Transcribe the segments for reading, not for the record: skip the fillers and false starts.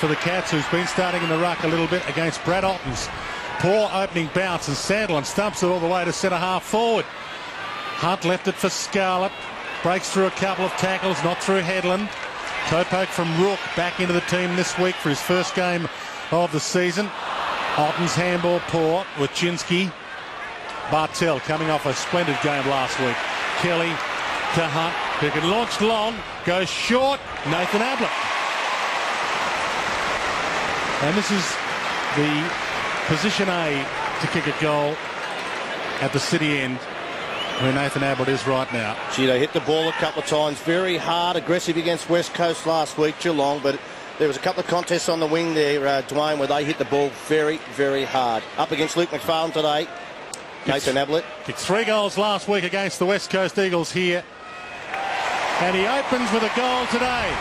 for the Cats, who's been starting in the ruck a little bit against Brad Otten's poor opening bounce, and Sandlin stumps it all the way to centre half forward. Hunt left it for Scarlett, breaks through a couple of tackles, not through Headland. Toe poke from Rook, back into the team this week for his first game of the season. Otten's handball poor. Wachinski. Bartel coming off a splendid game last week. Kelly to Hunt, who can launch long, goes short. Nathan Ablett. And this is the position A to kick a goal at the City end, where Nathan Ablett is right now. Gee, they hit the ball a couple of times. Very hard, aggressive against West Coast last week, Geelong, but there was a couple of contests on the wing there, Dwayne, where they hit the ball very, very hard. Up against Luke McFarlane today. Nathan Ablett. Kicked 3 goals last week against the West Coast Eagles here. And he opens with a goal today.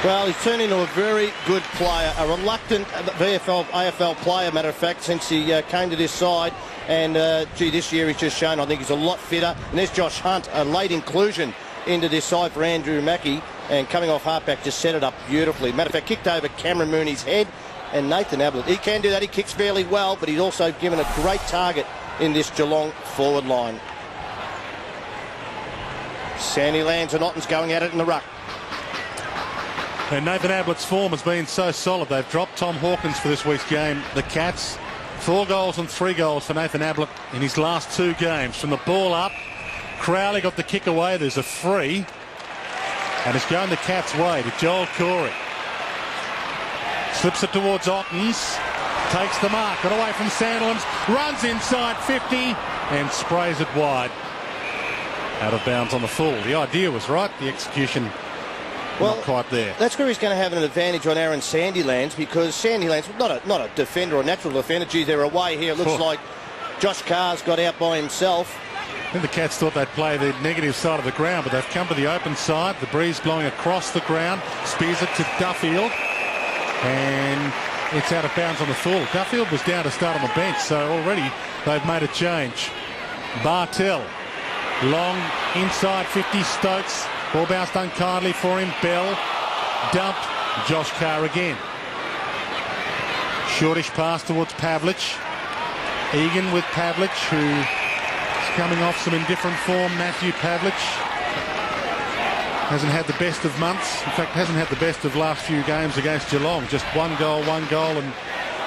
Well, he's turned into a very good player, a reluctant AFL player, matter of fact, since he came to this side. And, this year he's just shown, I think he's a lot fitter. And there's Josh Hunt, a late inclusion into this side for Andrew Mackie. And coming off halfback, just set it up beautifully. Matter of fact, kicked over Cameron Mooney's head. And Nathan Ablett, he can do that. He kicks fairly well, but he's also given a great target in this Geelong forward line. Sandy lands and Otten's going at it in the ruck. And Nathan Ablett's form has been so solid. They've dropped Tom Hawkins for this week's game. The Cats, 4 goals and 3 goals for Nathan Ablett in his last 2 games. From the ball up, Crowley got the kick away. There's a free. And it's going the Cats' way to Joel Corey. Slips it towards Ottens. Takes the mark. Got away from Sandlands. Runs inside 50 and sprays it wide. Out of bounds on the full. The idea was right. The execution not quite there. That's where he's going to have an advantage on Aaron Sandilands, because Sandilands, not a defender or natural defender. Gee, they're away here. It looks like Josh Carr's got out by himself. I think the Cats thought they'd play the negative side of the ground, but they've come to the open side. The breeze blowing across the ground. Spears it to Duffield. And it's out of bounds on the full. Duffield was down to start on the bench, so already they've made a change. Bartel. Long inside 50, Stokes. Ball bounced unkindly for him. Bell dumped. Josh Carr again. Shortish pass towards Pavlich. Egan with Pavlich, who coming off some indifferent form. Matthew Pavlich hasn't had the best of months. In fact, hasn't had the best of last few games against Geelong. Just one goal, and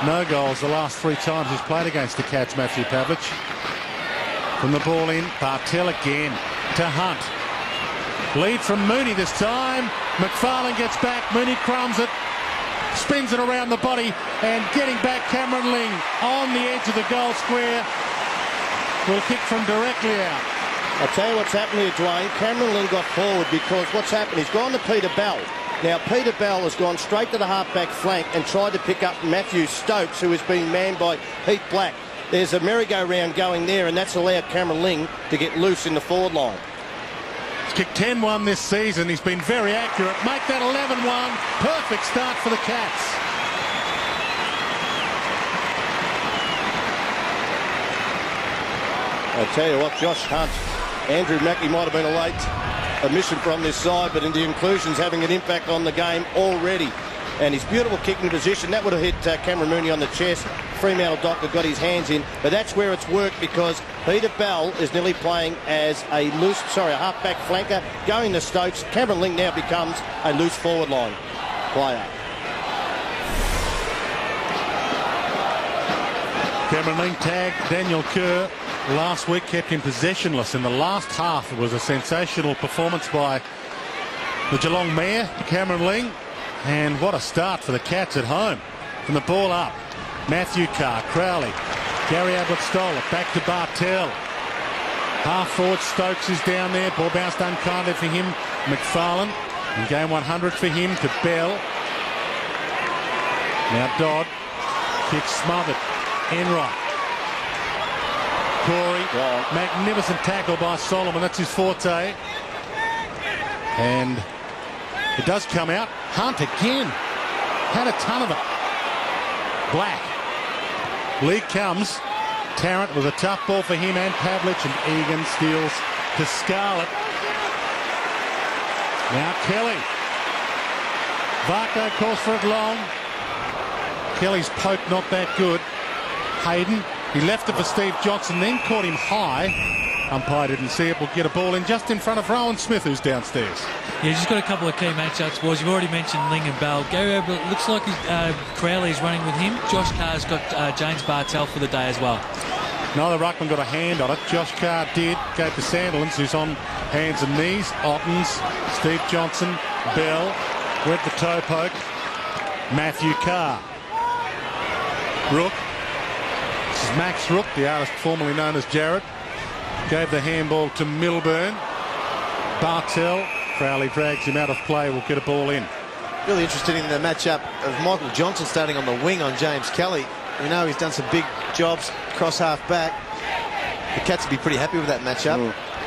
no goals the last 3 times he's played against the Cats, Matthew Pavlich. From the ball in, Bartel again to Hunt. Lead from Mooney this time. McFarlane gets back. Mooney crumbs it. Spins it around the body, and getting back, Cameron Ling on the edge of the goal square. Will kick from directly out. I'll tell you what's happened here, Dwayne. Cameron Ling got forward because what's happened, he's gone to Peter Bell. Now, Peter Bell has gone straight to the halfback flank and tried to pick up Matthew Stokes, who is being manned by Pete Black. There's a merry-go-round going there, and that's allowed Cameron Ling to get loose in the forward line. He's kicked 10-1 this season. He's been very accurate. Make that 11-1. Perfect start for the Cats. I'll tell you what, Josh Hunt, Andrew Mackie might have been a late omission from this side, but in the inclusion's having an impact on the game already. And his beautiful kicking position, that would have hit Cameron Mooney on the chest. Fremantle Doctor got his hands in, but that's where it's worked, because Peter Bell is nearly playing as a halfback flanker, going to Stokes. Cameron Ling now becomes a loose forward line player. Cameron Ling tagged Daniel Kerr last week, kept him possessionless in the last half. It was a sensational performance by the Geelong Mayor, Cameron Ling. And what a start for the Cats at home. From the ball up, Matthew Carr, Crowley. Gary Ablett stole it, back to Bartel. Half forward, Stokes is down there. Ball bounced unkindly for him. McFarlane in game 100 for him to Bell. Now Dodd. Kick smothered. Enright. Corey. Magnificent tackle by Solomon. That's his forte. And it does come out. Hunt again. Had a ton of it. Black. League comes. Tarrant was a tough ball for him and Pavlich, and Egan steals to Scarlett. Now Kelly. Varco calls for it long. Kelly's poke not that good. Hayden, he left it for Steve Johnson, then caught him high. Umpire didn't see it. Will get a ball in just in front of Rowan Smith, who's downstairs. Yeah, he's just got a couple of key matchups, boys. You've already mentioned Ling and Bell. Gary Ablett looks like Crowley's running with him. Josh Carr's got James Bartell for the day as well. Neither ruckman got a hand on it. Josh Carr did. Gave to Sandilands, who's on hands and knees. Ottens, Steve Johnson, Bell. Went the toe poke. Matthew Carr. Rook. This is Max Rook, the artist formerly known as Jarrett. Gave the handball to Milburn. Bartell. Crowley drags him out of play. Will get a ball in. Really interested in the matchup of Michael Johnson starting on the wing on James Kelly. We know he's done some big jobs cross half back. The Cats would be pretty happy with that matchup.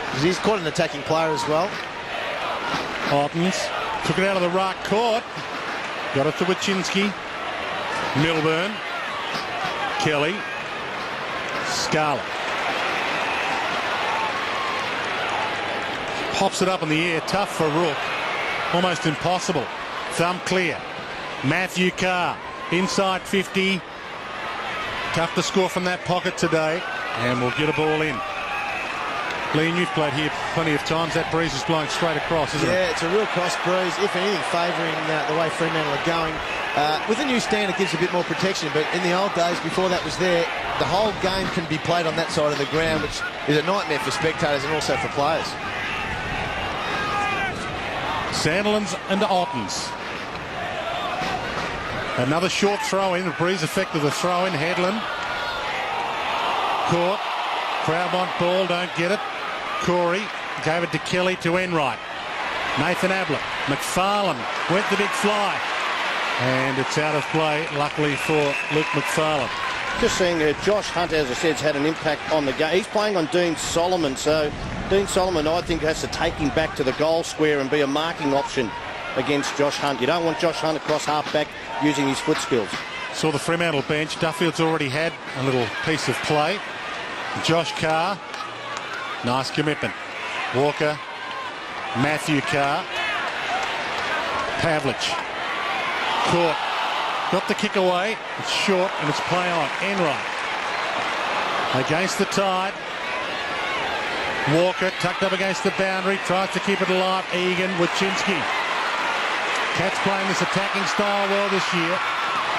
Because he's quite an attacking player as well. Ottens took it out of the right court. Got it to Wachinski. Milburn. Kelly. Scarlett. Pops it up in the air. Tough for Rook. Almost impossible. Thumb clear. Matthew Carr. Inside 50. Tough to score from that pocket today. And we'll get a ball in. Leon, you've played here plenty of times. That breeze is blowing straight across, isn't it? Yeah, it's a real cross breeze. If anything, favouring the way Fremantle are going. With the new stand, it gives a bit more protection. But in the old days, before that was there, the whole game can be played on that side of the ground, which is a nightmare for spectators and also for players. Sandilands and Ottens. Another short throw-in. The breeze affected the throw-in. Headland. Caught. Crowd want ball. Don't get it. Corey gave it to Kelly to Enright. Nathan Ablett. McFarlane went the big fly. And it's out of play, luckily for Luke McFarlane. Just seeing Josh Hunt, as I said, has had an impact on the game. He's playing on Dean Solomon, so Dean Solomon, I think, has to take him back to the goal square and be a marking option against Josh Hunt. You don't want Josh Hunt across half-back using his foot skills. Saw the Fremantle bench. Duffield's already had a little piece of play. Josh Carr. Nice commitment. Walker. Matthew Carr. Pavlich. Caught. Got the kick away. It's short and it's play on. Enright. Against the tide. Walker tucked up against the boundary. Tries to keep it alive. Egan. Wachinski. Cats playing this attacking style well this year.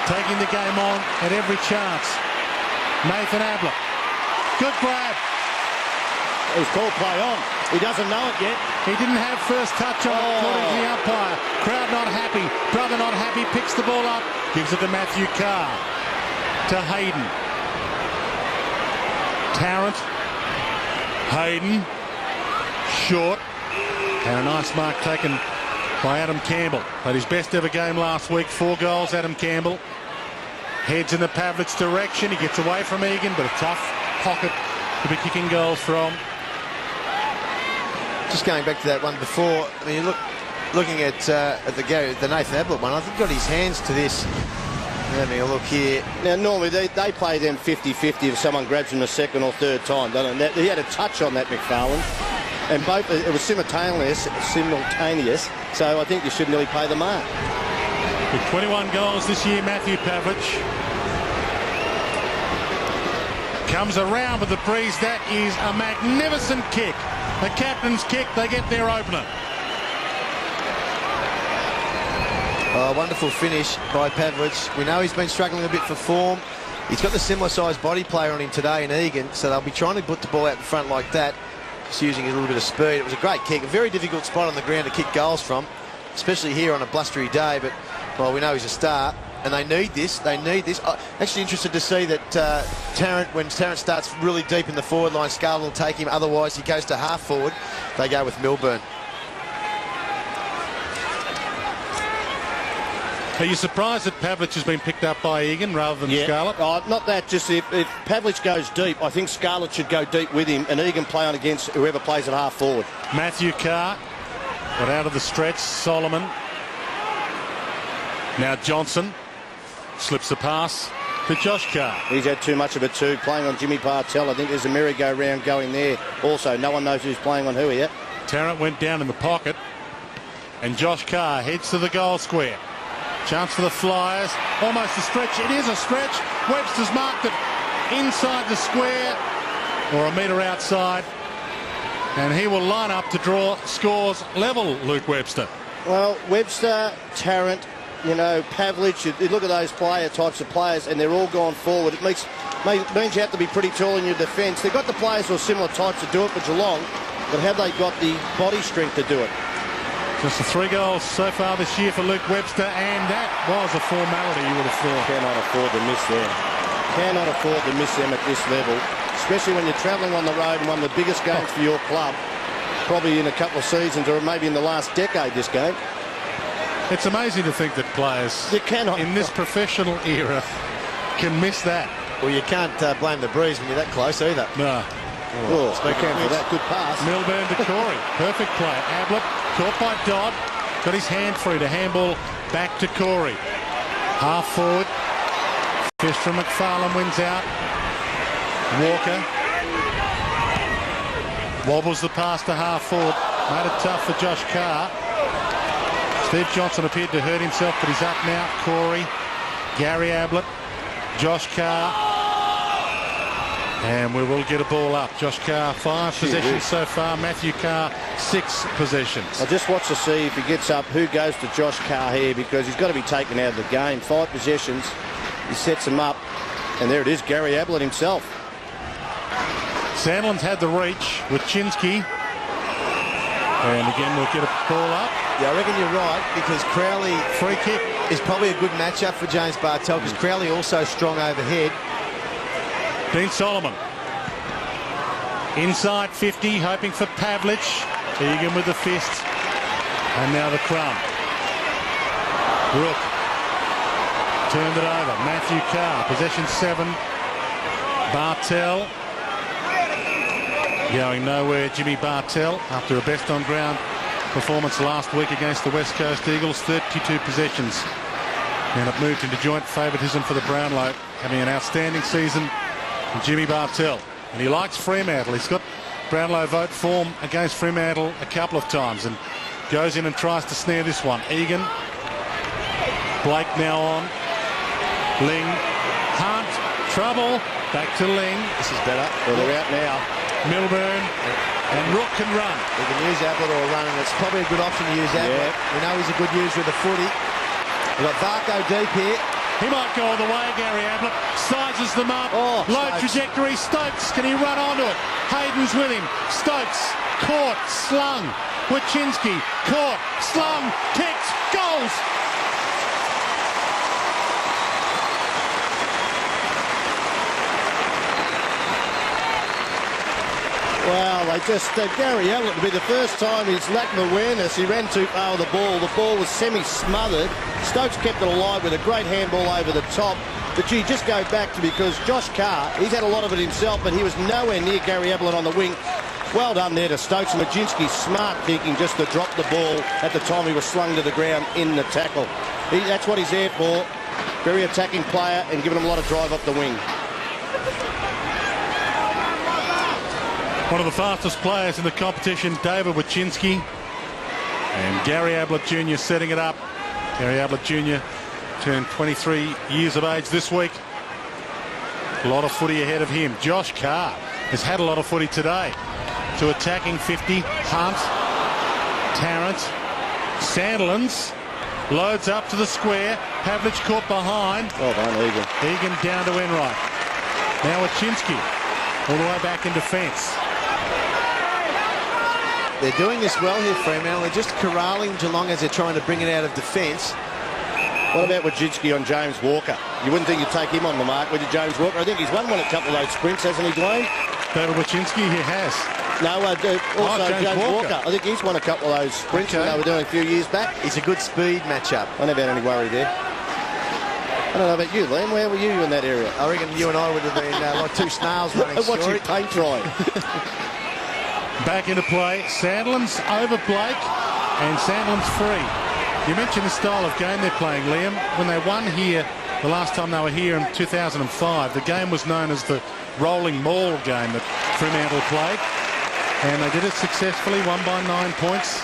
Taking the game on at every chance. Nathan Ablett. Good grab. He's called play on. He doesn't know it yet. He didn't have first touch on it, according to the umpire. Crowd not happy. Brother not happy. Picks the ball up. Gives it to Matthew Carr. To Hayden. Tarrant. Hayden. Short. And a nice mark taken by Adam Campbell. Played his best ever game last week. 4 goals, Adam Campbell. Heads in the Pavlich direction. He gets away from Egan, but a tough pocket to be kicking goals from. Just going back to that one before, I mean, looking at the Nathan Ablett one, I think he got his hands to this. Let me look here. Now, normally they play them 50-50 if someone grabs him the second or third time, don't they? He had a touch on that, McFarlane, and both it was simultaneous, so I think you should nearly pay the mark. With 21 goals this year, Matthew Pavlich comes around with the breeze. That is a magnificent kick. The captain's kick. They get their opener. Wonderful finish by Pavlich. We know he's been struggling a bit for form. He's got the similar sized body player on him today in Egan, so they'll be trying to put the ball out in front like that, just using a little bit of speed. It was a great kick, a very difficult spot on the ground to kick goals from, especially here on a blustery day, but well, we know he's a star, and they need this. They need this. I'm actually interested to see that when Tarrant starts really deep in the forward line, Scarlett will take him. Otherwise, he goes to half forward. They go with Milburn. Are you surprised that Pavlich has been picked up by Egan rather than Scarlett? Oh, not that. Just if Pavlich goes deep, I think Scarlett should go deep with him, and Egan play on against whoever plays at half forward. Matthew Carr got out of the stretch. Solomon. Now Johnson slips the pass to Josh Carr. He's had too much of it too, playing on Jimmy Bartell. I think there's a merry-go-round going there. Also, no one knows who's playing on who yet. Tarrant went down in the pocket. And Josh Carr heads to the goal square. Chance for the Flyers. Almost a stretch. It is a stretch. Webster's marked it inside the square or a metre outside. And he will line up to draw scores level, Luke Webster. Well, Webster, Tarrant, you know, Pavlich, you look at those types of players, and they're all gone forward. It means you have to be pretty tall in your defence. They've got the players who are similar types to do it for Geelong, but have they got the body strength to do it? Just the 3 goals so far this year for Luke Webster, and that was a formality, you would have thought. Cannot afford to miss them. Cannot afford to miss them at this level, especially when you're travelling on the road and one of the biggest games for your club, probably in a couple of seasons or maybe in the last decade, this game. It's amazing to think that players in this professional era can miss that. Well, you can't blame the breeze when you're that close either. No. Oh, speaking for that, good pass. Milburn to Corey. Perfect play. Ablett caught by Dodd. Got his hand free to handball back to Corey. Half forward. Fish from McFarlane wins out. Walker wobbles the pass to half forward. Made it tough for Josh Carr. Steve Johnson appeared to hurt himself, but he's up now. Corey, Gary Ablett, Josh Carr. And we will get a ball up. Josh Carr, 5 possessions so far. Matthew Carr, 6 possessions. I'll just watch to see if he gets up who goes to Josh Carr here, because he's got to be taken out of the game. 5 possessions. He sets him up. And there it is, Gary Ablett himself. Sandlin's had the reach with Chinsky. And again, we'll get a ball up. Yeah, I reckon you're right, because Crowley... Free kick. ...is probably a good matchup for James Bartel, because Crowley also strong overhead. Dean Solomon. Inside 50, hoping for Pavlich. Egan with the fist. And now the crumb. Rook. Turned it over. Matthew Carr. Possession 7. Bartel. Going nowhere, Jimmy Bartel, after a best on ground performance last week against the West Coast Eagles. 32 possessions. And it moved into joint favouritism for the Brownlow, having an outstanding season. Jimmy Bartel, and he likes Fremantle. He's got Brownlow vote form against Fremantle a couple of times and goes in and tries to snare this one. Egan, Blake now on, Ling, Hunt, trouble, back to Ling. This is better. Well, they're out now. Milburn, and Rook can run. We can use Ablett or run, and it's probably a good option to use Ablett. Yeah. We know he's a good user of the footy. We've got Varco deep here. He might go all the way, Gary Ablett. Sizes them up. Oh, low Stokes. trajectory. Stokes, can he run onto it? Hayden's with him. Stokes, caught, slung. Wachinski, caught, slung, kicks, goals. Well, Gary Ablett would be the first time he's lacked awareness. He ran too far with the ball. The ball was semi-smothered. Stokes kept it alive with a great handball over the top. But gee, just go back to, because Josh Carr, he's had a lot of it himself, but he was nowhere near Gary Ablett on the wing. Well done there to Stokes. And Majinski, smart thinking just to drop the ball at the time he was slung to the ground in the tackle. That's what he's there for. Very attacking player and giving him a lot of drive up the wing. One of the fastest players in the competition, David Wachinski. And Gary Ablett Jr. setting it up. Gary Ablett Jr. turned 23 years of age this week. A lot of footy ahead of him. Josh Carr has had a lot of footy today. To attacking 50. Hunt. Tarrant. Sandlands. Loads up to the square. Pavlich caught behind. Well done, Egan. Egan down to Enright. Now Wachinski. All the way back in defence. They're doing this well here, Fremantle. They're just corralling Geelong as they're trying to bring it out of defence. What about Wajinski on James Walker? You wouldn't think you'd take him on the mark, would you, James Walker? I think he's won a couple of those sprints, hasn't he, Dwayne? David Wachinski, he has. No, also James Walker. I think he's won a couple of those sprints when they were doing a few years back. It's a good speed matchup. I never had any worry there. I don't know about you, Liam. Where were you in that area? I reckon you and I would have been like two snails running. Watching paint drying. Back into play. Sandlands over Blake, and Sandlands free. You mentioned the style of game they're playing, Liam. When they won here, the last time they were here in 2005, the game was known as the rolling maul game that Fremantle played. And they did it successfully, won by 9 points.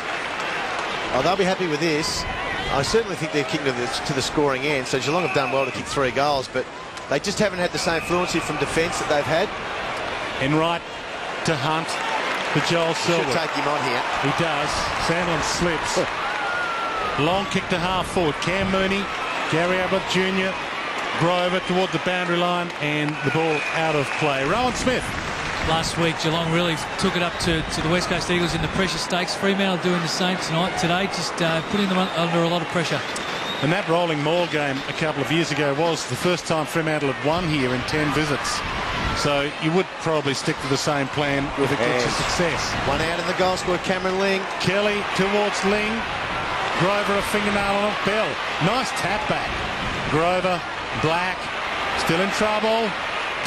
Oh, they'll be happy with this. I certainly think they're kicking to the scoring end, so Geelong have done well to kick 3 goals, but they just haven't had the same fluency from defence that they've had. Enright to Hunt, to Joel Silver. Should take him on here. He does. Sandlin slips. Long kick to half forward. Cam Mooney, Gary Ablett Jr., Grover toward the boundary line, and the ball out of play. Rowan Smith. Last week, Geelong really took it up to the West Coast Eagles in the pressure stakes. Fremantle doing the same today, just putting them under a lot of pressure. And that rolling maul game a couple of years ago was the first time Fremantle had won here in 10 visits. So you would probably stick to the same plan if it gets you success. One out in the goal scorer, Cameron Ling. Kelly towards Ling. Grover a fingernail on it. Bell. Nice tap back. Grover, Black, still in trouble.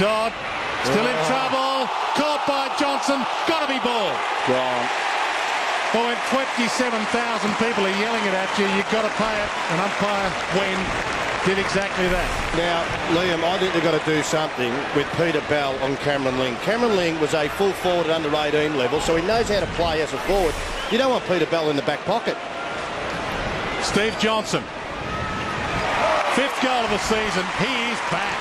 Dodd, still in trouble. Caught by Johnson. Got to be ball. Gone. Well, when 27,000 people are yelling it at you, you've got to pay it. An umpire, when did exactly that. Now, Liam, I think they've got to do something with Peter Bell on Cameron Ling. Cameron Ling was a full forward at under 18 level, so he knows how to play as a forward. You don't want Peter Bell in the back pocket. Steve Johnson. 5th goal of the season. He is back.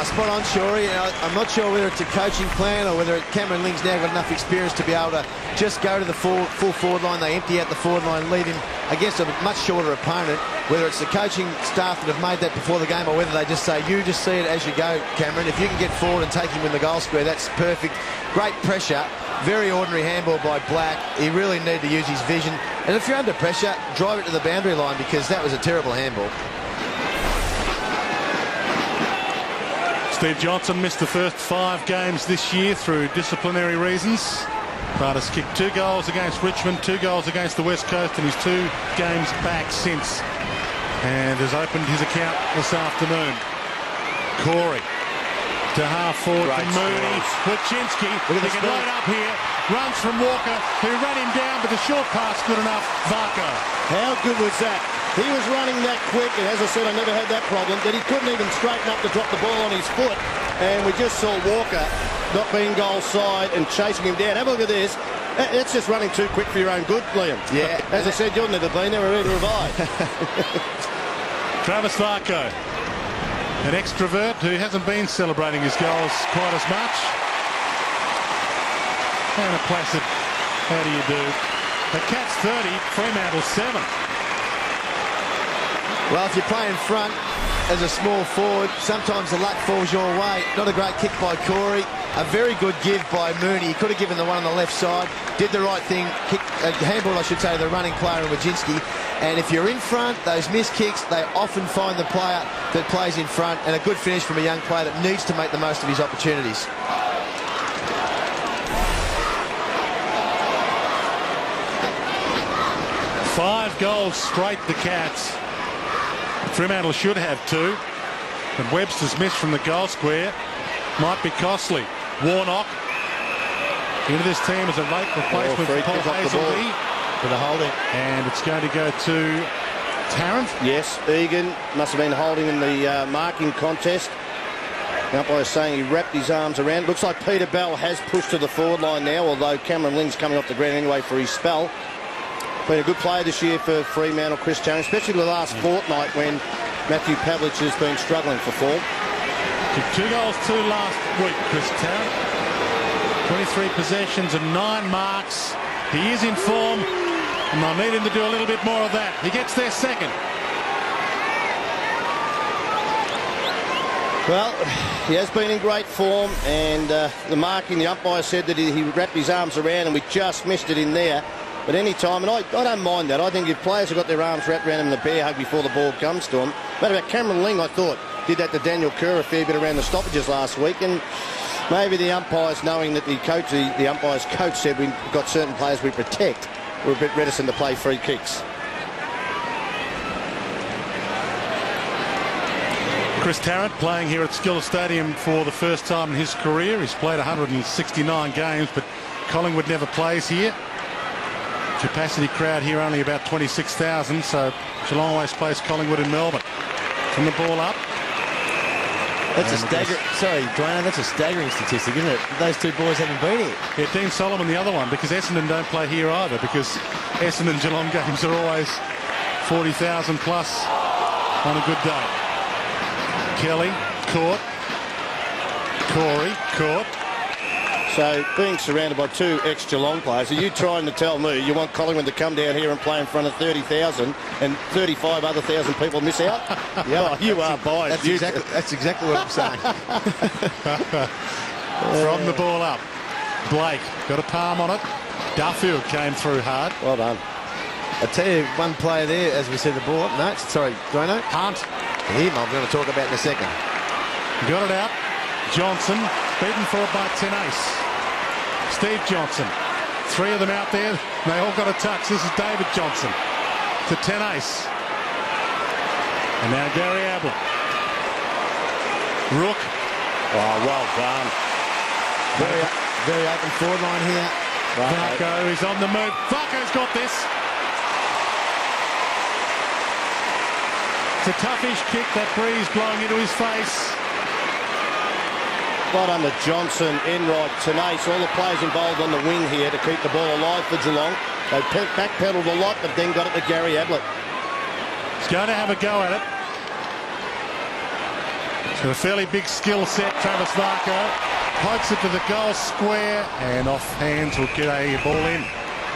Spot on, Shorey. I'm not sure whether it's a coaching plan or whether Cameron Ling's now got enough experience to be able to just go to the full forward line. They empty out the forward line, leave him against a much shorter opponent. Whether it's the coaching staff that have made that before the game or whether they just say, you just see it as you go, Cameron. If you can get forward and take him in the goal square, that's perfect. Great pressure. Very ordinary handball by Black. He really needed to use his vision. And if you're under pressure, drive it to the boundary line because that was a terrible handball. Steve Johnson missed the first 5 games this year through disciplinary reasons, but has kicked 2 goals against Richmond, 2 goals against the West Coast, and his 2 games back since, and has opened his account this afternoon. Corey to half forward from Mooney. Wachinski, he can load up here, runs from Walker, who ran him down, but the short pass good enough. Varco. How good was that? He was running that quick, and as I said, I never had that problem, that he couldn't even straighten up to drop the ball on his foot. And we just saw Walker not being goal side and chasing him down. Have a look at this. That's just running too quick for your own good, Liam. Yeah. As I said, you've never been there, or either have I. Travis Varco, an extrovert who hasn't been celebrating his goals quite as much. And a placid, how do you do? The Cats 30, Fremantle 7. Well, if you play in front as a small forward, sometimes the luck falls your way. Not a great kick by Corey. A very good give by Mooney. He could have given the one on the left side. Did the right thing. Handball, I should say, the running player in Wachinski. And if you're in front, those missed kicks, they often find the player that plays in front. And a good finish from a young player that needs to make the most of his opportunities. Five goals straight, the Cats. Fremantle should have 2. And Webster's miss from the goal square might be costly. Warnock into this team as a late replacement for Paul Hazelby. With a holding. And it's going to go to Tarrant. Yes, Egan must have been holding in the marking contest. The umpire is saying he wrapped his arms around. Looks like Peter Bell has pushed to the forward line now, although Cameron Ling's coming off the ground anyway for his spell. Been a good player this year for Fremantle, Chris Tarrant, especially the last fortnight when Matthew Pavlich has been struggling for form. Kicked 2 goals, 2 last week, Chris Tarrant. 23 possessions and 9 marks. He is in form, and they'll need him to do a little bit more of that. He gets their second. Well, he has been in great form, and the marking, the umpire said that he wrapped his arms around and we just missed it in there. But any time, and I don't mind that. I think if players have got their arms wrapped around them in the bear hug before the ball comes to them. But about Cameron Ling, I thought, did that to Daniel Kerr a fair bit around the stoppages last week. And maybe the umpires, knowing that the umpire's coach said we've got certain players we protect, were a bit reticent to play free kicks. Chris Tarrant playing here at Skills Stadium for the first time in his career. He's played 169 games, but Collingwood never plays here. Capacity crowd here only about 26,000, so Geelong always plays Collingwood in Melbourne. From the ball up. That's a that's a staggering statistic, isn't it? Those two boys haven't been here. Yeah, Dean Solomon, the other one, because Essendon don't play here either, because Essendon Geelong games are always 40,000 plus on a good day. Kelly, caught. Corey, caught. So, being surrounded by two ex-Geelong players, are you trying to tell me you want Collingwood to come down here and play in front of 30,000 and 35 other thousand people miss out? Yeah, you are biased. That's exactly what I'm saying. From the ball up. Blake got a palm on it. Duffield came through hard. Well done. I tell you, one player there, as we see the ball up. No, sorry, Grano. Hunt. Him I'm going to talk about in a second. Got it out. Johnson, beaten for it by Tenace. Steve Johnson. Three of them out there. They all got a touch. This is David Johnson to Tenace. And now Gary Ablett. Rook. Oh, well done. Very open forward line here. Varco is on the move. Varco's got this. It's a toughish kick. That breeze blowing into his face. Well done to Johnson, Enright, Tenace, all the players involved on the wing here to keep the ball alive for Geelong. They backpedalled a lot, but then got it to Gary Ablett. He's going to have a go at it. He's got a fairly big skill set, Travis Varco. Pokes it to the goal square, and off hands will get a ball in.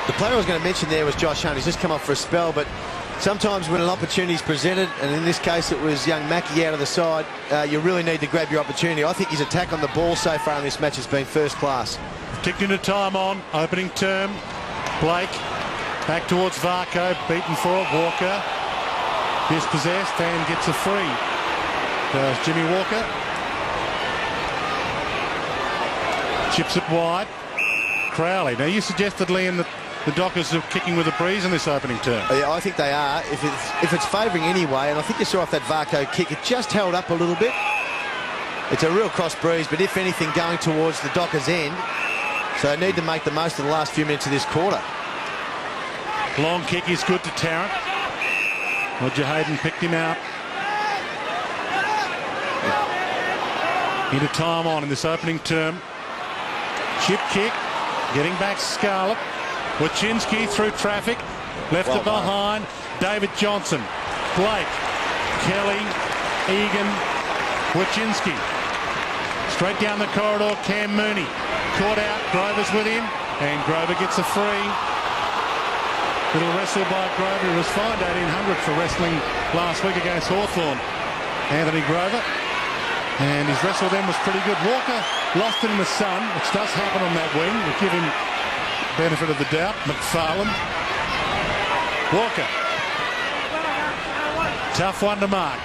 The player I was going to mention there was Josh Hunt. He's just come off for a spell, but sometimes when an opportunity is presented, and in this case it was young Mackie out of the side, you really need to grab your opportunity. I think his attack on the ball so far in this match has been first class. Ticked into time on, opening term. Blake back towards Varco, beaten for it. Walker dispossessed and gets a free. Does Jimmy Walker. Chips it wide. Crowley. Now you suggested, Liam, that the Dockers are kicking with a breeze in this opening term. Yeah, I think they are. If it's favouring anyway, and I think you saw off that Varco kick, it just held up a little bit. It's a real cross breeze, but if anything, going towards the Dockers' end. So they need to make the most of the last few minutes of this quarter. Long kick is good to Tarrant. Roger Hayden picked him out. Into time on in this opening term. Chip kick. Getting back Scarlett. Wachinski through traffic. Left it behind. David Johnson. Blake. Kelly. Egan. Wachinski. Straight down the corridor. Cam Mooney. Caught out. Grover's with him. And Grover gets a free. Little wrestle by Grover. He was fined 1,800 for wrestling last week against Hawthorn. Anthony Grover. And his wrestle then was pretty good. Walker lost it in the sun, which does happen on that wing. We'll give him benefit of the doubt. McFarlane. Walker. Tough one to mark.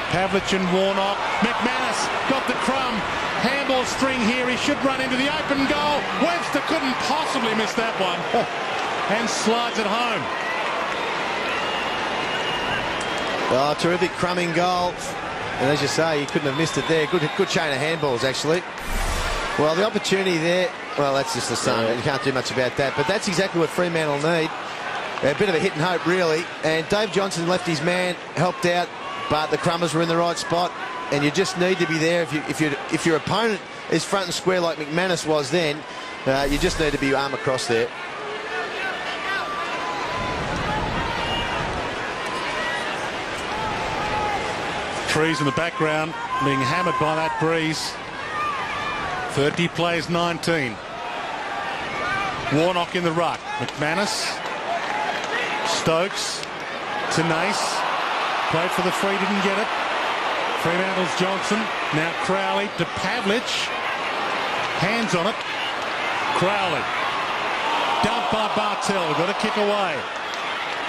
Pavlich and Warnock. McManus got the crumb. Handball string here. He should run into the open goal. Webster couldn't possibly miss that one. And slides it home. Oh, terrific crumbing goal. And as you say, he couldn't have missed it there. Good chain of handballs, actually. Well, the opportunity there, well, that's just the sun. You can't do much about that. But that's exactly what Fremantle need. A bit of a hit and hope, really. And Dave Johnson left his man, helped out, but the Crumbers were in the right spot. And you just need to be there. If your opponent is front and square like McManus was then, you just need to be arm across there. Trees in the background being hammered by that breeze. 30 plays 19. Warnock in the ruck. McManus. Stokes. Tenace. Played for the free, didn't get it. Fremantle's Johnson. Now Crowley to Pavlich. Hands on it. Crowley. Dumped by Bartell. Got a kick away.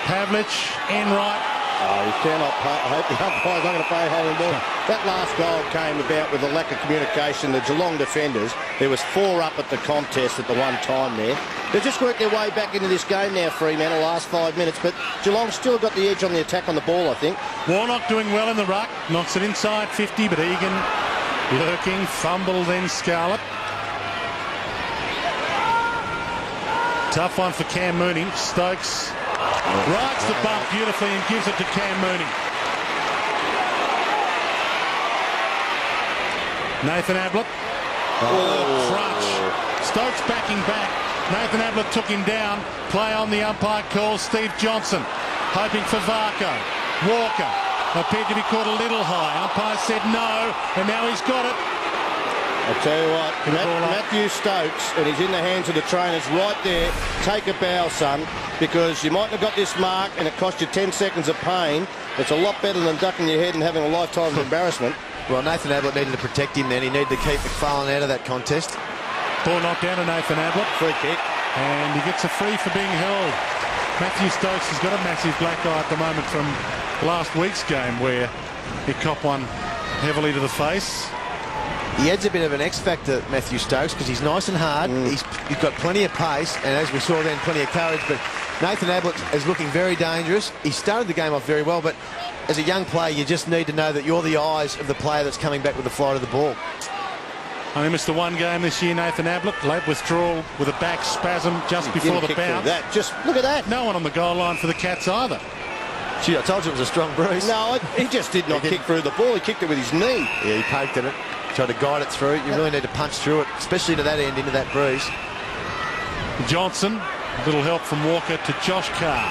Pavlich. Enright. Oh, he cannot play. I hope the umpire's not going to play holding ball. That last goal came about with a lack of communication. The Geelong defenders, there was 4 up at the contest at the one time there. They've just worked their way back into this game now, Fremantle, last 5 minutes, but Geelong still got the edge on the attack on the ball, I think. Warnock doing well in the ruck. Knocks it inside 50, but Egan lurking. Fumble then Scarlett. Tough one for Cam Mooney. Stokes rides the bump beautifully and gives it to Cam Mooney. Nathan Ablett. Crunch. Stokes backing back. Nathan Ablett took him down. Play on the umpire calls Steve Johnson. Hoping for Varco. Walker appeared to be caught a little high. Umpire said no, and now he's got it. I'll tell you what, Matthew Stokes, and he's in the hands of the trainers right there. Take a bow, son, because you might have got this mark and it cost you 10 seconds of pain. It's a lot better than ducking your head and having a lifetime of embarrassment. Well, Nathan Ablett needed to protect him then. He needed to keep McFarlane out of that contest. Ball knocked down to Nathan Ablett. Free kick. And he gets a free for being held. Matthew Stokes has got a massive black eye at the moment from last week's game where he copped one heavily to the face. He adds a bit of an X factor, Matthew Stokes, because he's nice and hard. He's got plenty of pace, and as we saw then, plenty of courage. But Nathan Ablett is looking very dangerous. He started the game off very well, but as a young player, you just need to know that you're the eyes of the player that's coming back with the flight of the ball. Only missed the one game this year, Nathan Ablett. Late withdrawal with a back spasm just before the bounce. That. Just look at that. No one on the goal line for the Cats either. Gee, I told you it was a strong bruise. No, he just did not kick through the ball. He kicked it with his knee. Yeah, he poked at it. Tried to guide it through. You really need to punch through it, especially to that end, into that bruise. Johnson, a little help from Walker to Josh Carr.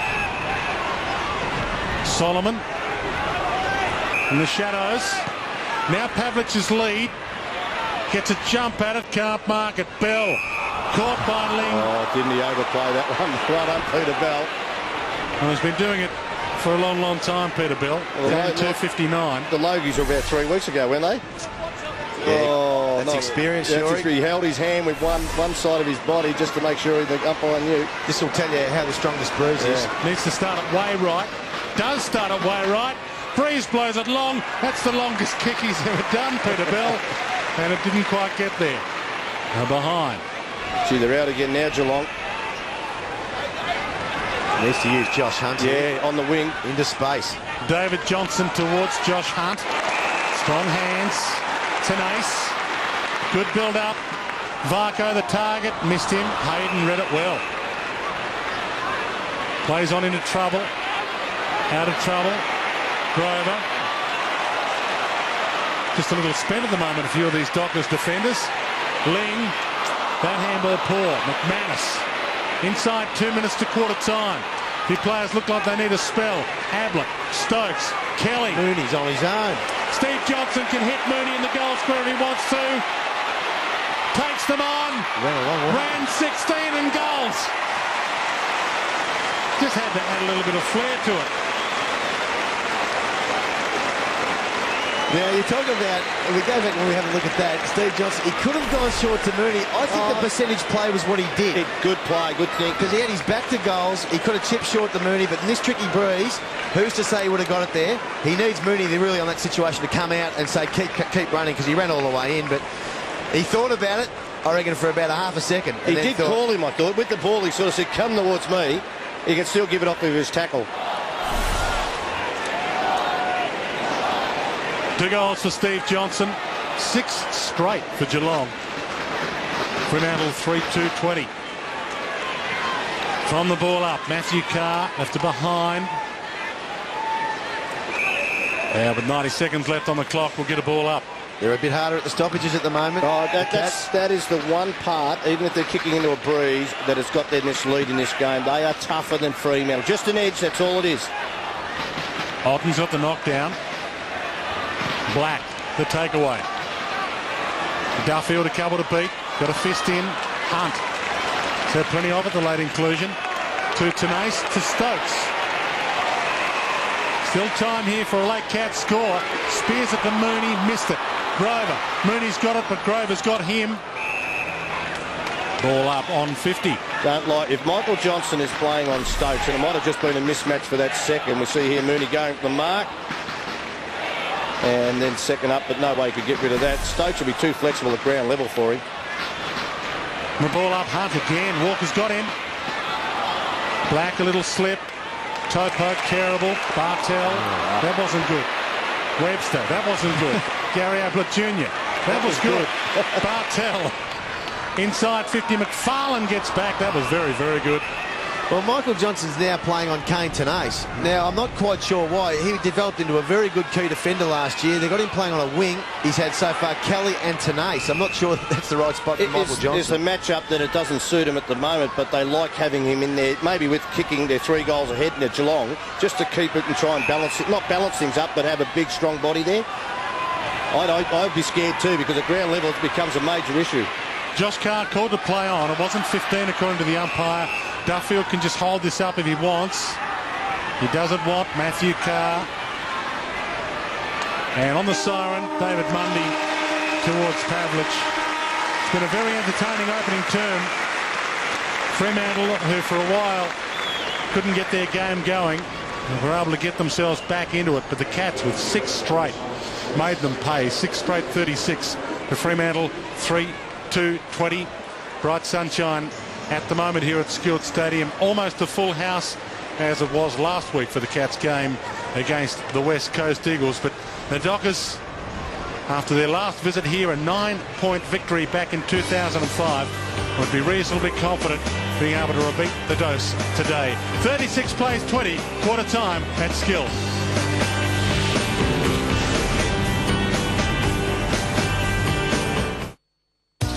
Solomon in the shadows. Now Pavlich's lead. Gets a jump at it, can't mark it. Bell caught by Ling. Oh, didn't he overplay that one? Well done, Peter Bell. Well, he's been doing it for a long, long time, Peter Bell. Well, 2:59. The Logies were about 3 weeks ago, weren't they? Yeah, that's experience, Yori. He held his hand with one side of his body just to make sure the umpire knew. This will tell you how the strongest bruise is. Needs to start it way right. Does start it way right. Breeze blows it long. That's the longest kick he's ever done, Peter Bell. And it didn't quite get there. Now behind. Gee, they're out again now, Geelong. Needs to use Josh Hunt. Yeah, on the wing. Into space. David Johnson towards Josh Hunt. Strong hands. Tenace. Good build-up. Varco, the target. Missed him. Hayden read it well. Plays on into trouble. Out of trouble. Grover. Just a little spent at the moment, a few of these Dockers defenders. Ling, that handball poor. McManus, inside 2 minutes to quarter time. The players look like they need a spell. Ablett, Stokes, Kelly. Mooney's on his own. Steve Johnson can hit Mooney in the goal square if he wants to. Takes them on. Ran 16 and goals. Just had to add a little bit of flair to it. Now, you're talking about, we go back and we have a look at that, Steve Johnson, he could have gone short to Mooney. I think the percentage play was what he did. Good play, good thing. Because he had his back to goals, he could have chipped short to Mooney, but in this tricky breeze, who's to say he would have got it there? He needs Mooney really on that situation to come out and say, keep running, because he ran all the way in, but he thought about it, I reckon, for about a half a second. He did call him, I thought. With the ball, he sort of said, come towards me. He can still give it off with his tackle. 2 goals for Steve Johnson. 6 straight for Geelong. Fremantle 3-2-20. From the ball up, Matthew Carr left to behind. Yeah, with 90 seconds left on the clock, we'll get a ball up. They're a bit harder at the stoppages at the moment. Oh, that is the one part, even if they're kicking into a breeze, that has got them this lead in this game. They are tougher than Fremantle. Just an edge, that's all it is. Alton's got the knockdown. Black, the takeaway. Duffield a couple to beat. Got a fist in. Hunt. So plenty of it, the late inclusion. To Tenace, to Stokes. Still time here for a late cat score. Spears it to Mooney, missed it. Grover. Mooney's got it, but Grover's got him. Ball up on 50. Don't like, if Michael Johnson is playing on Stokes, and it might have just been a mismatch for that second. We see here Mooney going for the mark. And then second up, but no way he could get rid of that. Stokes will be too flexible at ground level for him. The ball up, Hunt again. Walker's got him. Black, a little slip. Toe poke, terrible. Bartel, that wasn't good. Webster, that wasn't good. Gary Ablett Jr., that was good. Bartel, inside 50. McFarlane gets back. That was very, very good. Well, Michael Johnson's now playing on Kane Tenace. Now, I'm not quite sure why. He developed into a very good key defender last year. They got him playing on a wing. He's had so far Kelly and Tenace. I'm not sure that's the right spot for Michael Johnson. It's a matchup that it doesn't suit him at the moment, but they like having him in there, maybe with kicking their 3 goals ahead in Geelong, just to keep it and try and balance it, not balance things up, but have a big, strong body there. I'd be scared too, because at ground level it becomes a major issue. Josh Carr called to play on. It wasn't 15 according to the umpire. Duffield can just hold this up if he wants. He doesn't want Matthew Carr. And on the siren, David Mundy towards Pavlich. It's been a very entertaining opening term. Fremantle, who for a while couldn't get their game going, were able to get themselves back into it. But the Cats, with 6 straight, made them pay. 6 straight 36 to Fremantle, 3-2-20. Bright sunshine at the moment here at Skilled Stadium. Almost a full house, as it was last week for the Cats game against the West Coast Eagles. But the Dockers, after their last visit here, a 9-point victory back in 2005, would be reasonably confident being able to repeat the dose today. 36 plays 20, quarter time at Skill.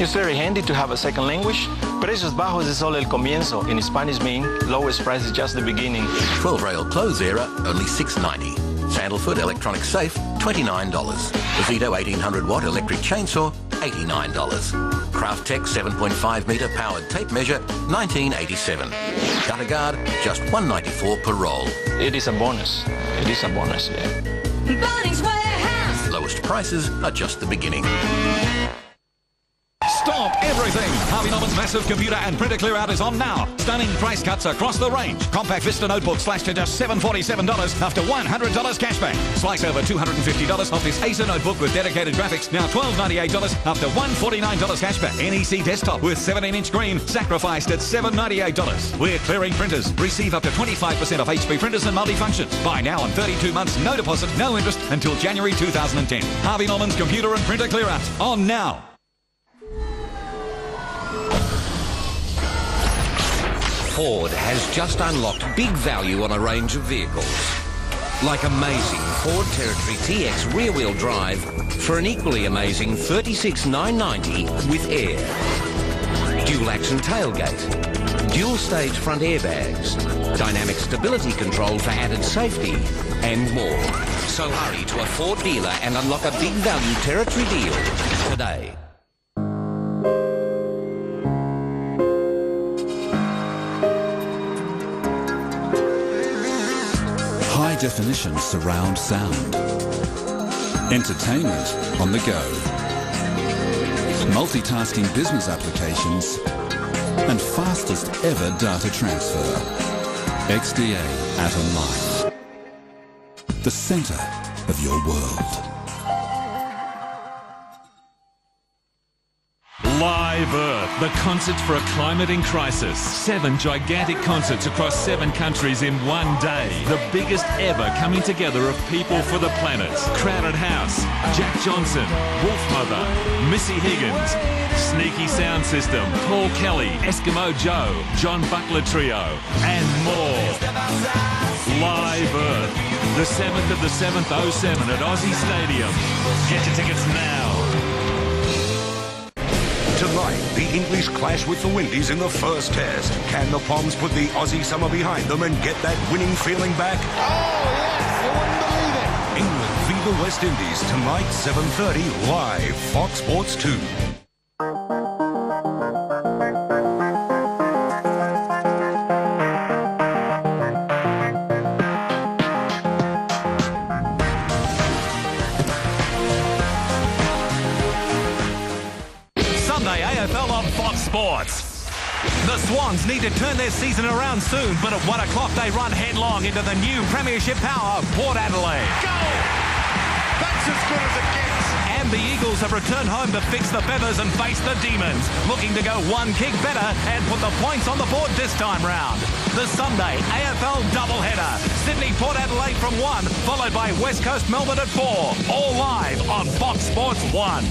It's very handy to have a second language. Precios bajos es solo el comienzo. In Spanish mean lowest price is just the beginning. 12-rail clothes era, only $6.90. Sandalfoot electronic safe, $29. Vito 1800-watt electric chainsaw, $89. Craft Tech 7.5-metre powered tape measure, $19.87. Gutter guard, just $1.94 per roll. It is a bonus. It is a bonus, yeah. Bunnings Warehouse. Lowest prices are just the beginning. Stop everything! Harvey Norman's massive computer and printer clear out is on now. Stunning price cuts across the range. Compact Vista notebook slashed to just $747 after $100 cashback. Slice over $250 off this Acer notebook with dedicated graphics, now $1,298 after $149 cashback. NEC desktop with 17-inch screen sacrificed at $798. We're clearing printers. Receive up to 25% off HP printers and multifunctions. Buy now on 32 months, no deposit, no interest until January 2010. Harvey Norman's computer and printer clear out on now. Ford has just unlocked big value on a range of vehicles. Like amazing Ford Territory TX rear-wheel drive for an equally amazing $36,990 with air. Dual action tailgate, dual stage front airbags, dynamic stability control for added safety, and more. So hurry to a Ford dealer and unlock a big value Territory deal today. High-definition surround sound. Entertainment on the go. Multitasking business applications and fastest ever data transfer. XDA Atom Life. The center of your world. Live Earth, the concerts for a climate in crisis. 7 gigantic concerts across 7 countries in one day. The biggest ever coming together of people for the planet. Crowded House, Jack Johnson, Wolfmother, Missy Higgins, Sneaky Sound System, Paul Kelly, Eskimo Joe, John Butler Trio, and more. Live Earth, the 7th of the 7th, 07 at Aussie Stadium. Get your tickets now. Tonight, the English clash with the Windies in the first test. Can the Poms put the Aussie summer behind them and get that winning feeling back? Oh, yes, you wouldn't believe it. England v the West Indies, tonight, 7:30, live, Fox Sports 2. Sunday AFL on Fox Sports. The Swans need to turn their season around soon, but at 1 o'clock they run headlong into the new Premiership power, Port Adelaide. Goal! That's as good as it gets. And the Eagles have returned home to fix the feathers and face the Demons, looking to go one kick better and put the points on the board this time round. The Sunday AFL doubleheader. Sydney Port Adelaide from 1, followed by West Coast Melbourne at 4. All live on Fox Sports 1.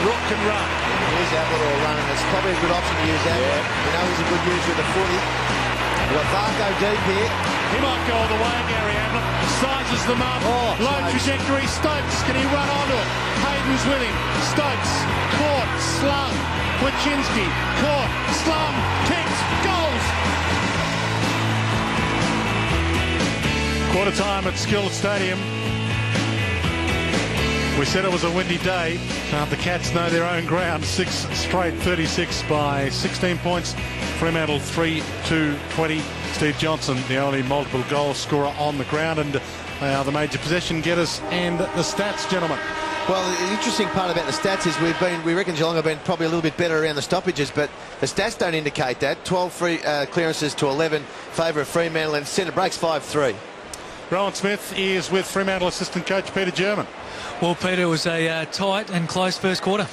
Rook can run. Ablett or running. It's probably a good option to use Ablett. You know he's a good user of the footy. We've got Varco deep here. He might go all the way, Gary Ablett. Sizes them up. Low trajectory. Stokes. Can he run onto it? Hayden's with him. Stokes. Caught. Slung. Wachinski. Caught. Slung. Kicks. Goals. Quarter time at Skillet Stadium. We said it was a windy day. The Cats know their own ground. 6 straight 36 by 16 points. Fremantle 3-2-20. Steve Johnson, the only multiple goal scorer on the ground, and they are the major possession getters. And the stats, gentlemen. Well, the interesting part about the stats is we reckon Geelong have been probably a little bit better around the stoppages, but the stats don't indicate that. 12 free clearances to 11, favour of Fremantle, and centre breaks 5-3. Rowan Smith is with Fremantle assistant coach Peter German. Well, Peter, it was a tight and close first quarter.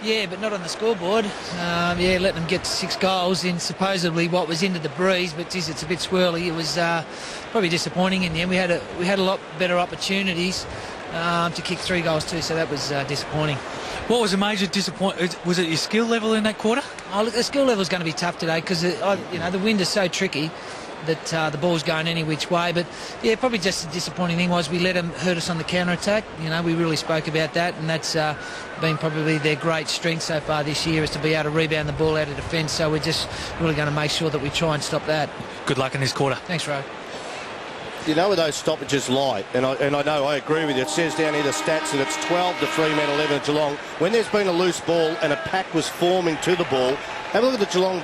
Yeah, but not on the scoreboard. Yeah, letting them get 6 goals in supposedly what was into the breeze, but geez, it's a bit swirly. It was probably disappointing in the end. We had a lot better opportunities to kick 3 goals too, so that was disappointing. What was a major disappointment? Was it your skill level in that quarter? Oh, look, the skill level is going to be tough today because the wind is so tricky that the ball's going any which way. But yeah, probably just the disappointing thing was we let them hurt us on the counter-attack. We really spoke about that, and that's been probably their great strength so far this year, is to be able to rebound the ball out of defence. So we're just really going to make sure that we try and stop that. Good luck in this quarter. Thanks, Ro. You know where those stoppages lie, and I know I agree with you. It says down here the stats that it's 12 to Fremantle, 11 to Geelong. When there's been a loose ball and a pack was forming to the ball, have a look at the Geelong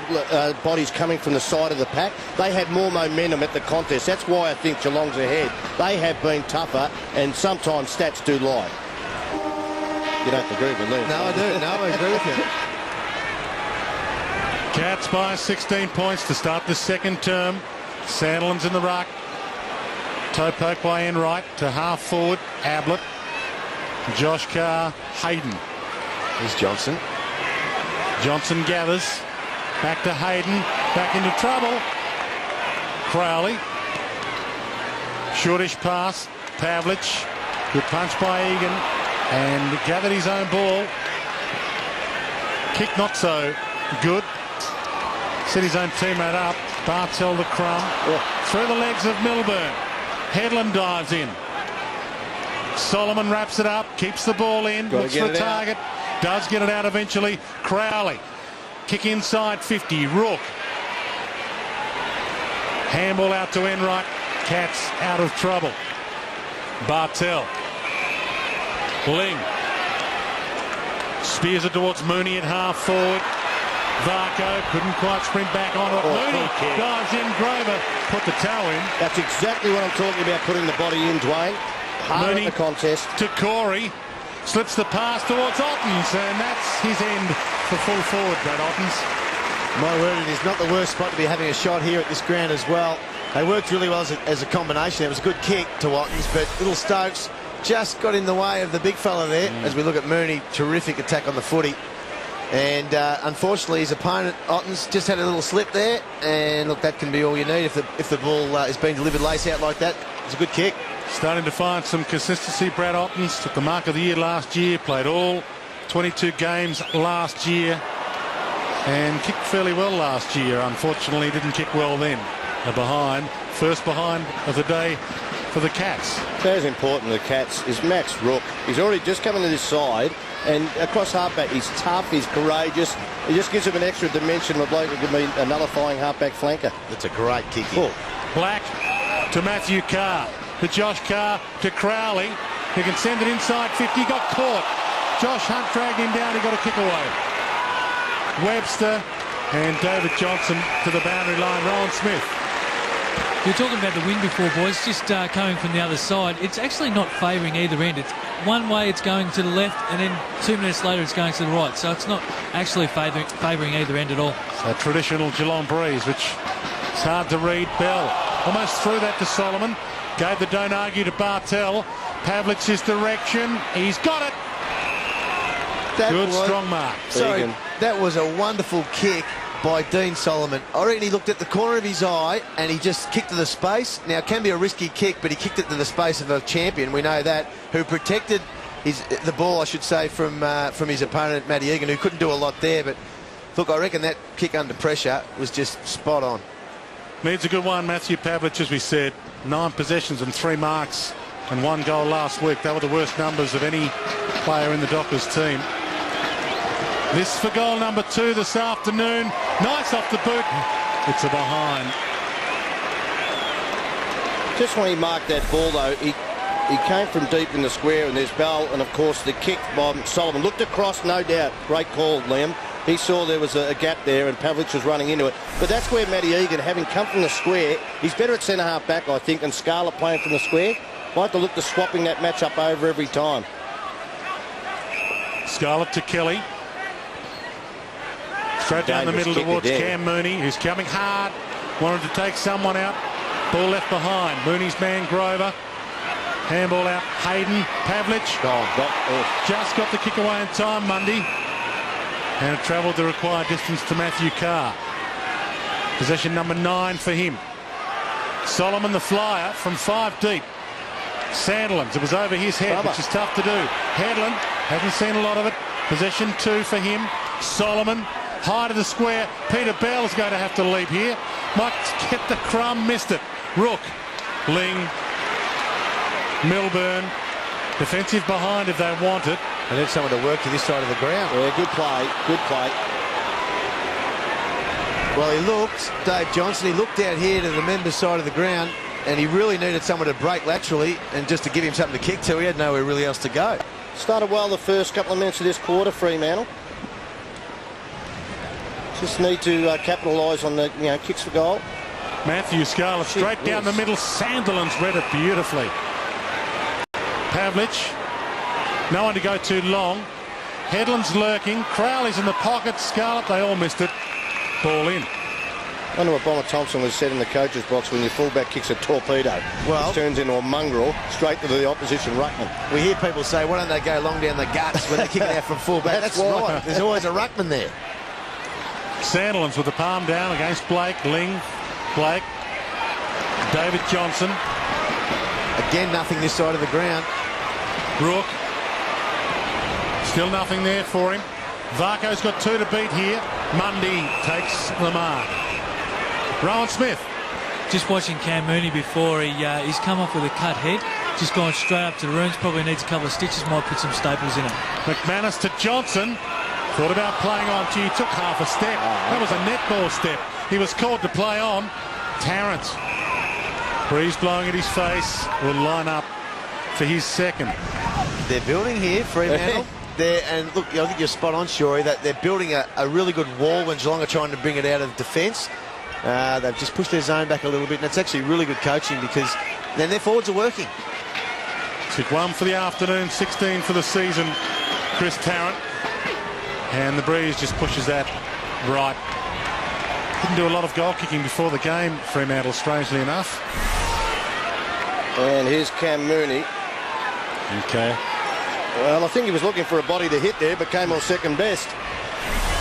bodies coming from the side of the pack. They had more momentum at the contest. That's why I think Geelong's ahead. They have been tougher, and sometimes stats do lie. You don't agree with me? No, I do. No, I agree with you. Cats by 16 points to start the second term. Sandlin's in the ruck. Toe poke by Enright to half forward. Ablett. Josh Carr. Hayden. Here's Johnson. Johnson gathers. Back to Hayden. Back into trouble. Crowley. Shortish pass. Pavlich. Good punch by Egan. And gathered his own ball. Kick not so good. Set his own teammate up. Bartel the crumb. Through the legs of Milburn. Headland dives in. Solomon wraps it up. Keeps the ball in. Looks for a target. Does get it out eventually. Crowley. Kick inside 50. Rook. Handball out to Enright. Cats out of trouble. Bartel. Ling. Spears it towards Mooney at half forward. Varco couldn't quite sprint back on it. Mooney dives in. Grover put the toe in. That's exactly what I'm talking about, putting the body in, Dwayne. Hard Mooney at the contest. To Corey. Slips the pass towards Ottens, and that's his end for full forward, Brad Ottens. My word, it is not the worst spot to be having a shot here at this ground as well. They worked really well as a combination. It was a good kick to Ottens, but little Stokes just got in the way of the big fella there. As we look at Mooney, terrific attack on the footy. And unfortunately, his opponent, Ottens, just had a little slip there. And look, that can be all you need if the ball is being delivered lace out like that. It's a good kick. Starting to find some consistency. Brad Ottens took the mark of the year last year, played all 22 games last year, and kicked fairly well last year. Unfortunately, didn't kick well then. First behind of the day for the Cats. As important to the Cats is Max Rook. He's already just coming to this side, and across halfback, he's tough, he's courageous. He just gives him an extra dimension of a bloke who could be a nullifying halfback flanker. That's a great kick. Black to Matthew Carr. To Josh Carr, to Crowley, who can send it inside 50, got caught. Josh Hunt dragged him down, he got a kick away. Webster and David Johnson to the boundary line. Rowan Smith. You were talking about the wind before, boys, just coming from the other side. It's actually not favouring either end. It's one way it's going to the left, and then 2 minutes later it's going to the right. So it's not actually favouring either end at all. A traditional Geelong breeze, which is hard to read. Bell almost threw that to Solomon. Gave the don't argue to Bartel. Pavlich's direction. He's got it. Good strong mark. Sorry, that was a wonderful kick by Dean Solomon. I reckon he looked at the corner of his eye and he just kicked to the space. Now, it can be a risky kick, but he kicked it to the space of a champion, we know that, who protected the ball, I should say, from his opponent, Matty Egan, who couldn't do a lot there. But look, I reckon that kick under pressure was just spot on. Needs a good one, Matthew Pavlich, as we said. 9 possessions and 3 marks and 1 goal last week. They were the worst numbers of any player in the Dockers team. This for goal number 2 this afternoon. Nice off the boot. It's a behind. Just when he marked that ball, though, he came from deep in the square, and there's Bell, and of course the kick by Solomon. Looked across, no doubt. Great call, Liam. He saw there was a gap there, and Pavlich was running into it. But that's where Matty Egan, having come from the square, he's better at centre-half back, I think, and Scarlett playing from the square. Might have to look to swapping that match-up over every time. Scarlett to Kelly. Straight down the middle towards Cam Mooney, who's coming hard. Wanted to take someone out. Ball left behind. Mooney's man Grover. Handball out. Hayden. Pavlich. Just got the kick away in time, Mundy. And it travelled the required distance to Matthew Carr. Possession number 9 for him. Solomon the flyer from 5 deep. Sandilands. It was over his head, which is tough to do. Headland. Hasn't seen a lot of it. Possession 2 for him. Solomon. High to the square. Peter Bell's going to have to leap here. Might get the crumb. Missed it. Rook. Ling. Milburn. Defensive behind if they want it. And then someone to work to this side of the ground. Yeah, good play. Good play. Well, he looked, Dave Johnson, he looked out here to the members' side of the ground, and he really needed someone to break laterally and just to give him something to kick to. He had nowhere really else to go. Started well the first couple of minutes of this quarter, Fremantle. Just need to capitalise on the kicks for goal. Matthew Scarlett straight down the middle. Sandilands read it beautifully. Pavlich. No one to go too long. Headland's lurking. Crowley's in the pocket. Scarlett, they all missed it. Ball in. I wonder what Bomber Thompson was said in the coach's box when your fullback kicks a torpedo. Well, it turns into a mongrel straight to the opposition ruckman. We hear people say, why don't they go long down the guts when they're kicking out from fullback? That's right. There's always a ruckman there. Sandilands with the palm down against Blake. Ling. Blake. David Johnson. Again, nothing this side of the ground. Rook. Still nothing there for him. Varco's got 2 to beat here. Mundy takes the mark. Rowan Smith. Just watching Cam Mooney before, he's come off with a cut head. Just gone straight up to the rooms. Probably needs a couple of stitches. Might put some staples in it. McManus to Johnson. Thought about playing on. Gee, he took half a step. That was a netball step. He was called to play on. Tarrant. Breeze blowing at his face. Will line up for his second. They're building here, Fremantle. And look, I think you're spot on, Shorey, that they're building a really good wall when Geelong are trying to bring it out of defence. They've just pushed their zone back a little bit, and it's actually really good coaching because then their forwards are working. Took 1 for the afternoon, 16 for the season, Chris Tarrant. And the Breeze just pushes that right. Didn't do a lot of goal kicking before the game, Fremantle, strangely enough. And here's Cam Mooney. Okay. Well, I think he was looking for a body to hit there, but came on second best.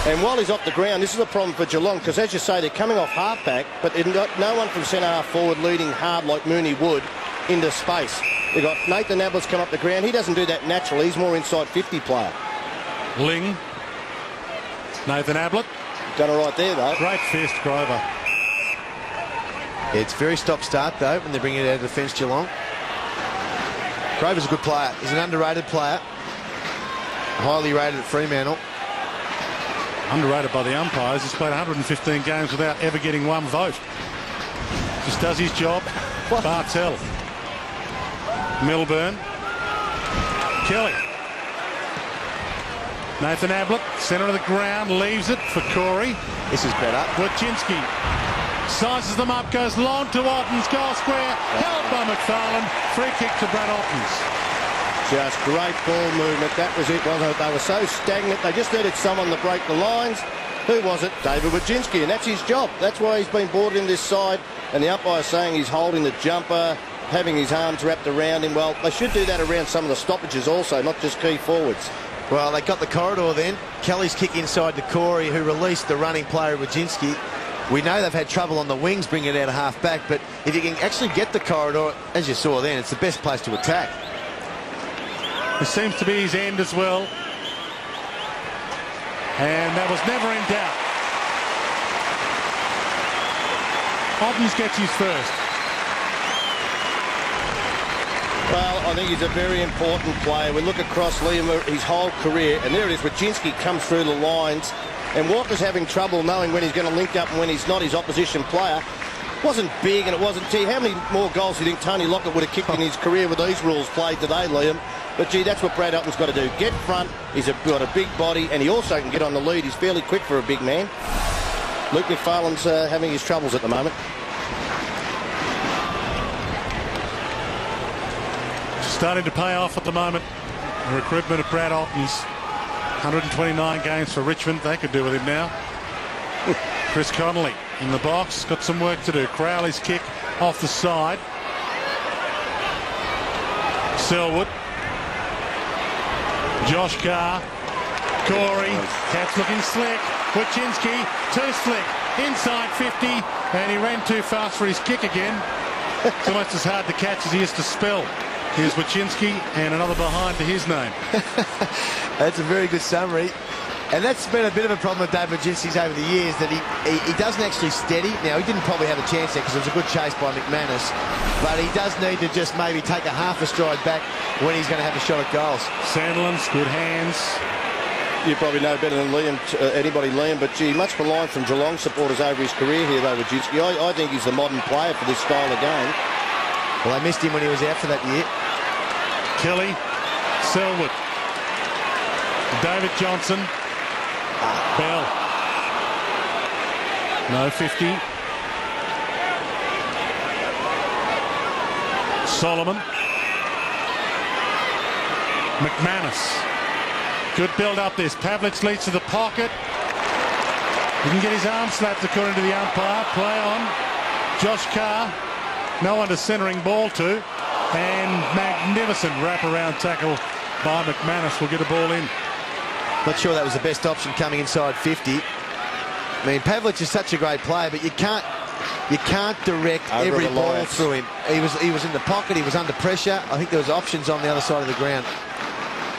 And while he's off the ground, this is a problem for Geelong, because as you say, they're coming off half-back, but they've got no one from centre-half forward leading hard like Mooney would into space. They've got Nathan Ablett's come up the ground. He doesn't do that naturally. He's more inside 50 player. Ling. Nathan Ablett. Done it right there, though. Great fist, Grover. It's very stop-start, though, when they bring it out of defence, Geelong. Grover's a good player. He's an underrated player. Highly rated at Fremantle. Underrated by the umpires. He's played 115 games without ever getting 1 vote. Just does his job. Bartell. Milburn. Kelly. Nathan Ablett, centre of the ground, leaves it for Corey. This is better. Wojcinski sizes them up, goes long to Ottens, goal square, held by McFarlane. Free kick to Brad Ottens. Just great ball movement. That was it, wasn't it? They were so stagnant. They just needed someone to break the lines. Who was it? David Wojcinski, and that's his job. That's why he's been brought in this side. And the umpire's saying he's holding the jumper, having his arms wrapped around him. Well, they should do that around some of the stoppages also, not just key forwards. Well, they got the corridor then. Kelly's kick inside to Corey, who released the running player, Wojcinski. We know they've had trouble on the wings bringing it out of half-back, but if you can actually get the corridor, as you saw then, it's the best place to attack. This seems to be his end as well. And that was never in doubt. Ottens gets his first. Well, I think he's a very important player. We look across Liam his whole career, and there it is. Wojcinski comes through the lines, and Walker's having trouble knowing when he's going to link up and when he's not his opposition player. Wasn't big, and it wasn't. Gee, how many more goals do you think Tony Lockett would have kicked in his career with these rules played today, Liam? But gee, that's what Brad Elton's got to do. Get front. He's got a big body, and he also can get on the lead. He's fairly quick for a big man. Luke McFarlane's having his troubles at the moment. Starting to pay off at the moment. The recruitment of Brad Alton's 129 games for Richmond. They could do with him now. Chris Connolly in the box. Got some work to do. Crowley's kick off the side. Selwood. Josh Carr. Corey. Cat's looking slick. Wojcinski. Too slick. Inside 50. And he ran too fast for his kick again. It's almost as hard to catch as he is to spell. Here's Wojcinski and another behind to his name. That's a very good summary. And that's been a bit of a problem with David Wojcinski's over the years, that he doesn't actually steady. Now, he didn't probably have a chance there because it was a good chase by McManus, but he does need to just maybe take a half a stride back when he's going to have a shot at goals. Sandlin's good hands. You probably know better than Liam, anybody, Liam, but gee, much maligned from Geelong supporters over his career here, though, Wojcinski. I think he's the modern player for this style of game. Well, I missed him when he was out for that year. Kelly, Selwood, David Johnson, Bell. No 50. Solomon. McManus. Good build up this. Pavlich leads to the pocket. He can get his arm slapped according to the umpire. Play on. Josh Carr. No one to centering ball to. And magnificent wraparound tackle by McManus will get a ball in. Not sure that was the best option coming inside 50. I mean, Pavlich is such a great player, but you can't direct every ball through him. He was in the pocket. He was under pressure. I think there was options on the other side of the ground.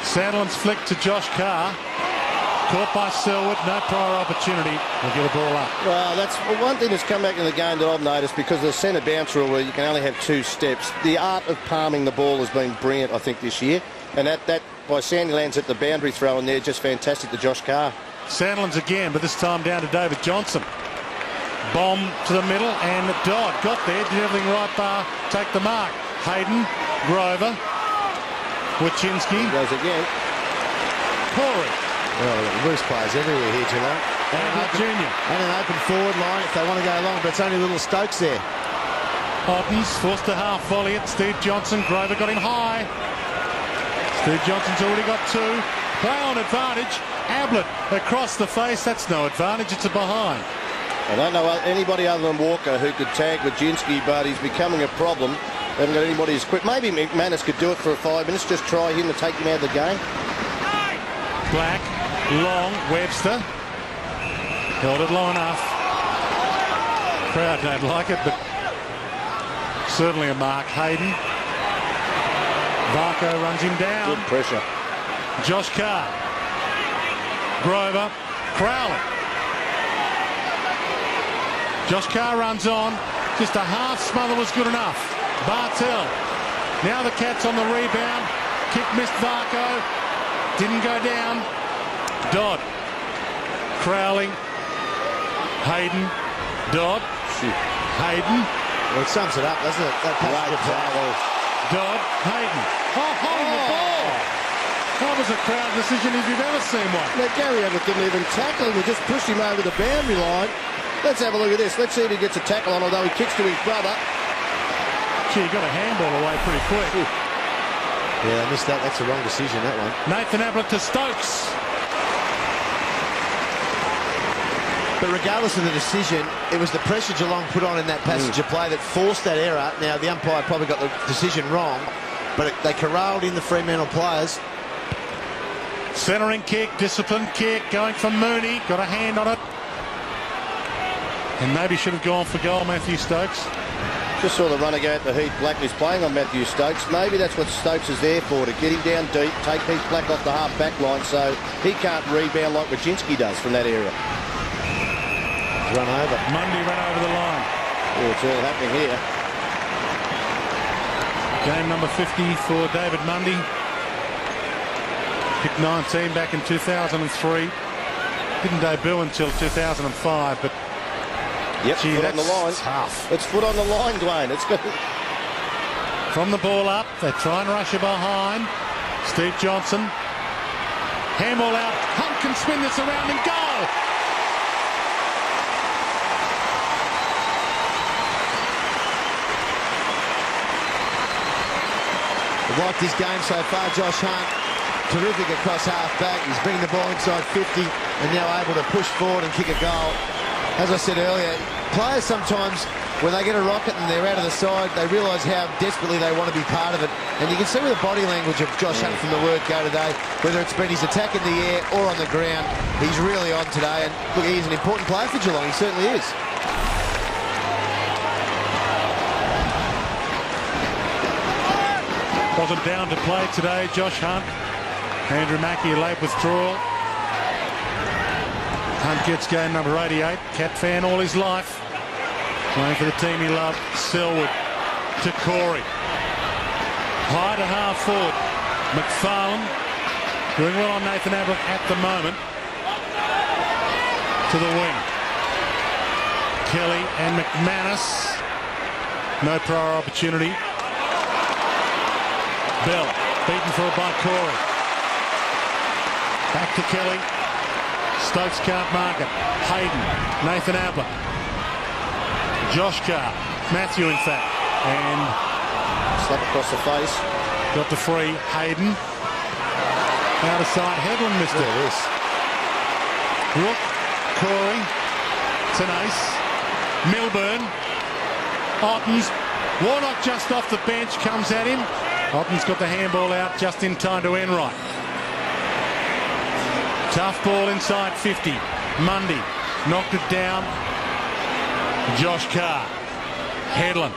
Sandlin's flick to Josh Carr. Caught by Selwood, no prior opportunity. We'll get a ball up. Well, that's one thing that's come back in the game that I've noticed, because of the centre bounce rule where you can only have 2 steps. The art of palming the ball has been brilliant, I think, this year. And that by Sandilands at the boundary throw in there, just fantastic to Josh Carr. Sandlin's again, but this time down to David Johnson. Bomb to the middle, and Dodd got there, did everything right bar, take the mark. Hayden, Grover, Wojcinski. Goes again. Corey. Well, we've got loose players everywhere here, Geelong. And an open forward line if they want to go along, but it's only little Stokes there. Ottens forced a half volley at Steve Johnson. Grover got him high. Steve Johnson's already got 2. Play on advantage. Ablett across the face. That's no advantage. It's a behind. I don't know anybody other than Walker who could tag Wojcinski, but he's becoming a problem. They haven't got anybody as quick. Maybe McManus could do it for 5 minutes. Just try him to take him out of the game. Black, Long, Webster. Held it long enough. Crowd don't like it, but certainly a mark. Hayden. Varco runs him down. Good pressure. Josh Carr. Grover. Crowley. Josh Carr runs on. Just a half smother was good enough. Bartell. Now the Cats on the rebound. Kick missed Varco. Didn't go down. Dodd. Crowley. Hayden. Dodd. Hayden. Well, it sums it up, doesn't it? That Dodd. Hayden. Oh, holding the ball. That was a crowd decision if you've ever seen one. Now, Gary Ablett didn't even tackle him. He just pushed him over the boundary line. Let's have a look at this. Let's see if he gets a tackle on, although he kicks to his brother. Gee, he got a handball away pretty quick. Yeah, they missed that. That's the wrong decision, that one. Nathan Ablett to Stokes. But regardless of the decision, it was the pressure Geelong put on in that passage of play that forced that error. Now, the umpire probably got the decision wrong, but they corralled in the Fremantle players. Centering kick, disciplined kick, going for Mooney. Got a hand on it. And maybe should have gone for goal, Matthew Stokes. Just saw the runner go out to Heath Black, who's playing on Matthew Stokes. Maybe that's what Stokes is there for, to get him down deep, take Heath Black off the half-back line so he can't rebound like Wojcinski does from that area. Run over. Mundy ran over the line. Oh, it's all happening here. Game number 50 for David Mundy. Picked 19 back in 2003. Didn't debut until 2005, but yep, gee, foot on the line. Tough. It's foot on the line, Dwayne. It's good. From the ball up, they try and rush it behind. Steve Johnson. Handball out. Hunt can spin this around and goal. I've liked his game so far, Josh Hunt. Terrific across half-back. He's bringing the ball inside 50 and now able to push forward and kick a goal. As I said earlier, players sometimes, when they get a rocket and they're out of the side, they realise how desperately they want to be part of it. And you can see with the body language of Josh Hunt from the word go today, whether it's been his attack in the air or on the ground, he's really on today. And look, he's an important player for Geelong. He certainly is. Wasn't down to play today, Josh Hunt. Andrew Mackey, a late withdrawal. Hunt gets game number 88. Cat fan all his life. Playing for the team he loved. Selwood to Corey. High to half forward. McFarlane doing well on Nathan Ablett at the moment. To the wing. Kelly and McManus. No prior opportunity. Bell beaten for by Corey. Back to Kelly. Stokes can't mark it. Hayden, Nathan Ablett, Josh Carr, Matthew in fact, and slap across the face. Got the free. Hayden out of sight. Headland missed it. This. Rook, Corey, Tenace, Milburn, Ottens. Warnock just off the bench comes at him. Otten's got the handball out just in time to Enright. Tough ball inside 50. Mundy knocked it down. Josh Carr. Headland.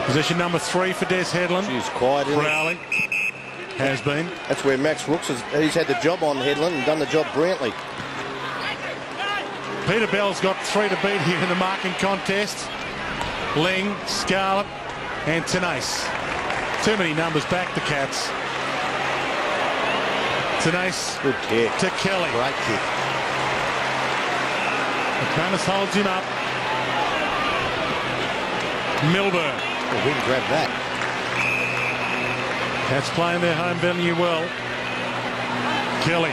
Position number 3 for Des Headland. She's quiet, isn't Crowley has been. That's where Max Rooks he's had the job on Headland and done the job brilliantly. Peter Bell's got 3 to beat here in the marking contest. Ling, Scarlett and Tenace. Too many numbers back, the Cats. Tenace good kick to Kelly. Great kick. McManus holds him up. Milburn. Oh, we can grab that. Cats playing their home venue well. Kelly.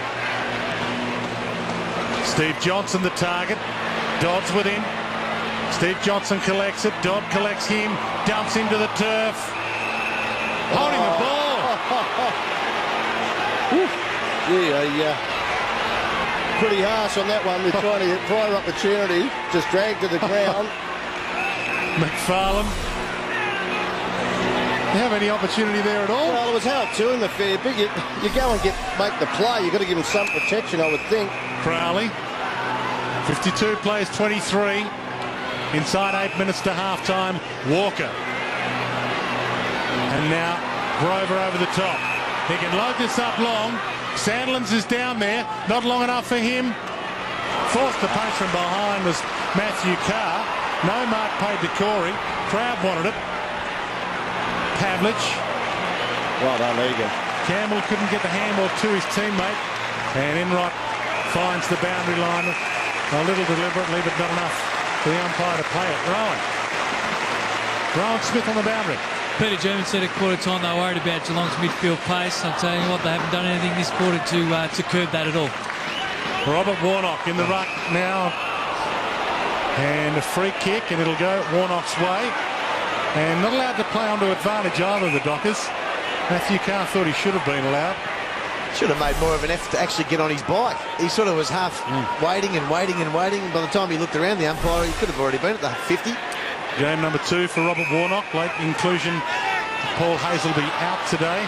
Steve Johnson the target. Dodd's with him. Steve Johnson collects it. Dodd collects him. Dumps into the turf. Holding the ball. Yeah, pretty harsh on that one. We're trying to get prior opportunity. Just dragged to the ground. McFarlane. Do you have any opportunity there at all? Well, it was held to him a fair bit. You go and make the play. You've got to give him some protection, I would think. Crowley. 52 plays 23. Inside 8 minutes to half-time. Walker. And now Grover over the top. He can load this up long. Sandlands is down there. Not long enough for him. Forced the punch from behind was Matthew Carr. No mark paid to Corey. Crowd wanted it. Pavlich. Well done, Egan. Campbell couldn't get the handball to his teammate. And Enright finds the boundary line a little deliberately, but not enough for the umpire to play it. Rowan Smith on the boundary. Peter German said at quarter time they were worried about Geelong's midfield pace. I'm telling you what, they haven't done anything this quarter to curb that at all. Robert Warnock in the ruck now. And a free kick, and it'll go Warnock's way. And not allowed to play onto advantage either of the Dockers. Matthew Carr thought he should have been allowed. Should have made more of an effort to actually get on his bike. He sort of was half waiting and waiting and waiting. By the time he looked around, the umpire, he could have already been at the 50. Game number 2 for Robert Warnock. Late inclusion. Paul Hazelby out today.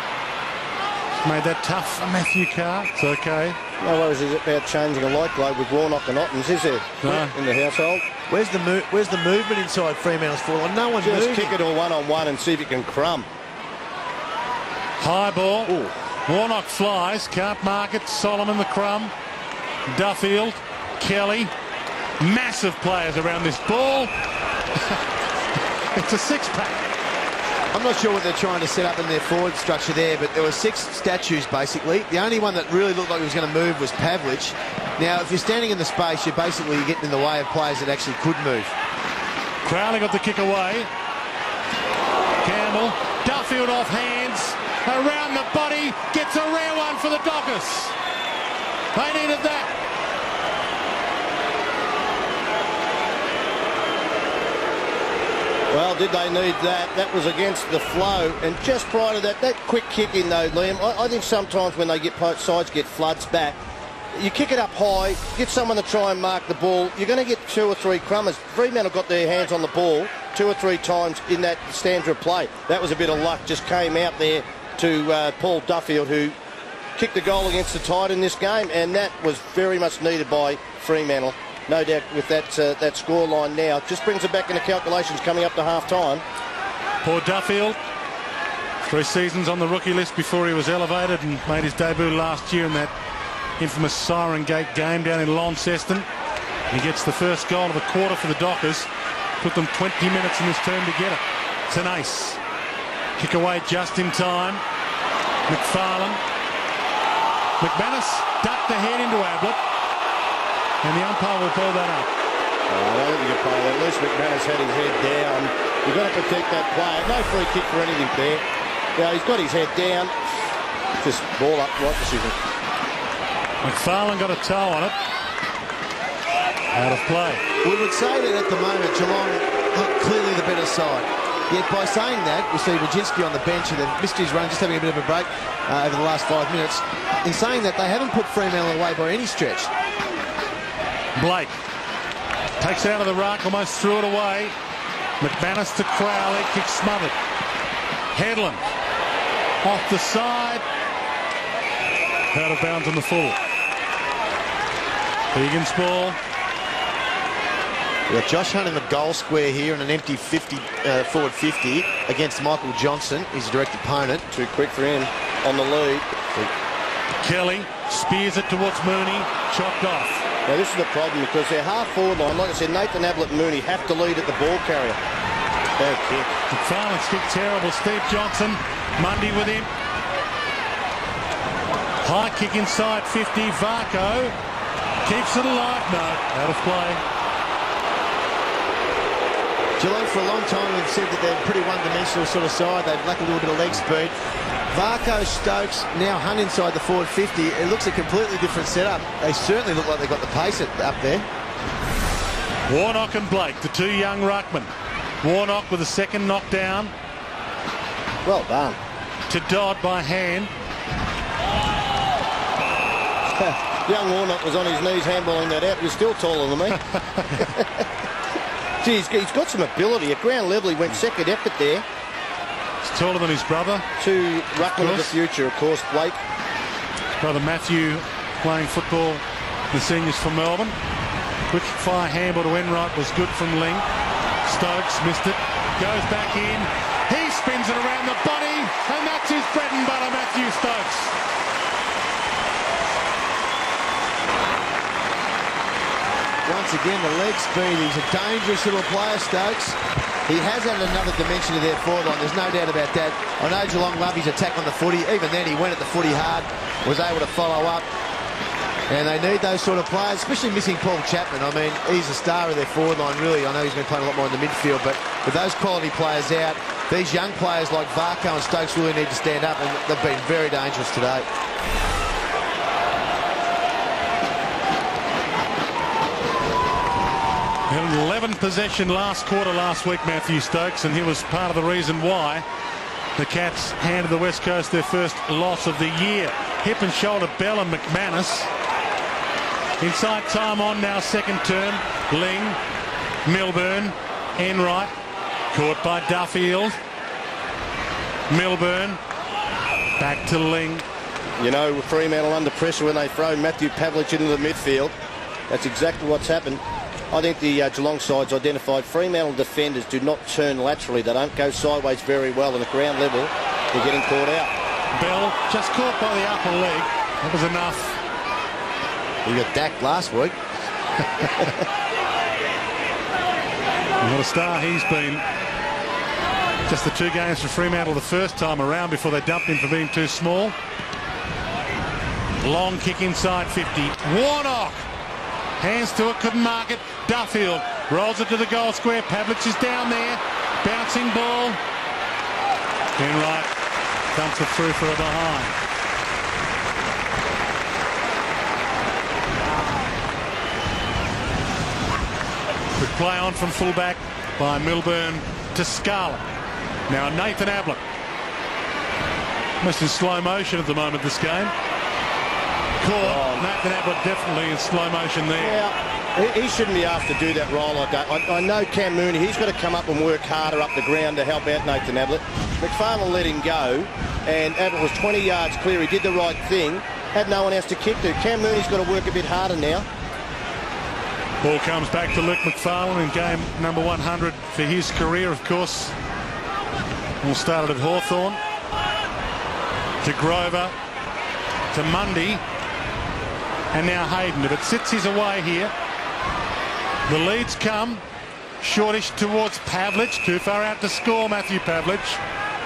Made that tough for Matthew Carr. It's okay. No worries about changing a light globe with Warnock and Ottens, is there? No. In the household? Where's the movement inside Fremantle's forward? No one's Just moving. kick it all one-on-one and see if you can crumb. High ball. Ooh. Warnock flies. Can't mark it. Solomon the crumb. Duffield. Kelly. Massive players around this ball. It's a six-pack. I'm not sure what they're trying to set up in their forward structure there, but there were 6 statues, basically. The only one that really looked like he was going to move was Pavlich. Now, if you're standing in the space, you're basically getting in the way of players that actually could move. Crowley got the kick away. Campbell. Duffield off hands. Around the body. Gets a rare one for the Dockers. They needed that. Well, did they need that? That was against the flow. And just prior to that quick kick in though, Liam, I think sometimes when they get both sides get floods back, you kick it up high, get someone to try and mark the ball, you're going to get 2 or 3 crummers. Fremantle got their hands on the ball 2 or 3 times in that stanza of play. That was a bit of luck, just came out there to Paul Duffield, who kicked the goal against the Tide in this game, and that was very much needed by Fremantle. No doubt with that score line now. Just brings it back into calculations coming up to half-time. Poor Duffield. 3 seasons on the rookie list before he was elevated and made his debut last year in that infamous Siren Gate game down in Launceston. He gets the first goal of the quarter for the Dockers. Put them 20 minutes in this term to get it. It's an ace. Kick away just in time. McFarlane. McManus ducked the head into Ablett. And the umpire will call that up. I don't think you can play that. At least McManus had his head down. You've got to protect that player. No free kick for anything there. Now he's got his head down. Just ball up, right decision. McFarlane got a toe on it. Out of play. We would say that at the moment Geelong look clearly the better side. Yet by saying that, we see Wojcinski on the bench and then missed his run, just having a bit of a break over the last 5 minutes. In saying that, they haven't put Fremantle away by any stretch. Blake takes it out of the ruck, almost threw it away. McManus to Crowley, kick smothered. Headland off the side. Out of bounds on the full. Egan's ball. We've got Josh Hunt in the goal square here and an empty 50 forward 50 against Michael Johnson, his direct opponent. Too quick for him on the lead. Kelly spears it towards Mooney, chopped off. Now this is the problem because their half-forward line, like I said, Nathan Ablett and Mooney have to lead at the ball carrier. Bad kick. McFarlane's kick terrible. Steve Johnson, Mundy with him. High kick inside 50. Varco keeps it alive. No, out of play. Geelong for a long time have said that they're a pretty one-dimensional sort of side. They lack a little bit of leg speed. Varco, Stokes, now Hunt inside the forward 50. It looks a completely different setup. They certainly look like they've got the pace up there. Warnock and Blake, the 2 young ruckmen. Warnock with a second knockdown. Well done. To Dodd by hand. Young Warnock was on his knees handballing that out. He was still taller than me. Geez, he's got some ability. At ground level, he went second effort there. He's taller than his brother. 2 ruckmen of the future, of course, Blake. His brother Matthew playing football, the seniors for Melbourne. Quick fire handball to Enright was good from Ling. Stokes missed it. Goes back in. He spins it around the body, and that's his bread and butter, Matthew Stokes. Once again, the leg speed. He's a dangerous little player, Stokes. He has added another dimension to their forward line. There's no doubt about that. I know Geelong love his attack on the footy. Even then, he went at the footy hard, was able to follow up. And they need those sort of players, especially missing Paul Chapman. I mean, he's a star of their forward line, really. I know he's been playing a lot more in the midfield, but with those quality players out, these young players like Varco and Stokes really need to stand up, and they've been very dangerous today. He had an 11 possession last quarter last week, Matthew Stokes, and he was part of the reason why the Cats handed the West Coast their first loss of the year. Hip and shoulder Bell and McManus. Inside time on now, second term. Ling, Milburn, Enright, caught by Duffield. Milburn, back to Ling. You know, Fremantle under pressure when they throw Matthew Pavlich into the midfield. That's exactly what's happened. I think the Geelong side's identified Fremantle defenders do not turn laterally. They don't go sideways very well, and at ground level, they're getting caught out. Bell just caught by the upper leg. That was enough. He got dacked last week. What a star he's been. Just the 2 games for Fremantle the first time around before they dumped him for being too small. Long kick inside 50. Warnock. Hands to it, couldn't mark it. Duffield rolls it to the goal square. Pavlich is down there. Bouncing ball. Enright dumps it through for a behind. Good play on from fullback by Milburn to Scarlett. Now Nathan Ablett. Almost in slow motion at the moment, this game. Caught. Nathan Ablett definitely in slow motion there. Yeah, he shouldn't be asked to do that role like that. I know Cam Mooney, he's got to come up and work harder up the ground to help out Nathan Ablett. McFarlane let him go, and Ablett was 20 yards clear. He did the right thing. Had no one else to kick to. Cam Mooney's got to work a bit harder now. Ball comes back to Luke McFarlane in game number 100 for his career, of course. All started at Hawthorn. To Grover. To Mundy. And now Hayden. If it sits his away here, the leads come. Shortish towards Pavlich. Too far out to score, Matthew Pavlich.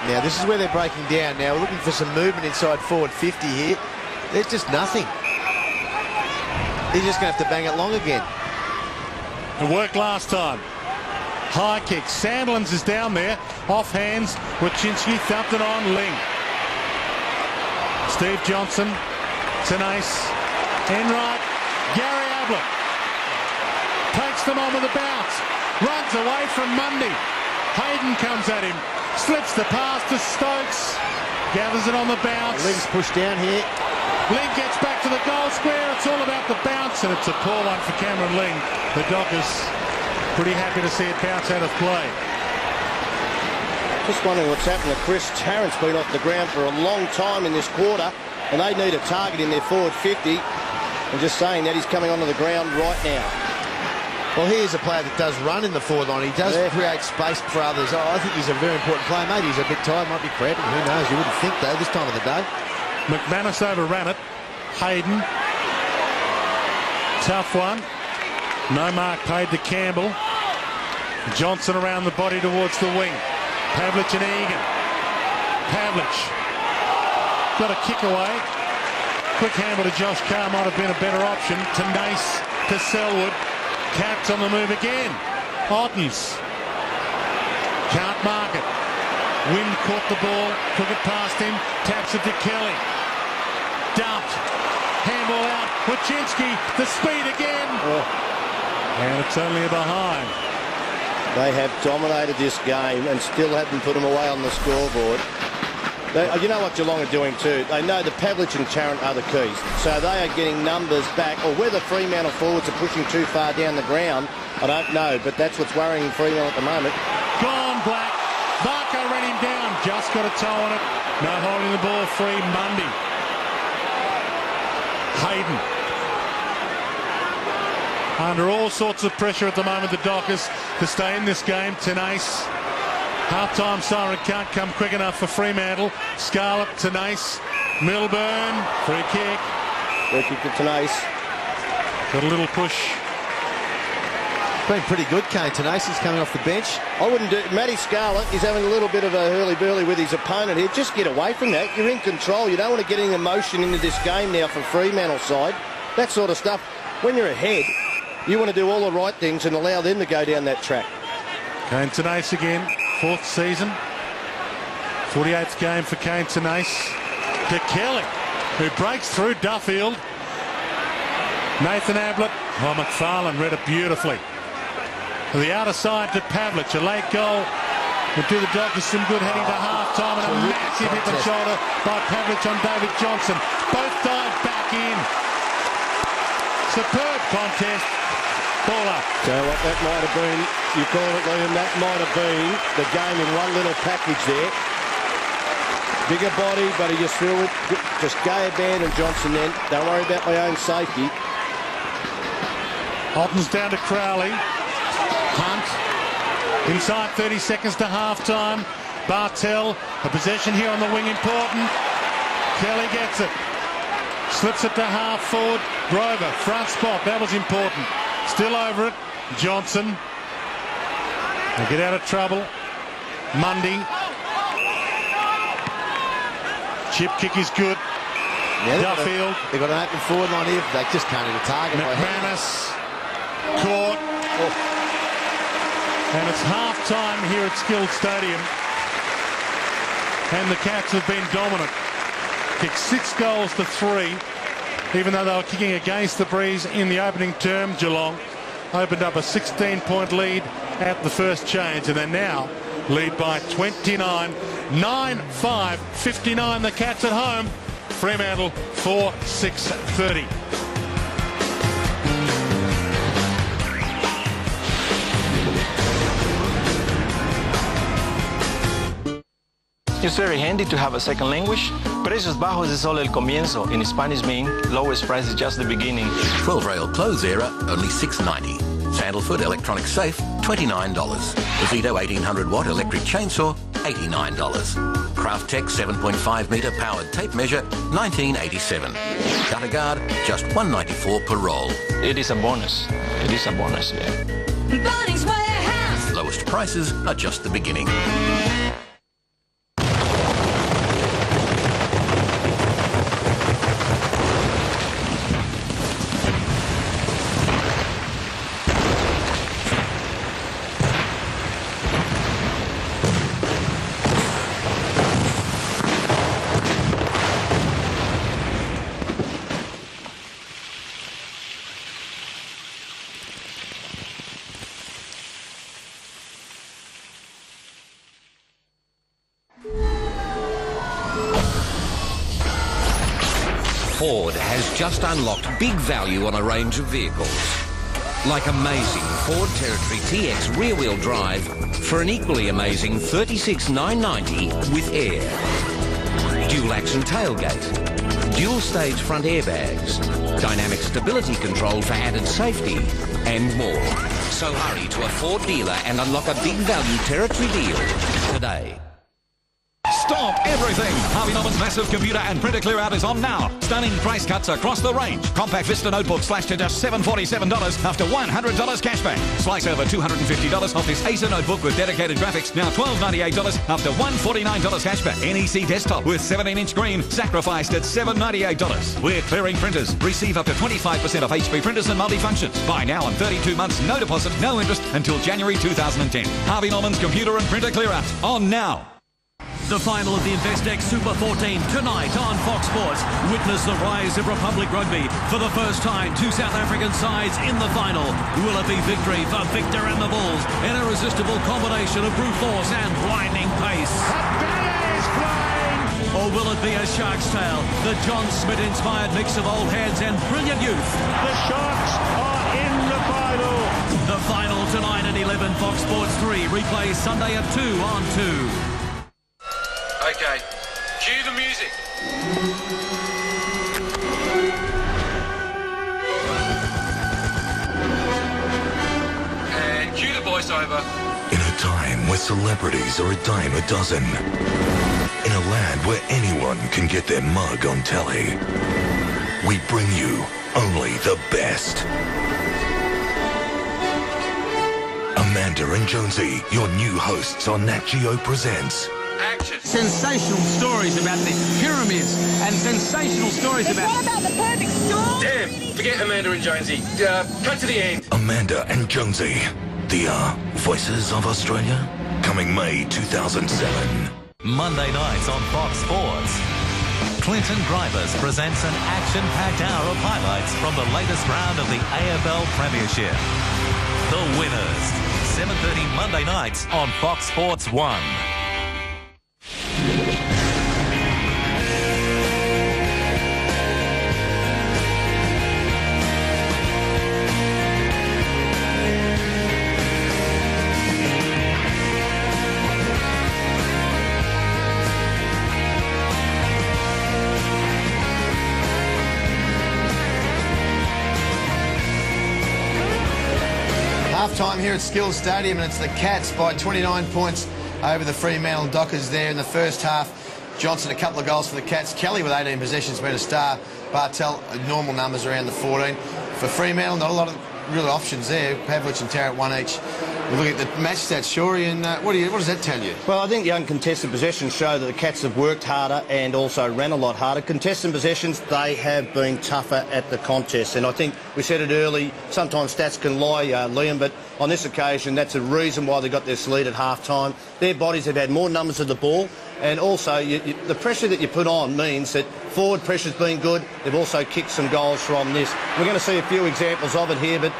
Now, this is where they're breaking down. Now, we're looking for some movement inside forward 50 here. There's just nothing. He's just going to have to bang it long again. It worked last time. High kick. Sandlands is down there. Off hands. Wachinski thumped it on. Ling. Steve Johnson. Tenace. Enright. Gary Ablett. Takes them on with a bounce. Runs away from Mundy. Hayden comes at him. Slips the pass to Stokes. Gathers it on the bounce. Ling's pushed down here. Ling gets back to the goal square. It's all about the bounce, and it's a poor one for Cameron Ling. The Dockers pretty happy to see it bounce out of play. Just wondering what's happened to Chris Tarrant's been off the ground for a long time in this quarter, and they need a target in their forward 50. And just saying that, he's coming onto the ground right now. Well, he is a player that does run in the forward line. He does create space for others. Oh, I think he's a very important player. Maybe he's a bit tired, might be cramping. Who knows? You wouldn't think, though, this time of the day. McManus overran it. Hayden. Tough one. No mark paid to Campbell. Johnson around the body towards the wing. Pavlich and Egan. Pavlich. Got a kick away. Quick handle to Josh Carr might have been a better option. To Nace. To Selwood. Cats on the move again. Ottens. Can't mark it. Wind caught the ball. Took it past him. Taps it to Kelly. Dumped. Handball out. Wachinski. The speed again. And it's only a behind. They have dominated this game and still haven't put them away on the scoreboard. You know what Geelong are doing too? They know that Pavlich and Tarrant are the keys. So they are getting numbers back. Or whether Fremantle forwards are pushing too far down the ground, I don't know. But that's what's worrying Fremantle at the moment. Gone Black. Varco ran him down. Just got a toe on it. No holding the ball free. Mundy. Hayden. Under all sorts of pressure at the moment, the Dockers, to stay in this game. Tenace. Half-time siren can't come quick enough for Fremantle. Scarlett, Tenace. Milburn. Free kick. Free kick to Tenace. Got a little push. Been pretty good, Kane. Tenace is coming off the bench. I wouldn't do it. Matty Scarlett is having a little bit of a hurly-burly with his opponent here. Just get away from that. You're in control. You don't want to get any emotion into this game now for Fremantle side. That sort of stuff. When you're ahead, you want to do all the right things and allow them to go down that track. Kane Tenace again. 4th season. 48th game for Kane Tenace. To Kelly, who breaks through Duffield. Nathan Ablett. Oh, McFarlane read it beautifully. To the outer side to Pavlich. A late goal would do the Dockers some good heading to half-time, and a massive hip and shoulder by Pavlich on David Johnson. Both dive back in. Superb contest. Ball up. So what that might have been, you call it, Liam, that might have been the game in one little package there. Bigger body, but he just threw it. Just go abandon Johnson then. Don't worry about my own safety. Alton's down to Crowley. Hunt. Inside 30 seconds to half-time. Bartell, a possession here on the wing important. Kelly gets it. Slips it to half forward. Grover, front spot. That was important. Still over it. Johnson. They get out of trouble. Mundy. Chip kick is good. Yeah, Duffield. They've got an open forward line here. They just can't hit a target. McManus. Caught. And it's half-time here at Skilled Stadium. And the Cats have been dominant. Kicked 6 goals to 3. Even though they were kicking against the breeze in the opening term, Geelong opened up a 16-point lead at the first change. And they now lead by 29. 9-5, 59 the Cats at home. Fremantle 4-6-30. It's very handy to have a second language. Precios bajos es solo el comienzo. In Spanish mean lowest price is just the beginning. 12-rail clothes era, only $6.90. Sandalfoot electronic safe, $29. Vito 1800-watt electric chainsaw, $89. Craft Tech 7.5 metre powered tape measure, $19.87. Gutter guard, just $194 per roll. It is a bonus. It is a bonus, yeah. Bunnings Warehouse. Lowest prices are just the beginning. Ford has just unlocked big value on a range of vehicles. Like amazing Ford Territory TX rear-wheel drive for an equally amazing $36,990 with air. Dual action tailgate, dual stage front airbags, dynamic stability control for added safety, and more. So hurry to a Ford dealer and unlock a big value Territory deal today. Stop everything! Harvey Norman's massive computer and printer clear out is on now. Stunning price cuts across the range. Compact Vista notebook slashed to just $747 after $100 cashback. Slice over $250 off this Acer notebook with dedicated graphics, now $1298 after $149 cashback. NEC desktop with 17-inch screen, sacrificed at $798. We're clearing printers. Receive up to 25% off HP printers and multifunctions. Buy now on 32 months, no deposit, no interest until January 2010. Harvey Norman's computer and printer clear out on now. The final of the Investec Super 14 tonight on Fox Sports. Witness the rise of Republic Rugby. For the first time, 2 South African sides in the final. Will it be victory for Victor and the Bulls? An irresistible combination of brute force and blinding pace. Or will it be a shark's tale? The John Smith-inspired mix of old heads and brilliant youth. The Sharks are in the final. The final tonight at 11, Fox Sports 3. Replay Sunday at 2 on 2. Okay, cue the music. And cue the voiceover. In a time where celebrities are a dime a dozen. In a land where anyone can get their mug on telly. We bring you only the best. Amanda and Jonesy, your new hosts on Nat Geo Presents. Action. Sensational stories about the pyramids and sensational stories about... What about the perfect storm? Damn, forget Amanda and Jonesy. Cut to the end. Amanda and Jonesy, the Voices of Australia, coming May 2007. Monday nights on Fox Sports. Clinton Grivers presents an action-packed hour of highlights from the latest round of the AFL Premiership. The winners, 7:30 Monday nights on Fox Sports 1. half-time here at Skills Stadium, and it's the Cats by 29 points over the Fremantle Dockers there in the first half. Johnson, a couple of goals for the Cats. Kelly with 18 possessions, been a star. Bartel, normal numbers around the 14. For Fremantle, not a lot of real options there. Pavlich and Tarrant, one each. We look at the match stats, Shorey, and what does that tell you? Well, I think the uncontested possessions show that the Cats have worked harder and also ran a lot harder. Contested possessions, they have been tougher at the contest. And I think we said it early, sometimes stats can lie, Liam, but on this occasion, that's a reason why they got this lead at half-time. Their bodies have had more numbers of the ball, and also the pressure that you put on means that forward pressure's been good. They've also kicked some goals from this. We're going to see a few examples of it here, but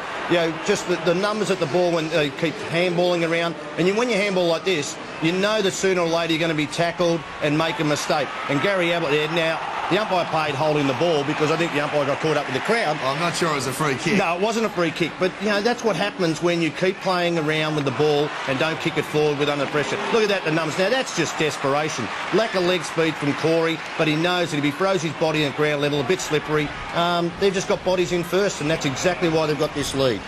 just the numbers at the ball when they keep handballing around. And when you handball like this, you know that sooner or later you're going to be tackled and make a mistake. And Gary Ablett there, now, the umpire paid holding the ball because I think the umpire got caught up with the crowd. I'm not sure it was a free kick. No, it wasn't a free kick. But, that's what happens when you keep playing around with the ball and don't kick it forward with under pressure. Look at that, the numbers. Now, that's just desperation. Lack of leg speed from Corey, but he knows that if he throws his body at ground level, a bit slippery, they've just got bodies in first, and that's exactly why they've got this lead.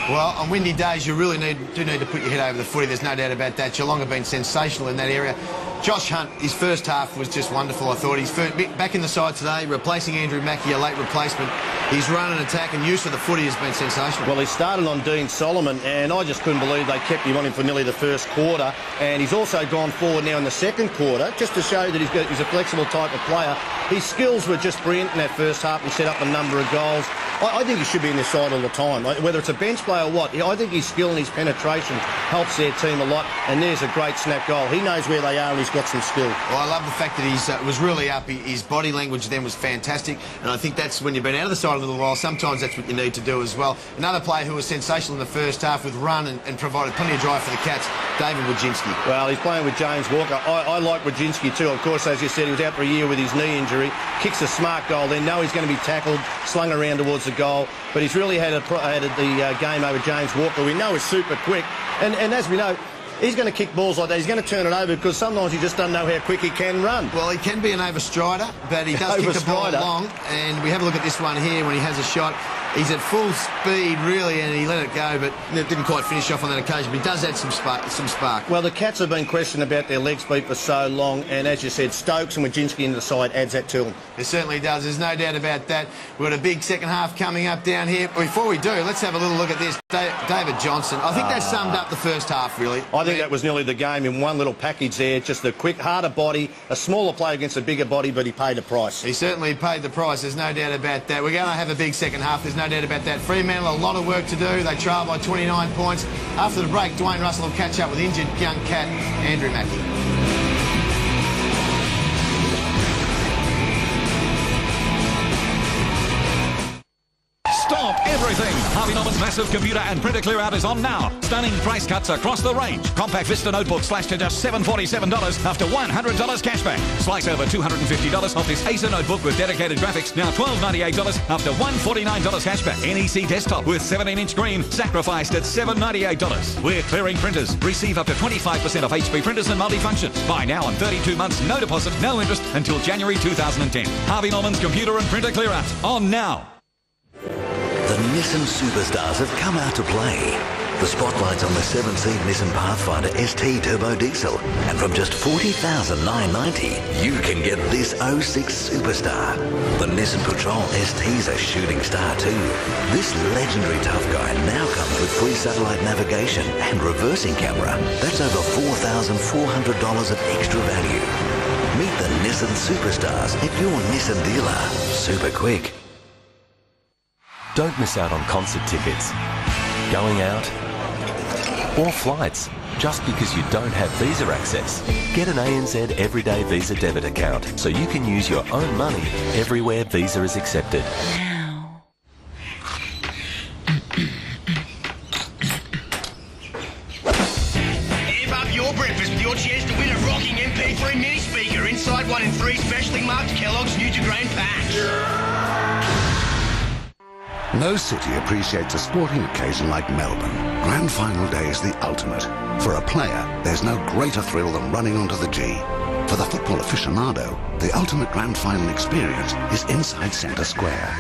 Well, on windy days, you really do need to put your head over the footy. There's no doubt about that. Geelong have been sensational in that area. Josh Hunt, his first half was just wonderful, I thought. He's back in the side today, replacing Andrew Mackie, a late replacement. His run and attack and use of the footy has been sensational. Well, he started on Dean Solomon, and I just couldn't believe they kept him on him for nearly the first quarter. And he's also gone forward now in the second quarter, just to show that he's a flexible type of player. His skills were just brilliant in that first half. He set up a number of goals. I think he should be in this side all the time, whether it's a bench player or what. I think his skill and his penetration helps their team a lot, and there's a great snap goal. He knows where they are and he's got some skill. Well, I love the fact that he was really up. His body language then was fantastic, and I think that's when you've been out of the side a little while, sometimes that's what you need to do as well. Another player who was sensational in the first half with run and provided plenty of drive for the Cats, David Wojcinski. Well, he's playing with James Walker. I like Wojcinski too. Of course, as you said, he was out for a year with his knee injury. Kicks a smart goal. They know he's going to be tackled, slung around towards the goal, but he's really had the game over James Walker. We know he's super quick, and as we know, he's going to kick balls like that. He's going to turn it over because sometimes he just doesn't know how quick he can run. Well, he can be an overstrider, but he does kick the ball long. And we have a look at this one here when he has a shot. He's at full speed, really, and he let it go, but didn't quite finish off on that occasion. But he does add some spark. Well, the Cats have been questioned about their leg speed for so long, and as you said, Stokes and Wojcinski into the side adds that to them. It certainly does. There's no doubt about that. We've got a big second half coming up down here. Before we do, let's have a little look at this. David Johnson. I think that summed up the first half, really. I think that was nearly the game in one little package there. Just a quick, harder body, a smaller player against a bigger body, but he paid the price. He certainly paid the price. There's no doubt about that. We're going to have a big second half. There's no doubt about that. Fremantle, a lot of work to do. They trail by 29 points. After the break, Dwayne Russell will catch up with injured young Cat, Andrew Mackie. Stop everything! Harvey Norman's massive computer and printer clear out is on now. Stunning price cuts across the range. Compact Vista notebook slashed to just $747 after $100 cashback. Slice over $250 off this Acer notebook with dedicated graphics, now $1298 after $149 cashback. NEC desktop with 17-inch screen, sacrificed at $798. We're clearing printers. Receive up to 25% off HP printers and multifunctions. Buy now on 32 months, no deposit, no interest until January 2010. Harvey Norman's computer and printer clear out on now. The Nissan Superstars have come out to play. The spotlight's on the 7-seat Nissan Pathfinder ST Turbo Diesel. And from just $40,990, you can get this 06 Superstar. The Nissan Patrol ST's a shooting star too. This legendary tough guy now comes with free satellite navigation and reversing camera. That's over $4,400 of extra value. Meet the Nissan Superstars at your Nissan dealer. Super quick. Don't miss out on concert tickets, going out, or flights just because you don't have Visa access. Get an ANZ Everyday Visa debit account so you can use your own money everywhere Visa is accepted. Amp up your breakfast with your chance to win a rocking MP3 mini speaker inside 1 in 3 specially marked Kellogg's Nutri-Grain packs. No city appreciates a sporting occasion like Melbourne. Grand Final Day is the ultimate. For a player, there's no greater thrill than running onto the G. For the football aficionado, the ultimate grand final experience is inside Centre Square.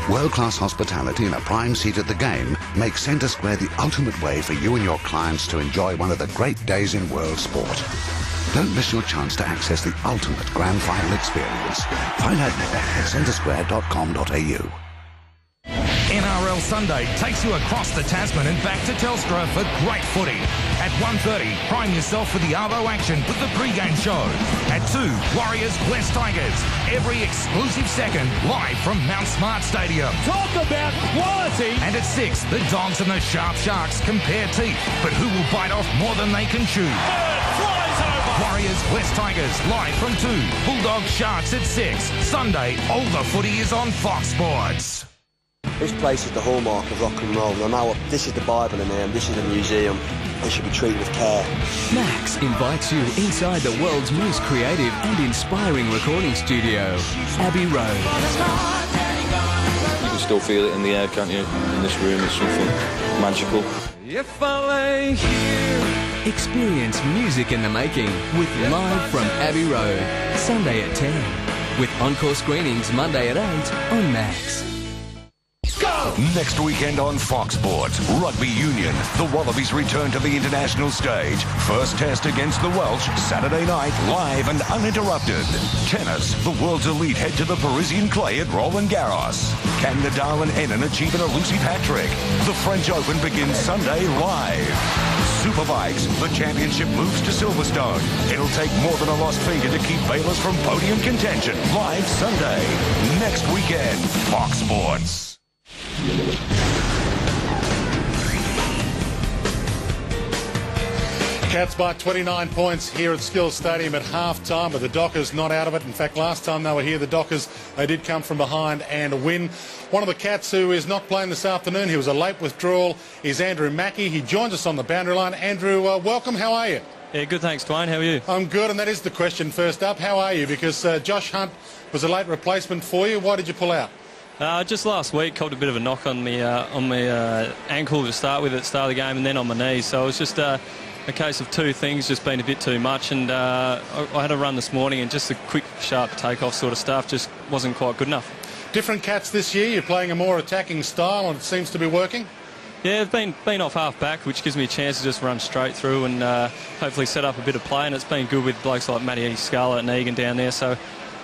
World-class hospitality and a prime seat at the game make Centre Square the ultimate way for you and your clients to enjoy one of the great days in world sport. Don't miss your chance to access the ultimate grand final experience. Find out more at centresquare.com.au. NRL Sunday takes you across the Tasman and back to Telstra for great footy. At 1:30, prime yourself for the Arvo action with the pre-game show. At 2, Warriors West Tigers. Every exclusive second live from Mount Smart Stadium. Talk about quality! And at 6, the Dogs and the Sharp Sharks compare teeth, but who will bite off more than they can chew? Warriors West Tigers live from 2. Bulldogs Sharks at 6. Sunday, all the footy is on Fox Sports. This place is the hallmark of rock and roll. No matter what, this is the Bible in here, and this is a museum. They should be treated with care. Max invites you inside the world's most creative and inspiring recording studio, Abbey Road. You can still feel it in the air, can't you? In this room, it's something magical. If I lay here. Experience music in the making with Live from Abbey Road, Sunday at 10. With encore screenings Monday at 8 on Max. Next weekend on Fox Sports, Rugby Union. The Wallabies return to the international stage. First test against the Welsh, Saturday night, live and uninterrupted. Tennis. The world's elite head to the Parisian clay at Roland Garros. Can Nadal and Ennan achieve an elusive hat-trick? The French Open begins Sunday live. Superbikes. The championship moves to Silverstone. It'll take more than a lost finger to keep Bayless from podium contention. Live Sunday. Next weekend, Fox Sports. Cats by 29 points here at Skills Stadium at half-time, but the Dockers not out of it. In fact, last time they were here, the Dockers, they did come from behind and win. One of the Cats who is not playing this afternoon, he was a late withdrawal, is Andrew Mackey. He joins us on the boundary line. Andrew, welcome. How are you? Yeah, good, thanks, Dwayne. How are you? I'm good, and that is the question first up. How are you? Because Josh Hunt was a late replacement for you. Why did you pull out? Just last week, copped a bit of a knock on my ankle to start with at the start of the game, and then on my knee. So it was just a case of two things, just been a bit too much. And I had a run this morning, and just the quick, sharp takeoff sort of stuff just wasn't quite good enough. Different Cats this year. You're playing a more attacking style, and it seems to be working. Yeah, I've been off half back, which gives me a chance to just run straight through and hopefully set up a bit of play. And it's been good with blokes like Matty Scarlett and Egan down there. So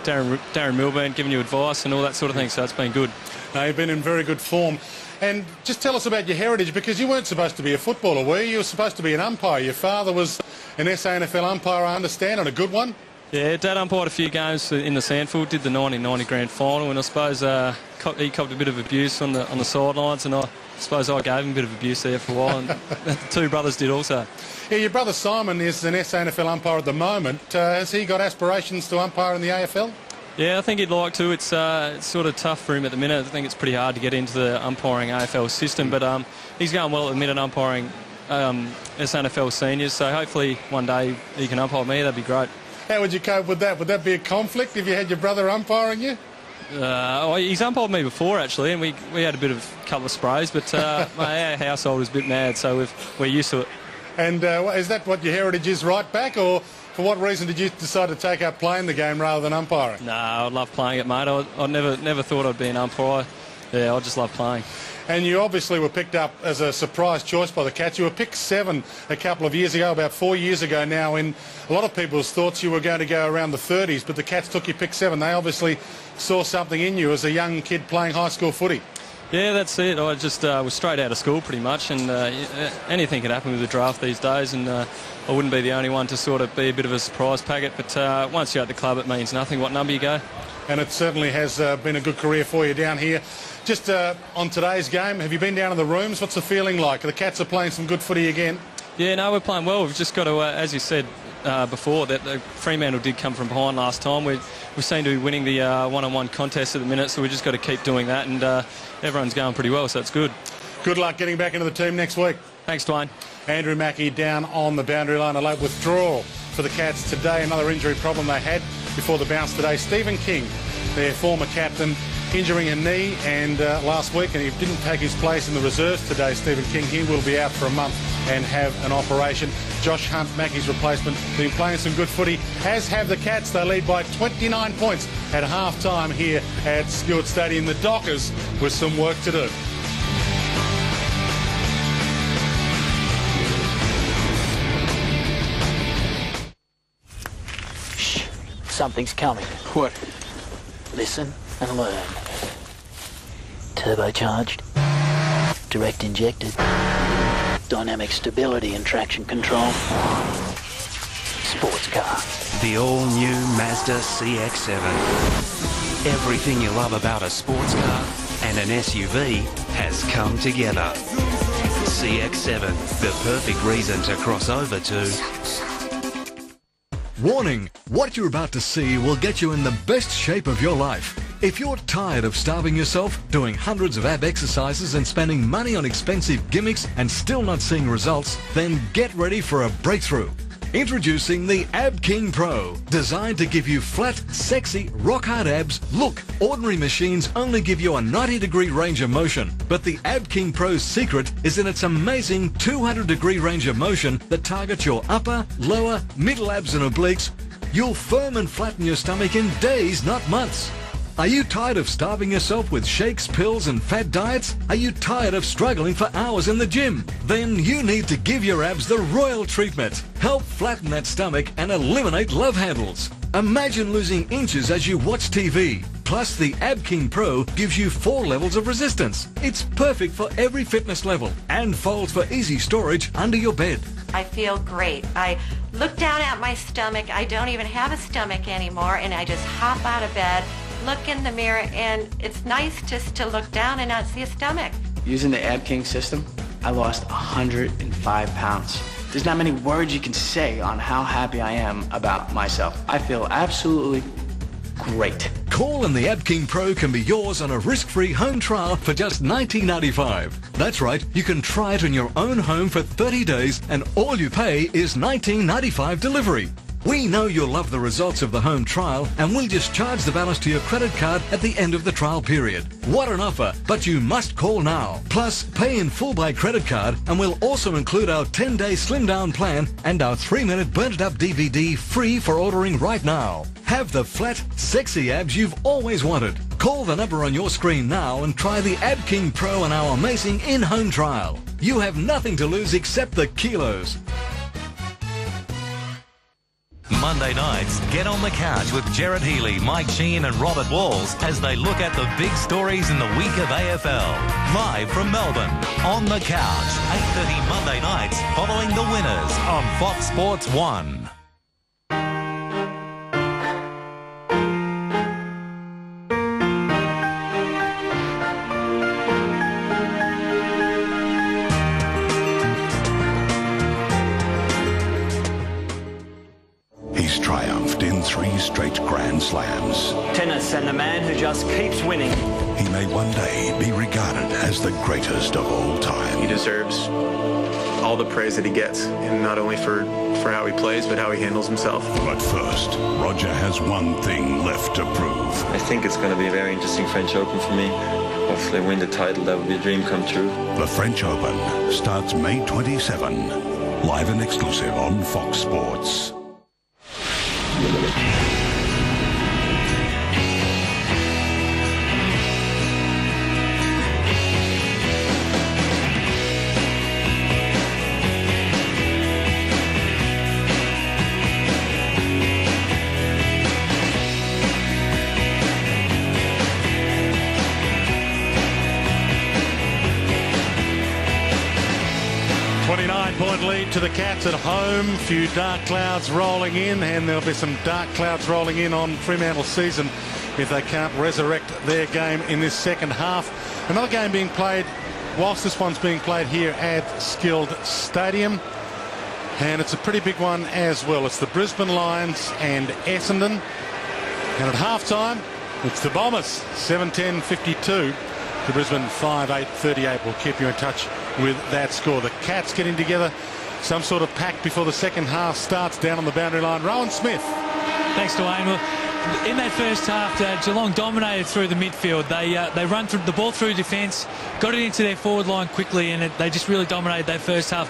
Darren Milburn giving you advice and all that sort of thing, so it's been good. No, you've been in very good form. And just tell us about your heritage, because you weren't supposed to be a footballer, were you? You were supposed to be an umpire. Your father was an SANFL umpire, I understand, and a good one? Yeah, Dad umpired a few games in the Sandfield, did the 1990 grand final, and I suppose he copped a bit of abuse on the sidelines, and I suppose I gave him a bit of abuse there for a while, and the two brothers did also. Yeah, your brother Simon is an SANFL umpire at the moment. Has he got aspirations to umpire in the AFL? Yeah, I think he'd like to. It's sort of tough for him at the minute. I think it's pretty hard to get into the umpiring AFL system, but he's going well at the minute umpiring SANFL seniors, so hopefully one day he can umpire me. That'd be great. How would you cope with that? Would that be a conflict if you had your brother umpiring you? He's umpired me before, actually, and we had a couple of sprays, but our household is a bit mad, so we're used to it. And is that what your heritage is right back, or for what reason did you decide to take up playing the game rather than umpiring? No, I love playing it, mate. I never thought I'd be an umpire. Yeah, I just love playing. And you obviously were picked up as a surprise choice by the Cats. You were picked 7 a couple of years ago, about 4 years ago now, in a lot of people's thoughts you were going to go around the 30s, but the Cats took you pick 7. They obviously saw something in you as a young kid playing high school footy. Yeah, that's it. I just was straight out of school pretty much, and anything can happen with the draft these days, and I wouldn't be the only one to sort of be a bit of a surprise packet, but once you're at the club it means nothing what number you go. And it certainly has been a good career for you down here. Just on today's game, have you been down to the rooms? What's the feeling like? The Cats are playing some good footy again. Yeah, no, we're playing well. We've just got to, as you said before, that the Fremantle did come from behind last time. We seem to be winning the one-on-one contest at the minute, so we've just got to keep doing that, and everyone's going pretty well, so it's good. Good luck getting back into the team next week. Thanks, Dwayne. Andrew Mackey down on the boundary line. A late withdrawal for the Cats today. Another injury problem they had before the bounce today. Stephen King, their former captain, injuring a knee and last week, and he didn't take his place in the reserves today, Stephen King. He will be out for a month and have an operation. Josh Hunt, Mackey's replacement, been playing some good footy, as have the Cats. They lead by 29 points at half-time here at Stewart Stadium. The Dockers with some work to do. Something's coming. What? Listen and learn. Turbocharged, direct injected, dynamic stability and traction control, sports car. The all-new Mazda CX-7. Everything you love about a sports car and an SUV has come together. CX-7, the perfect reason to cross over to. Warning, what you're about to see will get you in the best shape of your life. If you're tired of starving yourself, doing hundreds of ab exercises and spending money on expensive gimmicks and still not seeing results, then get ready for a breakthrough. Introducing the Ab King Pro, designed to give you flat, sexy, rock-hard abs. Look, ordinary machines only give you a 90-degree range of motion, but the Ab King Pro's secret is in its amazing 200-degree range of motion that targets your upper, lower, middle abs and obliques. You'll firm and flatten your stomach in days, not months. Are you tired of starving yourself with shakes, pills and fat diets? Are you tired of struggling for hours in the gym? Then you need to give your abs the royal treatment. Help flatten that stomach and eliminate love handles. Imagine losing inches as you watch TV. Plus, the Ab King Pro gives you 4 levels of resistance. It's perfect for every fitness level and folds for easy storage under your bed. I feel great. I look down at my stomach. I don't even have a stomach anymore, and I just hop out of bed, look in the mirror, and it's nice just to look down and not see a stomach. Using the Ab King system, I lost 105 pounds. There's not many words you can say on how happy I am about myself. I feel absolutely great. Call and the Ab King Pro can be yours on a risk-free home trial for just $19.95. That's right, you can try it in your own home for 30 days and all you pay is $19.95 delivery. We know you'll love the results of the home trial and we'll just charge the balance to your credit card at the end of the trial period. What an offer, but you must call now. Plus, pay in full by credit card and we'll also include our 10-day slim down plan and our 3-minute Burn It Up DVD free for ordering right now. Have the flat, sexy abs you've always wanted. Call the number on your screen now and try the Ab King Pro and our amazing in-home trial. You have nothing to lose except the kilos. Monday nights, get on the couch with Gerard Healy, Mike Sheehan and Robert Walls as they look at the big stories in the week of AFL. Live from Melbourne, On the Couch, 8:30 Monday nights following the winners on Fox Sports 1. He's triumphed in 3 straight Grand Slams. Tennis and the man who just keeps winning. He may one day be regarded as the greatest of all time. He deserves all the praise that he gets, and not only for how he plays, but how he handles himself. But first, Roger has one thing left to prove. I think it's going to be a very interesting French Open for me. Hopefully I win the title. That would be a dream come true. The French Open starts May 27. Live and exclusive on Fox Sports. 29-point lead to the Cats at home. A few dark clouds rolling in, and there'll be some dark clouds rolling in on Fremantle season if they can't resurrect their game in this second half. Another game being played, whilst this one's being played here at Skilled Stadium, and it's a pretty big one as well. It's the Brisbane Lions and Essendon, and at halftime it's the Bombers 7-10-52 to Brisbane 5-8-38. We'll keep you in touch with that score. The Cats getting together some sort of pact before the second half starts down on the boundary line. Rowan Smith. Thanks, Dwayne. Well, In that first half, Geelong dominated through the midfield. They run the ball through defence, got it into their forward line quickly, and they just really dominated that first half.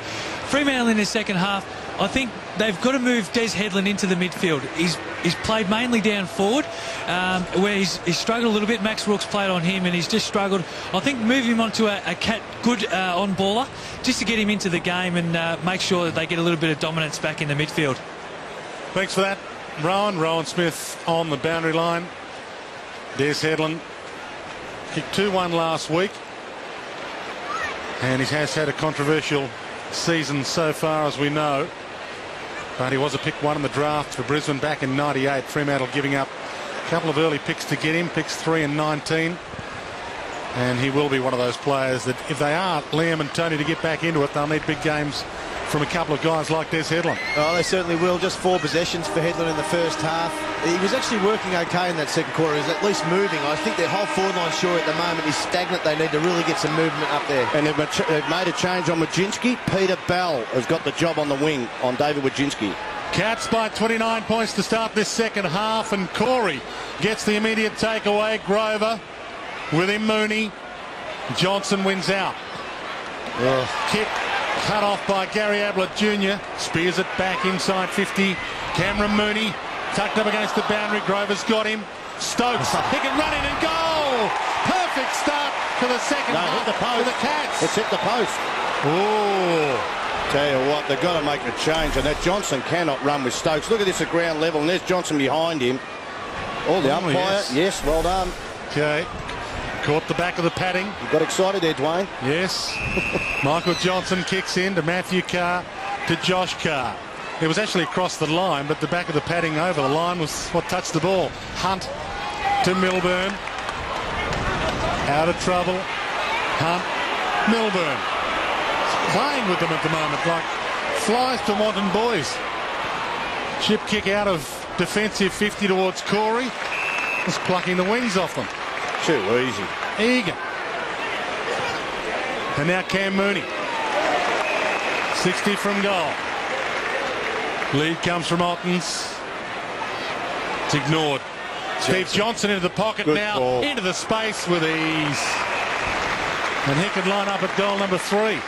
Fremantle in the second half, I think they've got to move Des Headland into the midfield. He's played mainly down forward, where he's struggled a little bit. Max Rook's played on him, and he's just struggled. I think move him onto a good on-baller, just to get him into the game and make sure that they get a little bit of dominance back in the midfield. Thanks for that, Rowan Smith on the boundary line. Des Headland kicked 2-1 last week, and he has had a controversial season so far, as we know, but he was a pick 1 in the draft for Brisbane back in '98. Fremantle giving up a couple of early picks to get him, picks 3 and 19, and he will be one of those players that, if they are Liam and Tony to get back into it, they'll need big games from a couple of guys like Des Headland. Oh, they certainly will. Just 4 possessions for Headland in the first half. He was actually working okay in that second quarter. He was at least moving. I think their whole forward line, sure, at the moment is stagnant. They need to really get some movement up there. And they've made a change on Wojcinski. Peter Bell has got the job on the wing on David Wojcinski. Cats by 29 points to start this second half, and Corey gets the immediate takeaway. Grover with him, Mooney. Johnson wins out. Kick cut off by Gary Ablett Jr. Spears it back inside 50. Cameron Mooney tucked up against the boundary. Grover's got him. Stokes, he can run in and goal! Perfect start to the second half hit the post. for the Cats. It's hit the post. Oh, tell you what, they've got to make a change, and that Johnson cannot run with Stokes. Look at this at ground level, and there's Johnson behind him. The umpire, yes, well done. Okay. Caught the back of the padding. You got excited there, Dwayne. Yes. Michael Johnson kicks in to Matthew Carr, to Josh Carr. It was actually across the line, but the back of the padding over the line was what touched the ball. Hunt to Milburn. Out of trouble. Hunt. Milburn. Playing with them at the moment like flies to wanton boys. Chip kick out of defensive 50 towards Corey. Just plucking the wings off them. Too easy. Egan. And now Cam Mooney. 60 from goal. Lead comes from Ottens. It's ignored. Steve Johnson into the pocket. Good now ball. Into the space with ease. And he can line up at goal number 3.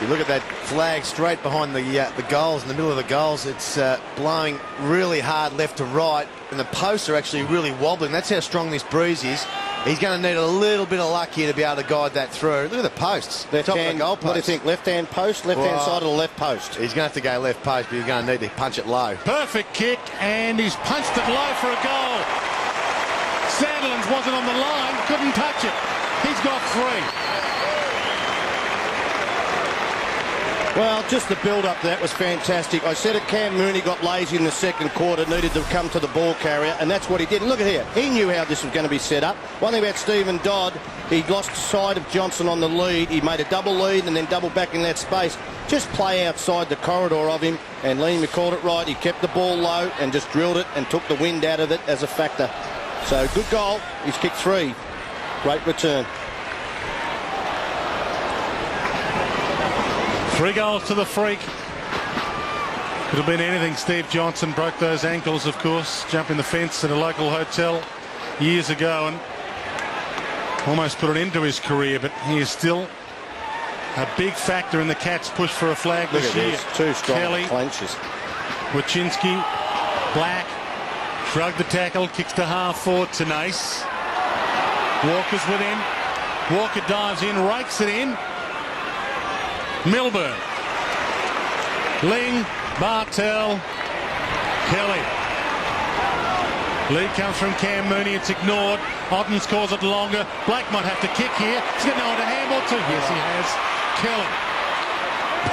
You look at that flag straight behind the goals, in the middle of the goals. It's blowing really hard left to right, and the posts are actually really wobbling. That's how strong this breeze is. He's going to need a little bit of luck here to be able to guide that through. Look at the posts. Left top hand, of the goal post. What do you think? Left-hand post, left-hand side of the left post? He's going to have to go left post, but he's going to need to punch it low. Perfect kick, and he's punched it low for a goal. Sandlands wasn't on the line, couldn't touch it. He's got 3. Well, just the build-up, that was fantastic. I said it, Cam Mooney got lazy in the second quarter, needed to come to the ball carrier, and that's what he did. And look at here, he knew how this was going to be set up. One thing about Stephen Dodd, he lost sight of Johnson on the lead. He made a double lead and then double back in that space. Just play outside the corridor of him, and Liam, you called it right. He kept the ball low and just drilled it and took the wind out of it as a factor. So, good goal. He's kicked 3. Great return. 3 goals to the freak. Could have been anything. Steve Johnson broke those ankles, of course, jumping the fence at a local hotel years ago and almost put an end to his career, but he is still a big factor in the Cats' push for a flag this year. 2 strong Kelly, clenches. Wojcinski, Black, shrugged the tackle, kicks to half forward to Nace. Walker's with him. Walker dives in, rakes it in. Milburn, Ling, Bartel, Kelly. Lead comes from Cam Mooney. It's ignored. Ottens calls it longer. Black might have to kick here. He's got no one to handball to. Yes, he has. Kelly.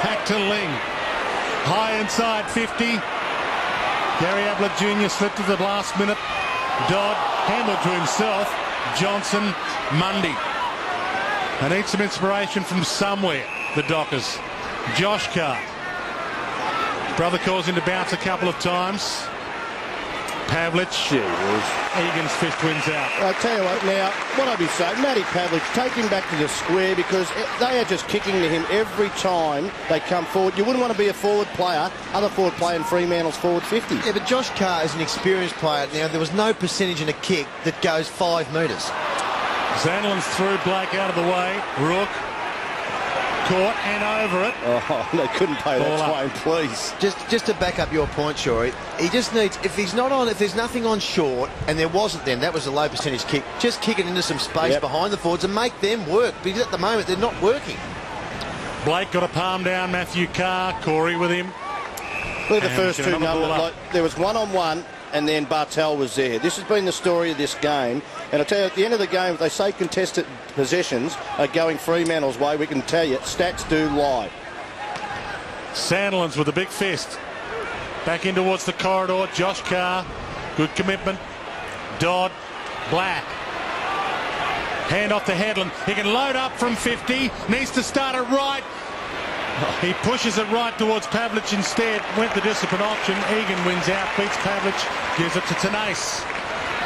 Back to Ling. High inside 50. Gary Ablett Jr. slipped at the last minute. Dodd handled to himself. Johnson, Mundy. I need some inspiration from somewhere. The Dockers. Josh Carr. Brother calls him to bounce a couple of times. Pavlich. Egan's fist wins out. I tell you what, now, what I'd be saying, Matty Pavlich, take him back to the square because they are just kicking to him every time they come forward. You wouldn't want to be a forward player, other forward player in Fremantle's forward 50. Yeah, but Josh Carr is an experienced player. Now, there was no percentage in a kick that goes 5 metres. Sandlin's through, Blake out of the way. Rook caught and over it. Oh, they couldn't pay that, Twain, please. Just to back up your point, Shorey, he just needs, if he's not on, if there's nothing on short, and there wasn't then, that was a low percentage kick, just kick it into some space behind the forwards and make them work, because at the moment they're not working. Blake got a palm down, Matthew Carr, Corey with him. Look at the first two numbers. Like, there was one-on-one, and then Bartel was there. This has been the story of this game. And I tell you, at the end of the game, if they say contested possessions are going Fremantle's way, we can tell you, stats do lie. Sandlin's with a big fist. Back in towards the corridor. Josh Carr. Good commitment. Dodd. Black. Hand off to Headland. He can load up from 50. Needs to start it right. He pushes it right towards Pavlich instead. Went the discipline option. Egan wins out. Beats Pavlich. Gives it to Tenace.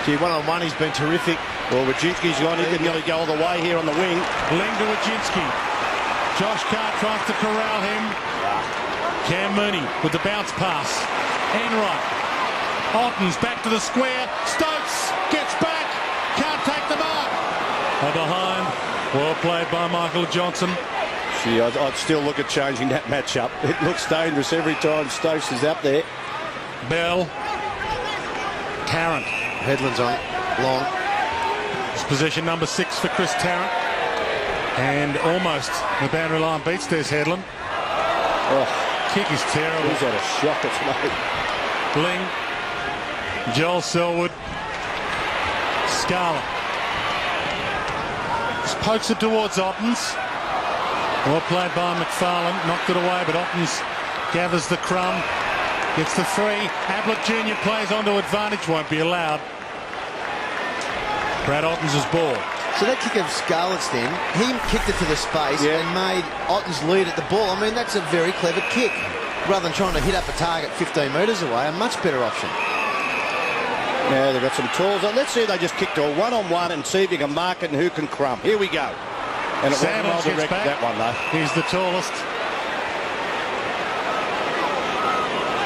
Gee, one-on-one, he's been terrific. Well, Wajinski's gone. He can nearly go all the way here on the wing. Ling to Wajinski. Josh Carr tries to corral him. Cam Mooney with the bounce pass. Enright. Otten's back to the square. Stokes gets back. Can't take the mark. Behind. Well played by Michael Johnson. Gee, I'd still look at changing that matchup. It looks dangerous every time Stokes is up there. Bell. Tarrant. Headland's on long. It's position number 6 for Chris Tarrant. And almost the boundary line beats Des Headland. Oh, kick is terrible. He's had a shocker tonight. Ling. Joel Selwood. Scarlett. Just pokes it towards Ottens. Well played by McFarlane. Knocked it away, but Ottens gathers the crumb. Gets the free. Ablett Jr. plays onto advantage. Won't be allowed. Brad Ottens' ball. So that kick of Scarlett's then, he kicked it to the space and made Ottens lead at the ball. I mean, that's a very clever kick. Rather than trying to hit up a target 15 metres away, a much better option. Yeah, they've got some tools. Let's see if they just kick to a one-on-one and see if you can mark it and who can crumb. Here we go. And it wasn't well directed, that one, though. He's the tallest.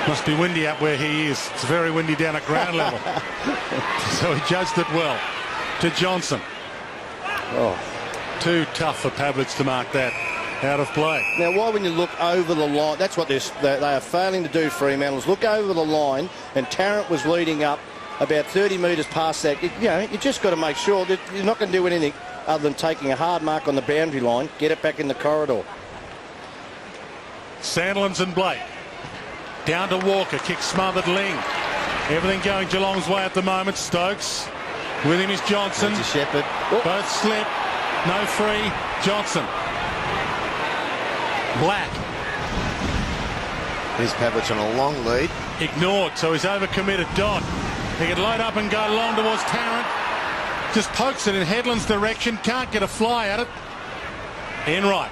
Must be windy up where he is. It's very windy down at ground level. So he judged it well. To Johnson. Oh. Too tough for Pavlich to mark that out of play. Now, why when you look over the line, that's what they are failing to do, Fremantle, is look over the line, and Tarrant was leading up about 30 metres past that. You just got to make sure that you're not going to do anything other than taking a hard mark on the boundary line, get it back in the corridor. Sandlin's and Blake. Down to Walker, kick smothered Ling. Everything going Geelong's way at the moment. Stokes. With him is Johnson. Shepherd. Both slip. No free. Johnson. Black. Here's Pavlich on a long lead. Ignored, so he's overcommitted. Dodd. He can load up and go long towards Tarrant. Just pokes it in Headland's direction. Can't get a fly at it. Enright.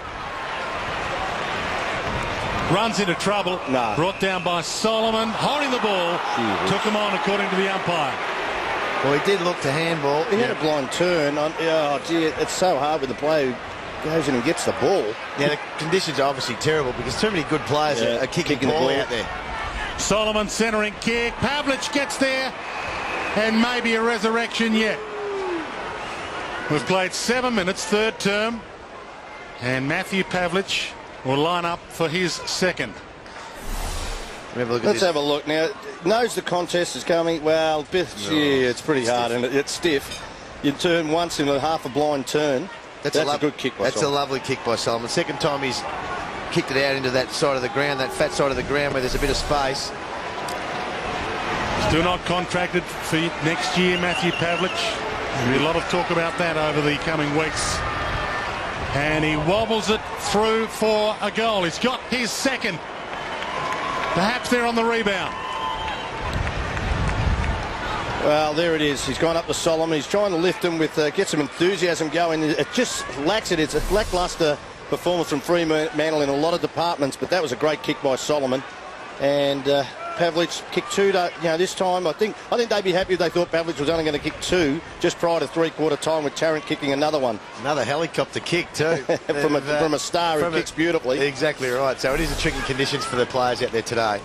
Runs into trouble. No. Brought down by Solomon. Holding the ball. Took him on according to the umpire. Well, he did look to handball. He had a blind turn. Oh, gee, it's so hard with the player who goes in and gets the ball. Yeah, the conditions are obviously terrible because too many good players are kicking the ball out there. Solomon centering kick. Pavlich gets there. And maybe a resurrection yet. We've played 7 minutes, third term. And Matthew Pavlich will line up for his second. Let's have a look now. Knows the contest is coming. Well, it's pretty hard, and it's stiff. You turn once in half a blind turn. That's a good kick by Solomon. That's a lovely kick by Solomon. Second time he's kicked it out into that side of the ground, that fat side of the ground where there's a bit of space. Still not contracted for next year, Matthew Pavlich. There'll be a lot of talk about that over the coming weeks. And he wobbles it through for a goal. He's got his second. Perhaps they're on the rebound. Well, there it is. He's gone up to Solomon. He's trying to lift him with, get some enthusiasm going. It just lacks it. It's a lackluster performance from Fremantle in a lot of departments, but that was a great kick by Solomon. And Pavlich kicked 2 this time. I think they'd be happy if they thought Pavlich was only going to kick 2 just prior to three-quarter time, with Tarrant kicking another one. Another helicopter kick too. from a star who kicks beautifully. Exactly right. So it is a tricky conditions for the players out there today.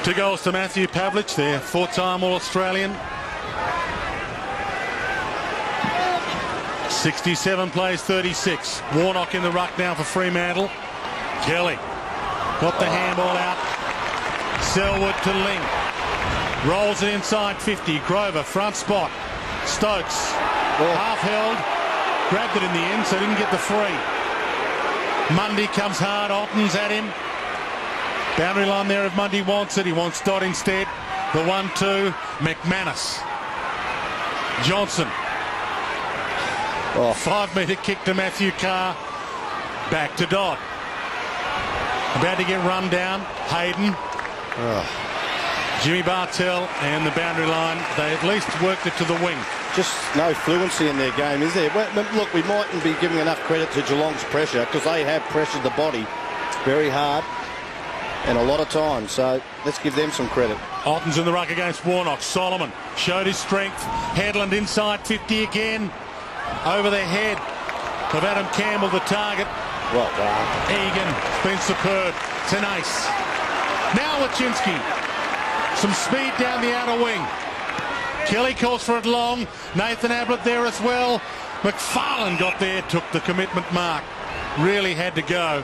Two goals to Matthew Pavlich, their four-time All-Australian. 67 plays 36. Warnock in the ruck now for Fremantle. Kelly got the handball out. Selwood to Ling. Rolls it inside 50. Grover, front spot. Stokes, half held. Grabbed it in the end, so didn't get the free. Mundy comes hard. Ottens at him. Boundary line there if Mundy wants it. He wants Dodd instead. The 1-2. McManus. Johnson. 5-metre kick to Matthew Carr. Back to Dodd. About to get run down. Hayden. Jimmy Bartell and the boundary line. They at least worked it to the wing. Just no fluency in their game, is there? Well, look, we mightn't be giving enough credit to Geelong's pressure, because they have pressured the body very hard and a lot of time, so let's give them some credit. Ottens in the ruck against Warnock. Solomon showed his strength. Headland inside 50 again. Over the head of Adam Campbell, the target. Well done. Egan has been superb. It's an ace. Now Wachinski. Some speed down the outer wing. Kelly calls for it long. Nathan Ablett there as well. McFarlane got there, took the commitment mark. Really had to go.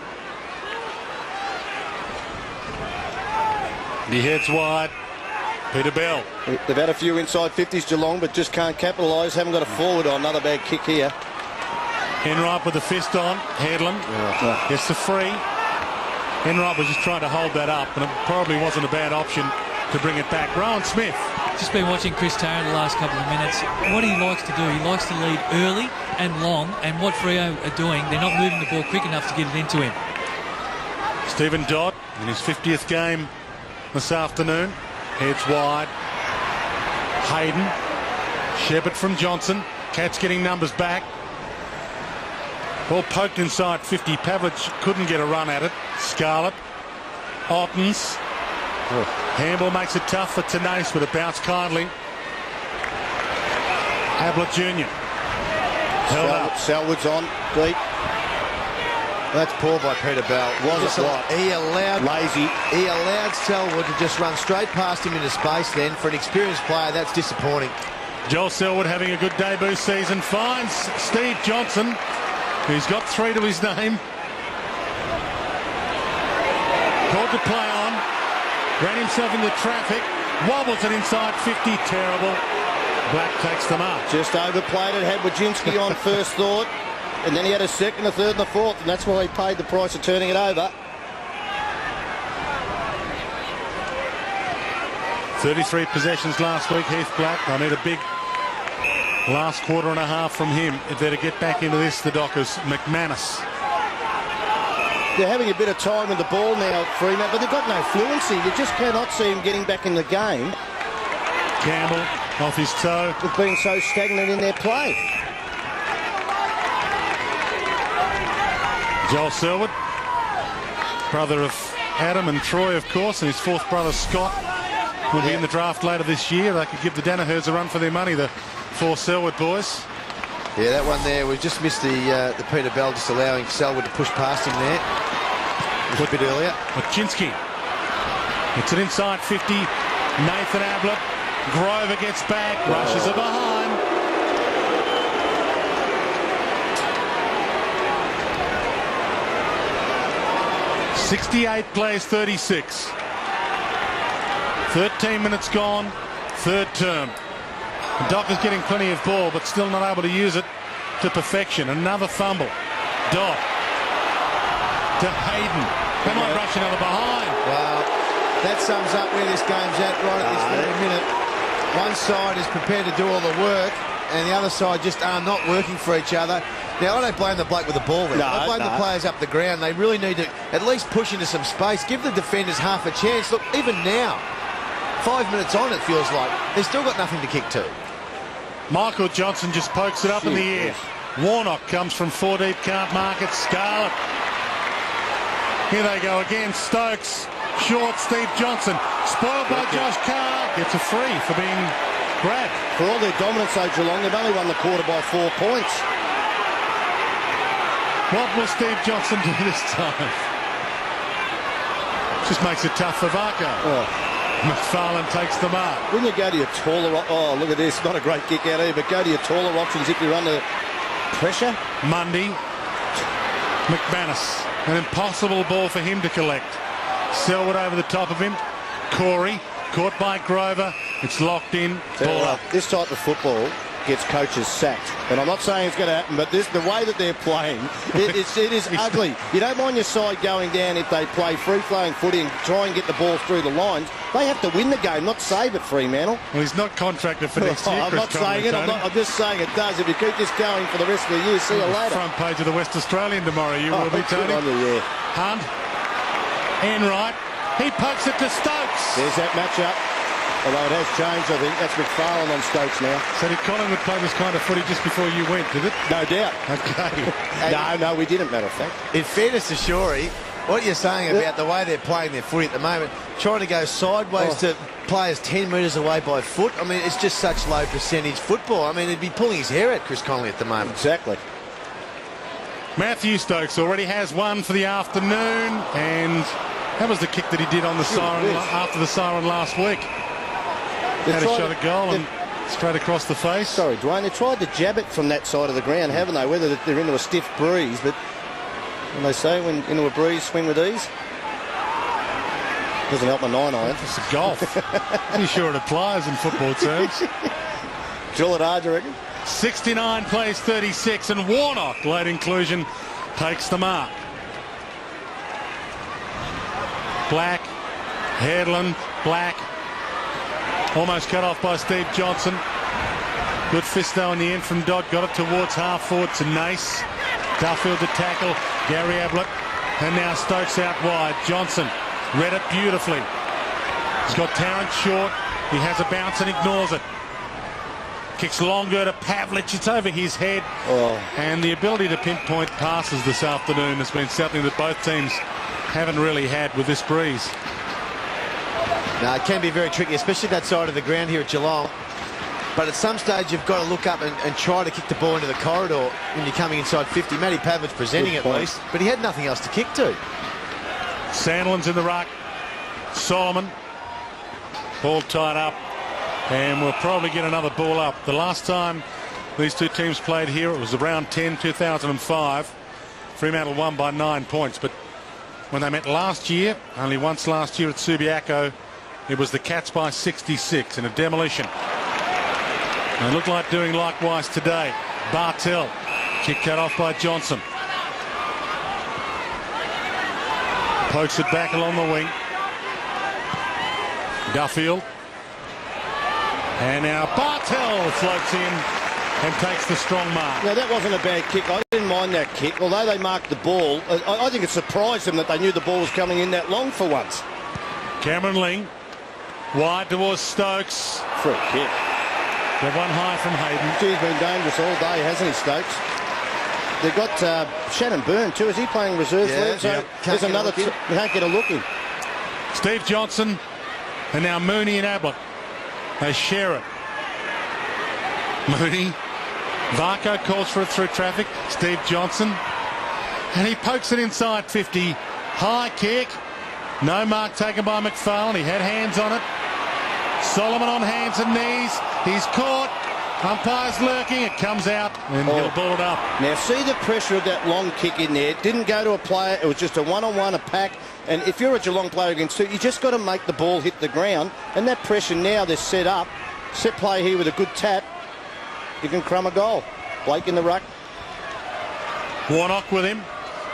He heads wide. Peter Bell. They've had a few inside 50s, Geelong, but just can't capitalise. Haven't got a forward on. Another bad kick here. Enright with the fist on. Headland gets the free. Enright was just trying to hold that up, and it probably wasn't a bad option to bring it back. Rowan Smith. Just been watching Chris Tarrant the last couple of minutes. What he likes to do, he likes to lead early and long, and what Freo are doing, they're not moving the ball quick enough to get it into him. Stephen Dodd in his 50th game this afternoon. Heads wide. Hayden. Shepherd from Johnson. Cats getting numbers back. Ball poked inside 50. Pavlich couldn't get a run at it. Scarlett. Ottens. Handball makes it tough for Tenace, but it bounced kindly. Ablett Jr. Held up. Selwood's on. Deep. That's poor by Peter Bell. He allowed Selwood to just run straight past him into space then. For an experienced player, that's disappointing. Joel Selwood having a good debut season. Finds Steve Johnson, who's got 3 to his name. Called to play on. Ran himself into traffic. Wobbles it inside 50. Terrible. Black takes them up. Just overplayed it. Had Wajinski on first thought. And then he had a second, a third and a fourth, and that's why he paid the price of turning it over. 33 possessions last week, Heath Black. I need a big last quarter and a half from him if they're to get back into this, the Dockers. McManus. They're having a bit of time with the ball now, Fremantle, but they've got no fluency. You just cannot see him getting back in the game. Campbell off his toe. With being so stagnant in their play. Joel Selwood, brother of Adam and Troy, of course, and his fourth brother Scott will be in the draft later this year. They could give the Danaherds a run for their money, the 4 Selwood boys. Yeah, that one there, we just missed the Peter Bell, just allowing Selwood to push past him there. A bit earlier. Wachinski. It's an inside 50. Nathan Ablett. Grover gets back, rushes it behind. .68 plays 36. 13 minutes gone, third term. The Dockers getting plenty of ball, but still not able to use it to perfection. Another fumble. Dodd to Hayden. They might rush another behind. Well, that sums up where this game's at right at this very minute. One side is prepared to do all the work, and the other side just are not working for each other. Now, I don't blame the bloke with the ball there. I blame the players up the ground. They really need to at least push into some space, give the defenders half a chance. Look, even now, 5 minutes on, it feels like they've still got nothing to kick to. Michael Johnson just pokes it up in the air. Warnock comes from 4 deep, can't mark it. Scarlett Here they go again. Stokes. Short, Steve Johnson. Spoiled by Josh Carr. Gets a free for being grabbed. For all their dominance, though, Geelong, they've only won the quarter by 4 points. What will Steve Johnson do this time? Just makes it tough for Varco. Oh. McFarlane takes the mark. When you go to your taller... Oh, look at this. Not a great kick out here, but go to your taller options if you're under pressure. Mundy. McManus. An impossible ball for him to collect. Selwood over the top of him. Corey. Caught by Grover. It's locked in. Ball up. This type of football gets coaches sacked. And I'm not saying it's going to happen, but the way that they're playing, it is ugly. You don't mind your side going down if they play free-flowing footy and try and get the ball through the lines. They have to win the game, not save it, Fremantle. Well, he's not contracted for next year, I'm not saying it. I'm just saying it does. If you keep this going for the rest of the year, see you later. Front page of the West Australian tomorrow, you will be, Tony. Good on you, yeah. Hunt. Enright. He pokes it to Stokes. There's that matchup. Although it has changed, I think. That's McFarlane on Stokes now. So did Collingwood play this kind of footy just before you went, did it? No doubt. Okay. No, we didn't, matter of fact. In fairness to Shorey, what you're saying about the way they're playing their footy at the moment, trying to go sideways to players 10 metres away by foot, I mean, it's just such low percentage football. I mean, he'd be pulling his hair out, Chris Connolly, at the moment. Exactly. Matthew Stokes already has one for the afternoon, and that was the kick that he did on the siren after the siren last week. Had a shot at goal and straight across the face. Sorry, Dwayne, they tried to jab it from that side of the ground, haven't they? Whether they're into a stiff breeze, but when they say when into a breeze, swing with ease. Doesn't help my 9-iron. It's a golf. Pretty sure it applies in football terms. Drill it hard, you reckon? 69 plays 36, and Warnock, late inclusion, takes the mark. Black, Headland, Black. Almost cut off by Steve Johnson. Good fist though in the end from Dodd. Got it towards half forward to Nace. Duffield to tackle. Gary Ablett. And now Stokes out wide. Johnson read it beautifully. He's got Tarrant short. He has a bounce and ignores it. Kicks longer to Pavlich. It's over his head. And the ability to pinpoint passes this afternoon has been something that both teams haven't really had with this breeze. No, it can be very tricky, especially that side of the ground here at Geelong. But at some stage, you've got to look up and try to kick the ball into the corridor when you're coming inside 50. Matty Pavlich presenting at least, but he had nothing else to kick to. Sandlin's in the ruck. Solomon. Ball tied up. And we'll probably get another ball up. The last time these two teams played here, it was around 10, 2005. Fremantle won by 9 points. But when they met last year, only once last year at Subiaco, it was the Cats by 66 in a demolition. They look like doing likewise today. Bartell, kick cut off by Johnson. Pokes it back along the wing. Duffield. And now Bartell floats in and takes the strong mark. Now, that wasn't a bad kick. I didn't mind that kick. Although they marked the ball, I think it surprised them that they knew the ball was coming in that long for once. Cameron Ling. Wide towards Stokes. For a kick. They've one high from Hayden. He's been dangerous all day, hasn't he, Stokes? They've got Shannon Byrne too. Is he playing reserve league? So there's another. Can't get a look in. Steve Johnson and now Mooney and Ablett. They share it. Mooney. Varco calls for it through traffic. Steve Johnson. And he pokes it inside 50. High kick. No mark taken by McFarlane. He had hands on it. Solomon on hands and knees. He's caught. Umpire's lurking. It comes out and he'll ball it up. Now see the pressure of that long kick in there. It didn't go to a player. It was just a one-on-one, a pack. And if you're a Geelong player against two, you just got to make the ball hit the ground. And that pressure now they're set up. Set play here with a good tap. You can crumb a goal. Blake in the ruck. Warnock with him.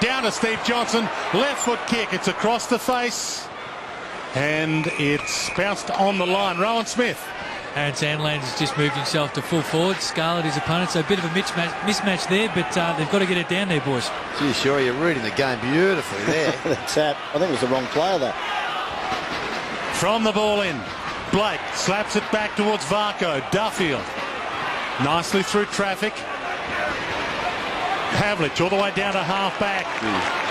Down to Steve Johnson. Left foot kick. It's across the face. And it's bounced on the line. Rowan Smith. Aaron Sandland has just moved himself to full forward. Scarlett his opponent. So a bit of a mismatch there, but they've got to get it down there, boys. Gee, sure, you're reading the game beautifully there. The tap. I think it was the wrong player, though. From the ball in. Blake slaps it back towards Varco. Duffield. Nicely through traffic. Pavlich all the way down to half back.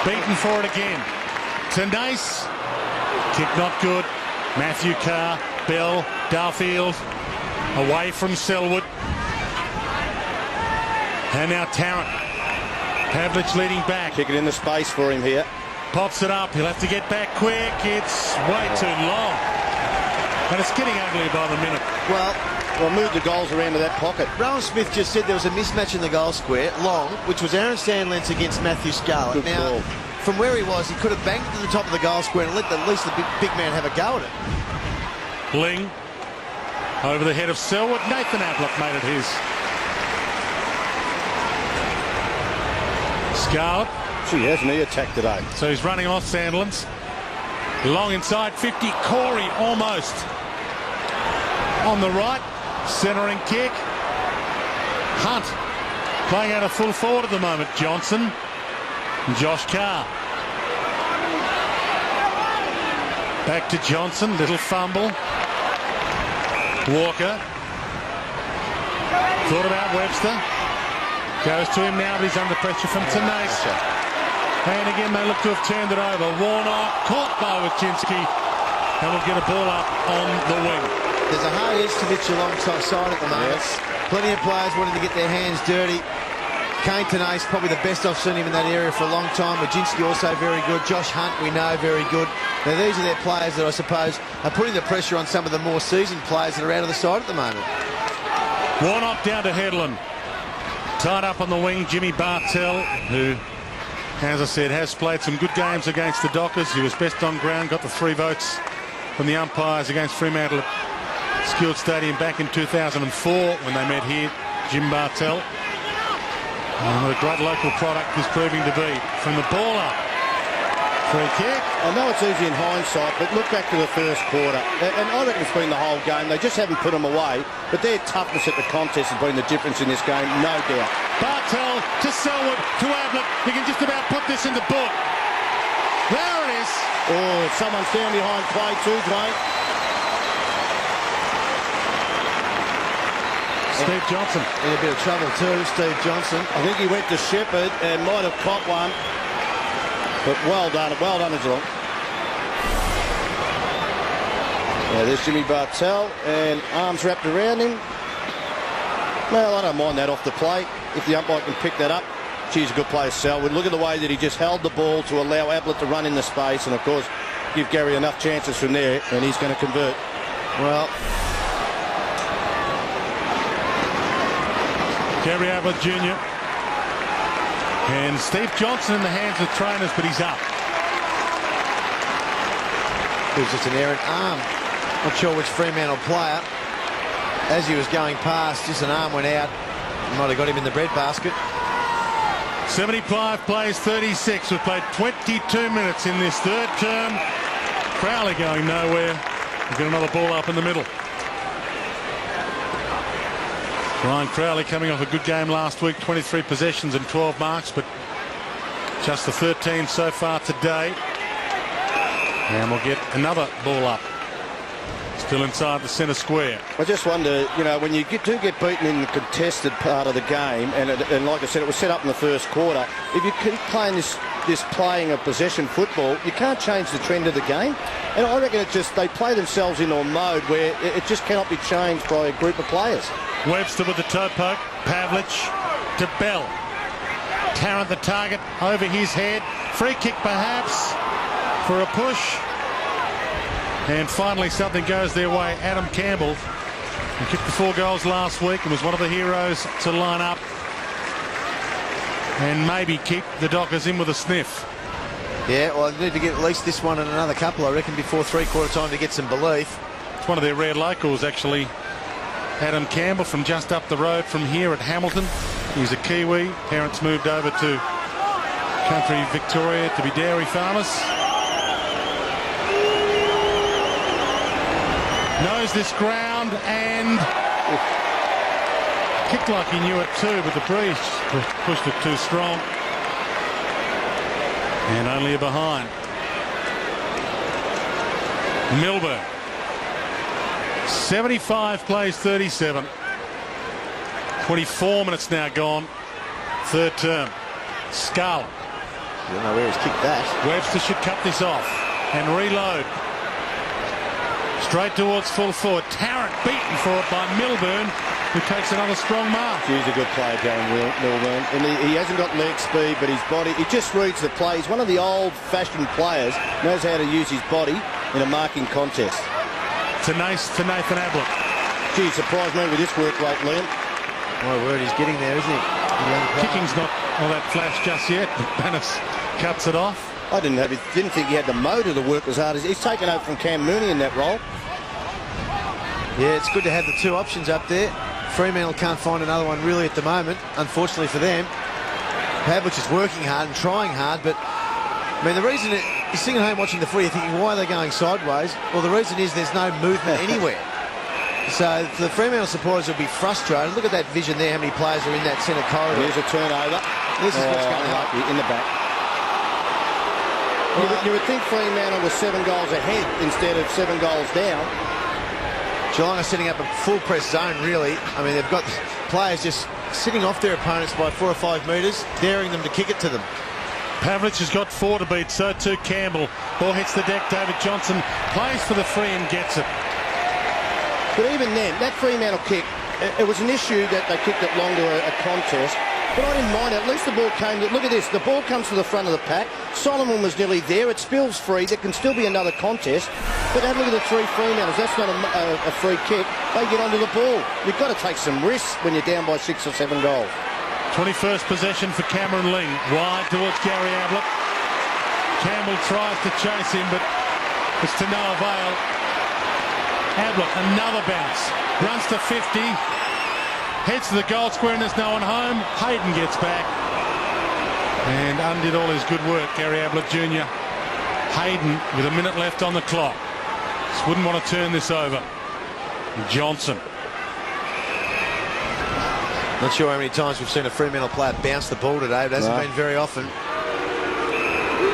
Beaten for it again. to Nace. Kick not good. Matthew Carr, Bell, Darfield, away from Selwood. And now Tarrant. Pavlich leading back. Kick it in the space for him here. Pops it up. He'll have to get back quick. It's way too long. And it's getting uglier by the minute. Well, move the goals around to that pocket. Rowan Smith just said there was a mismatch in the goal square, long, which was Aaron Sandlens against Matthew Scarlett. Good now, call. From where he was, he could have banged it to the top of the goal square and let at least the big man have a go at it. Ling over the head of Selwood. Nathan Ablett made it his. Scarlett. Gee, hasn't he attacked today? So he's running off Sandlands. Long inside 50. Corey almost on the right. Centering kick. Hunt playing out a full forward at the moment. Johnson. And Josh Carr. Back to Johnson. Little fumble. Walker. Thought about Webster. Goes to him now, but he's under pressure from Tanase. And again, they look to have turned it over. Warnock caught by Wojcinski and will get a ball up on the wing. There's a hard edge to this Geelong side at the moment. Yes. Plenty of players wanting to get their hands dirty. Kane Tanase, probably the best I've seen him in that area for a long time. Wojcinski also very good. Josh Hunt, we know, very good. Now, these are their players that I suppose are putting the pressure on some of the more seasoned players that are out of the side at the moment. Warnock down to Headland. Tied up on the wing, Jimmy Bartell, who, as I said, has played some good games against the Dockers. He was best on ground, got the 3 votes from the umpires against Fremantle at Skilled Stadium back in 2004 when they met here. Jim Bartell. What a great local product is proving to be. From the ball up. Free kick. I know it's easy in hindsight, but look back to the first quarter. And I reckon it's been the whole game. They just haven't put them away. But their toughness at the contest has been the difference in this game, no doubt. Bartell to Selwood to Ablett. You can just about put this in the book. There it is. Oh, someone's down behind play too, Dwayne. Steve Johnson. In a bit of trouble too, Steve Johnson. I think he went to Shepherd and might have caught one. But well done Geelong. Now there's Jimmy Bartell and arms wrapped around him. Well, I don't mind that off the plate. If the umpire can pick that up, she's a good player, Selwood. Look at the way that he just held the ball to allow Ablett to run in the space and, of course, give Gary enough chances from there, and he's going to convert. Well, Gary Ablett Jr. And Steve Johnson in the hands of trainers, but he's up. It was just an errant arm. Not sure which Fremantle player. As he was going past, just an arm went out. Might have got him in the breadbasket. 75 plays 36. We've played 22 minutes in this third term. Crowley going nowhere. We've got another ball up in the middle. Ryan Crowley coming off a good game last week, 23 possessions and 12 marks, but just the 13 so far today. And we'll get another ball up. Still inside the centre square. I just wonder, you know, when you do get beaten in the contested part of the game, and like I said, it was set up in the first quarter, if you keep playing this playing of possession football, you can't change the trend of the game. And I reckon they play themselves into a mode where it just cannot be changed by a group of players. Webster with the toe poke. Pavlich to Bell. Tarrant the target over his head. Free kick perhaps for a push. And finally something goes their way. Adam Campbell, who kicked the 4 goals last week and was one of the heroes to line up and maybe keep the Dockers in with a sniff. Yeah, well, they need to get at least this one and another couple, I reckon, before 3/4 time to get some belief. It's one of their rare locals, actually. Adam Campbell from just up the road from here at Hamilton. He's a Kiwi. Parents moved over to country Victoria to be dairy farmers. Knows this ground and kicked like he knew it too, but the breeze pushed it too strong. And only a behind. Milburn. 75 plays 37. 24 minutes now gone. Third term. Scarlett. I don't know where he's kicked that. Webster should cut this off and reload. Straight towards full forward. Tarrant beaten for it by Milburn, who takes another strong mark. He's a good player, Darren Milburn. And he hasn't got leg speed, but his body, he just reads the play. He's one of the old-fashioned players, knows how to use his body in a marking contest. To Nathan Ablett. Gee, surprised me with this work rate, Liam. My word, he's getting there, isn't he? Kicking's not all that flash just yet, but Bannis cuts it off. I didn't think he had the motor to work as hard as he's taken over from Cam Mooney in that role. Yeah, it's good to have the two options up there. Fremantle can't find another one really at the moment, unfortunately for them. Pavlich is working hard and trying hard, but I mean, the reason you're sitting at home watching the footy, you're thinking, why are they going sideways? Well, the reason is there's no movement anywhere. So the Fremantle supporters will be frustrated. Look at that vision there, how many players are in that centre corridor. Here's a turnover. This is what's going on. In the back. You would think Fremantle was 7 goals ahead instead of 7 goals down. Geelong are setting up a full press zone, really. I mean, they've got players just sitting off their opponents by 4 or 5 metres, daring them to kick it to them. Pavlich has got 4 to beat, so too Campbell. Ball hits the deck, David Johnson plays for the free and gets it. But even then, that Fremantle kick, it was an issue that they kicked it long to a contest. But I didn't mind it. At least the ball came. Look at this. The ball comes to the front of the pack. Solomon was nearly there. It spills free. There can still be another contest. But have a look at the 3 Fremantles. That's not a free kick. They get onto the ball. You've got to take some risks when you're down by 6 or 7 goals. 21st possession for Cameron Ling. Wide towards Gary Ablett. Campbell tries to chase him, but it's to no avail. Ablett, another bounce. Runs to 50. Heads to the goal square and there's no one home. Hayden gets back. And undid all his good work, Gary Ablett Jr. Hayden with a minute left on the clock. Just wouldn't want to turn this over. Johnson. Not sure how many times we've seen a Fremantle player bounce the ball today. It hasn't been very often.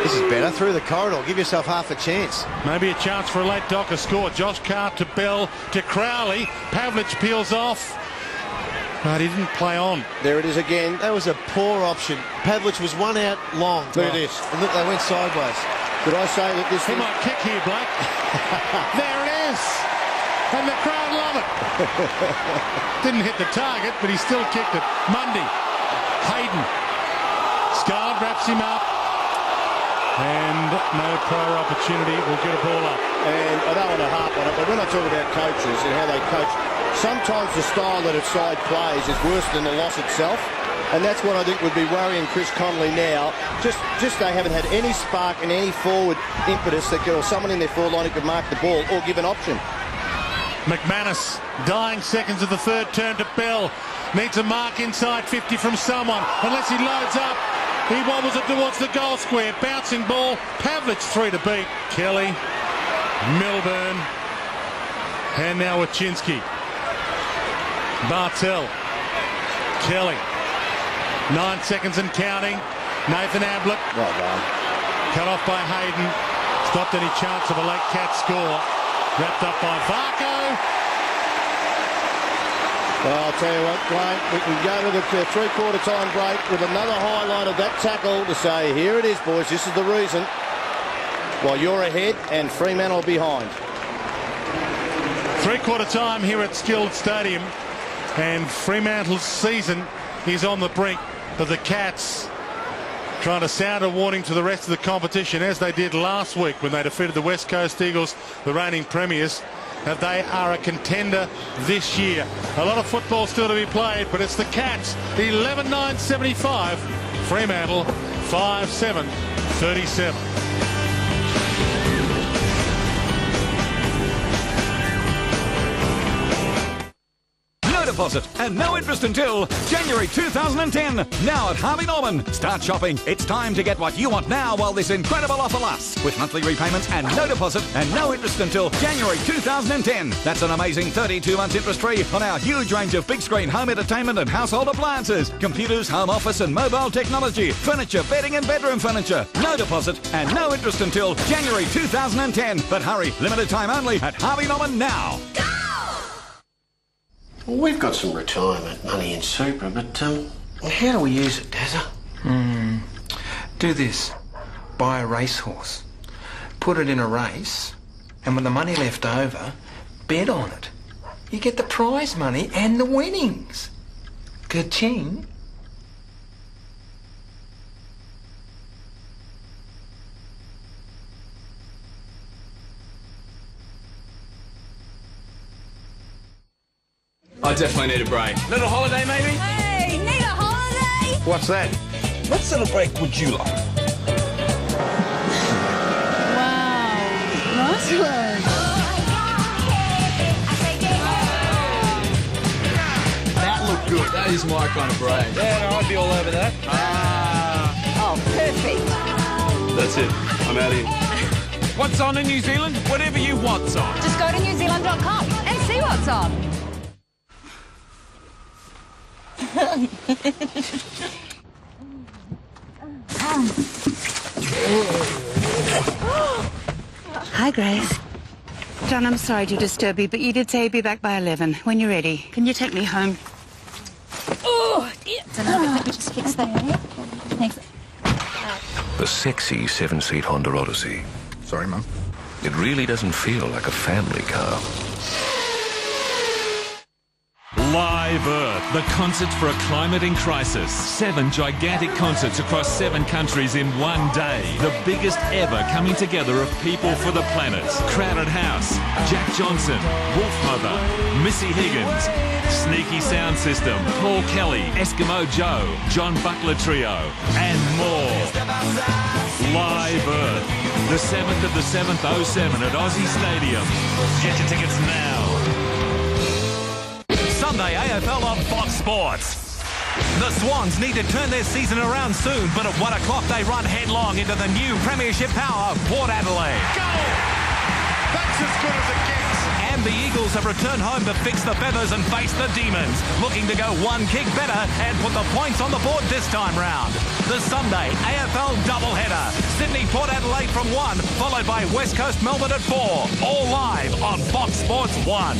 This is better. Through the corridor. Give yourself half a chance. Maybe a chance for a late Docker score. Josh Carr to Bell to Crowley. Pavlich peels off. But he didn't play on. There it is again. That was a poor option. Pavlich was one out long. Look at this. And look, they went sideways. Did I say that this He might kick here, Blake. There it is. And the crowd love it. Didn't hit the target, but he still kicked it. Mundy. Hayden. Scarlett wraps him up. And no prior opportunity. Will get a ball up. And I don't want to harp on it, but when I talk about coaches and how they coach, sometimes the style that a side plays is worse than the loss itself. And that's what I think would be worrying Chris Connolly now. Just they haven't had any spark and any forward impetus that or someone in their forward line who could mark the ball or give an option. McManus, dying seconds of the third turn to Bell. Needs a mark inside 50 from someone. Unless he loads up. He wobbles it towards the goal square. Bouncing ball. Pavlich 3 to beat. Kelly. Milburn. And now Wachinski. Bartell. Kelly. 9 seconds and counting. Nathan Ablett. Well done. Cut off by Hayden. Stopped any chance of a late cat score. Wrapped up by Varco. Well, I'll tell you what, Grant, we can go to the three-quarter time break with another highlight of that tackle to say, here it is, boys, this is the reason. While you're ahead and Fremantle behind. Three-quarter time here at Skilled Stadium. And Fremantle's season is on the brink. But the Cats trying to sound a warning to the rest of the competition, as they did last week when they defeated the West Coast Eagles, the reigning premiers. That they are a contender this year. A lot of football still to be played, but it's the Cats 11-9-75, Fremantle 5-7-37. Deposit and no interest until January 2010. Now at Harvey Norman. Start shopping. It's time to get what you want now while this incredible offer lasts. With monthly repayments and no deposit and no interest until January 2010. That's an amazing 32 months interest free on our huge range of big screen home entertainment and household appliances, computers, home office and mobile technology, furniture, bedding and bedroom furniture. No deposit and no interest until January 2010. But hurry, limited time only at Harvey Norman now. Well, we've got some retirement money in super, but how do we use it, Dazza? Do this. buy a racehorse, put it in a race, and with the money left over, bet on it. You get the prize money and the winnings. Ka-ching. I definitely need a break. Little holiday, maybe? Hey, need a holiday? What's that? What sort of break would you like? Wow, nice one. That looked good. That is my kind of break. Yeah, no, I'd be all over that. Oh, perfect. That's it. I'm out here. What's on in New Zealand? Whatever you want's on. Just go to newzealand.com and see what's on. Hi, Grace. John, I'm sorry to disturb you, but you did say you'd be back by 11. When you're ready, can you take me home? Oh, dear. Let me just fix that. Thanks. The sexy 7-seat Honda Odyssey. Sorry, Mum. It really doesn't feel like a family car. Live Earth, the concert for a climate in crisis. 7 gigantic concerts across 7 countries in one day. The biggest ever coming together of people for the planet. Crowded House, Jack Johnson, Wolfmother, Missy Higgins, Sneaky Sound System, Paul Kelly, Eskimo Joe, John Buckler Trio, and more. Live Earth, the 7th of the 7th, 07 at Aussie Stadium. Get your tickets now. Sunday AFL on Fox Sports. The Swans need to turn their season around soon, but at 1 o'clock they run headlong into the new Premiership power, Port Adelaide. Goal! That's as good as it gets. And the Eagles have returned home to fix the feathers and face the Demons, looking to go one kick better and put the points on the board this time round. The Sunday AFL doubleheader. Sydney Port Adelaide from 1, followed by West Coast Melbourne at 4. All live on Fox Sports 1.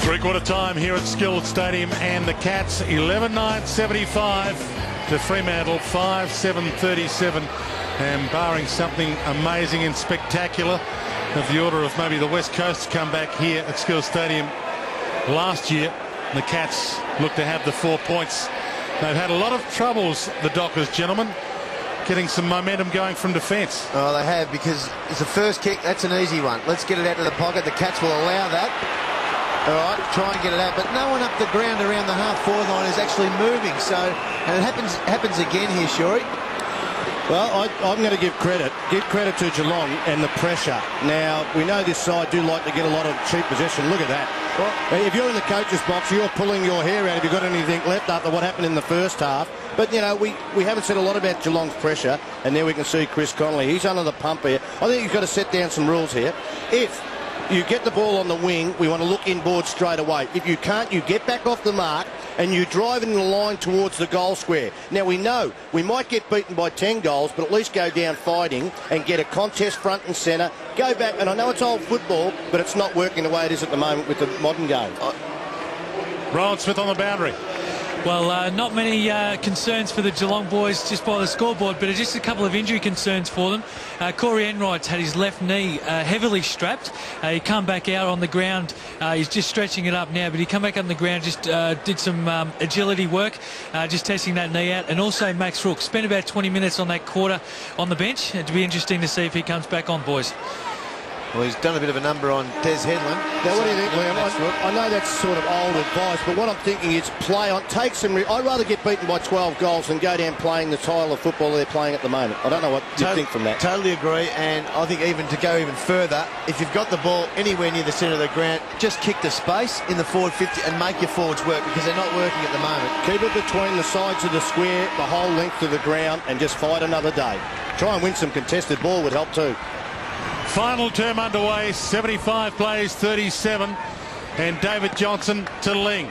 Three-quarter time here at Skilled Stadium, and the Cats 11-9-75 to Fremantle 5-7-37, and barring something amazing and spectacular of the order of maybe the West Coast comeback here at Skilled Stadium last year, the Cats look to have the 4 points. They've had a lot of troubles, the Dockers, gentlemen, getting some momentum going from defence. Oh, they have, because it's a first kick. That's an easy one. Let's get it out of the pocket. The Cats will allow that. All right, try and get it out, but no one up the ground around the half-forward line is actually moving. So, and it happens again here, Shorey. Well, I'm going to give credit to Geelong and the pressure. Now, we know this side do like to get a lot of cheap possession. Look at that. Well, if you're in the coach's box, you're pulling your hair out if you've got anything left after what happened in the first half. But, you know, we haven't said a lot about Geelong's pressure, and there we can see Chris Connolly. He's under the pump here. I think he's got to set down some rules here. If you get the ball on the wing, we want to look inboard straight away. If you can't, you get back off the mark and you drive in the line towards the goal square. Now, we know we might get beaten by 10 goals, but at least go down fighting and get a contest front and centre. Go back, and I know it's old football, but it's not working the way it is at the moment with the modern game. Rowan Smith on the boundary. Well, not many concerns for the Geelong boys just by the scoreboard, but just a couple of injury concerns for them. Corey Enright's had his left knee heavily strapped. He come back out on the ground. He's just stretching it up now, but he come back on the ground, just did some agility work, just testing that knee out. And also Max Rook spent about 20 minutes on that quarter on the bench. It'd be interesting to see if he comes back on, boys. Well, he's done a bit of a number on Des Headland. Now, what do you think, Liam? I know that's sort of old advice, but what I'm thinking is play on, take some... I'd rather get beaten by 12 goals than go down playing the style of football they're playing at the moment. I don't know what you think from that. Totally agree, and I think even to go even further, if you've got the ball anywhere near the centre of the ground, just kick the space in the forward 50 and make your forwards work, because they're not working at the moment. Keep it between the sides of the square, the whole length of the ground, and just fight another day. Try and win some contested ball would help too. Final term underway, 75 plays, 37, and David Johnson to Ling.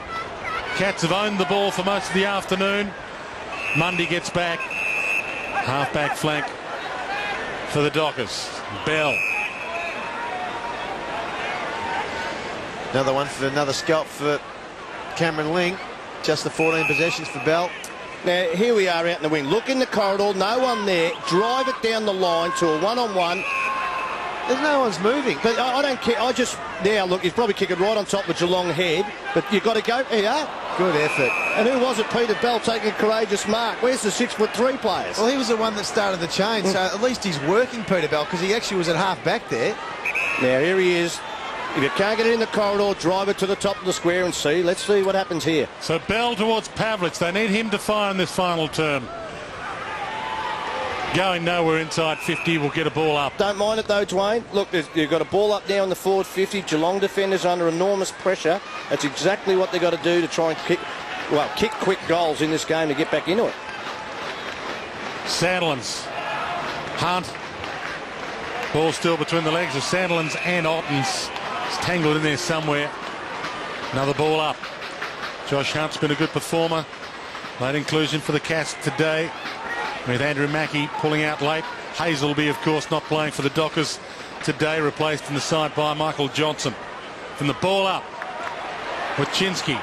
Cats have owned the ball for most of the afternoon. Mundy gets back. Half-back flank for the Dockers. Bell. Another one for another scalp for Cameron Ling. Just the 14 possessions for Bell. Now, here we are out in the wing. Look in the corridor, no one there. Drive it down the line to a one-on-one. There's no one's moving. But I don't care. Now, look, he's probably kicked it right on top of Geelong head. But you've got to go. Here you are. Good effort. And who was it? Peter Bell taking a courageous mark. Where's the 6'3" players? Well, he was the one that started the chain, so at least he's working, Peter Bell, because he actually was at half back there. Now, here he is. If you can't get it in the corridor, drive it to the top of the square and see. Let's see what happens here. So Bell towards Pavlich. They need him to fire in this final term. Going nowhere inside 50, will get a ball up. Don't mind it though, Dwayne. Look, you've got a ball up now in the forward 50. Geelong defenders under enormous pressure. That's exactly what they've got to do to try and kick quick goals in this game to get back into it. Sandlands. Hunt. Ball still between the legs of Sandlands and Ottens. It's tangled in there somewhere. Another ball up. Josh Hunt's been a good performer. Late inclusion for the Cats today, with Andrew Mackie pulling out late. Hazelby, of course, not playing for the Dockers today, replaced in the side by Michael Johnson. From the ball up, Wachinski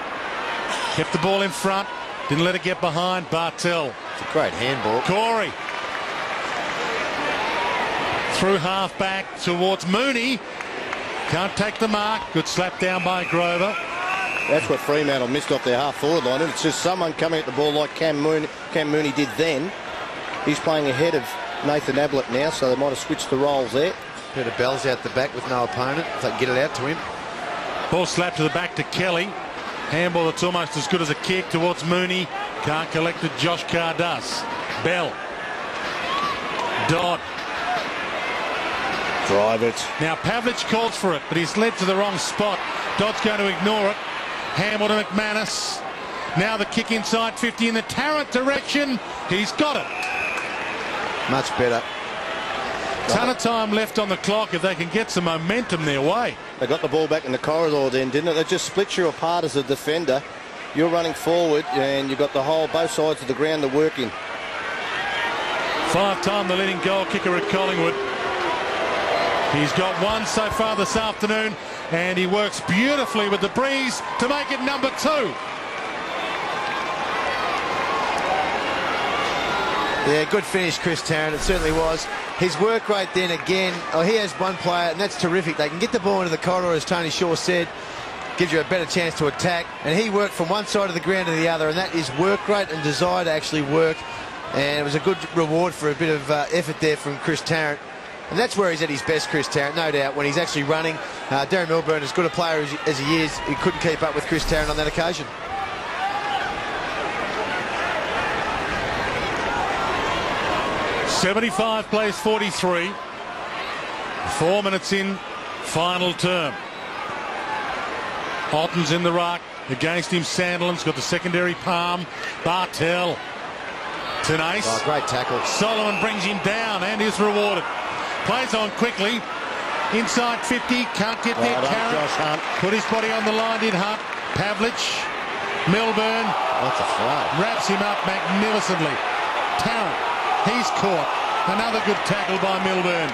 kept the ball in front, didn't let it get behind. Bartel. It's a great handball. Corey through half back towards Mooney. Can't take the mark. Good slap down by Grover. That's what Fremantle missed off their half-forward line. It's just someone coming at the ball like Cam Mooney did then. He's playing ahead of Nathan Ablett now, so they might have switched the roles there. Peter Bell's out the back with no opponent. If they can get it out to him. Ball slapped to the back to Kelly. Handball that's almost as good as a kick towards Mooney. Can't collect it. Josh Carr does. Bell. Dodd. Drive it. Now Pavlich calls for it, but he's led to the wrong spot. Dodd's going to ignore it. Hamill to McManus. Now the kick inside 50 in the Tarrant direction. He's got it. Much better. Ton of time left on the clock if they can get some momentum their way. They got the ball back in the corridor then, didn't it? They just split you apart as a defender. You're running forward and you've got both sides of the ground to work in. 5-time the leading goal kicker at Collingwood. He's got one so far this afternoon, and he works beautifully with the breeze to make it number 2. Yeah, good finish, Chris Tarrant. It certainly was. His work rate then again, he has one player, and that's terrific. They can get the ball into the corridor, as Tony Shaw said, gives you a better chance to attack. And he worked from one side of the ground to the other, and that is work rate and desire to actually work. And it was a good reward for a bit of effort there from Chris Tarrant. And that's where he's at his best, Chris Tarrant, no doubt, when he's actually running. Darren Milburn, as good a player as he is, he couldn't keep up with Chris Tarrant on that occasion. .75 plays 43. 4 minutes in, final term. Ottens in the ruck. Against him, Sandland's got the secondary palm. Bartel. Tenace. Oh, great tackle. Solomon brings him down and is rewarded. Plays on quickly. Inside 50. Can't get there. Josh Hunt. Put his body on the line, did Hunt. Pavlich. Milburn. What's a fly? Wraps him up magnificently. Tarrant. He's caught. Another good tackle by Milburn.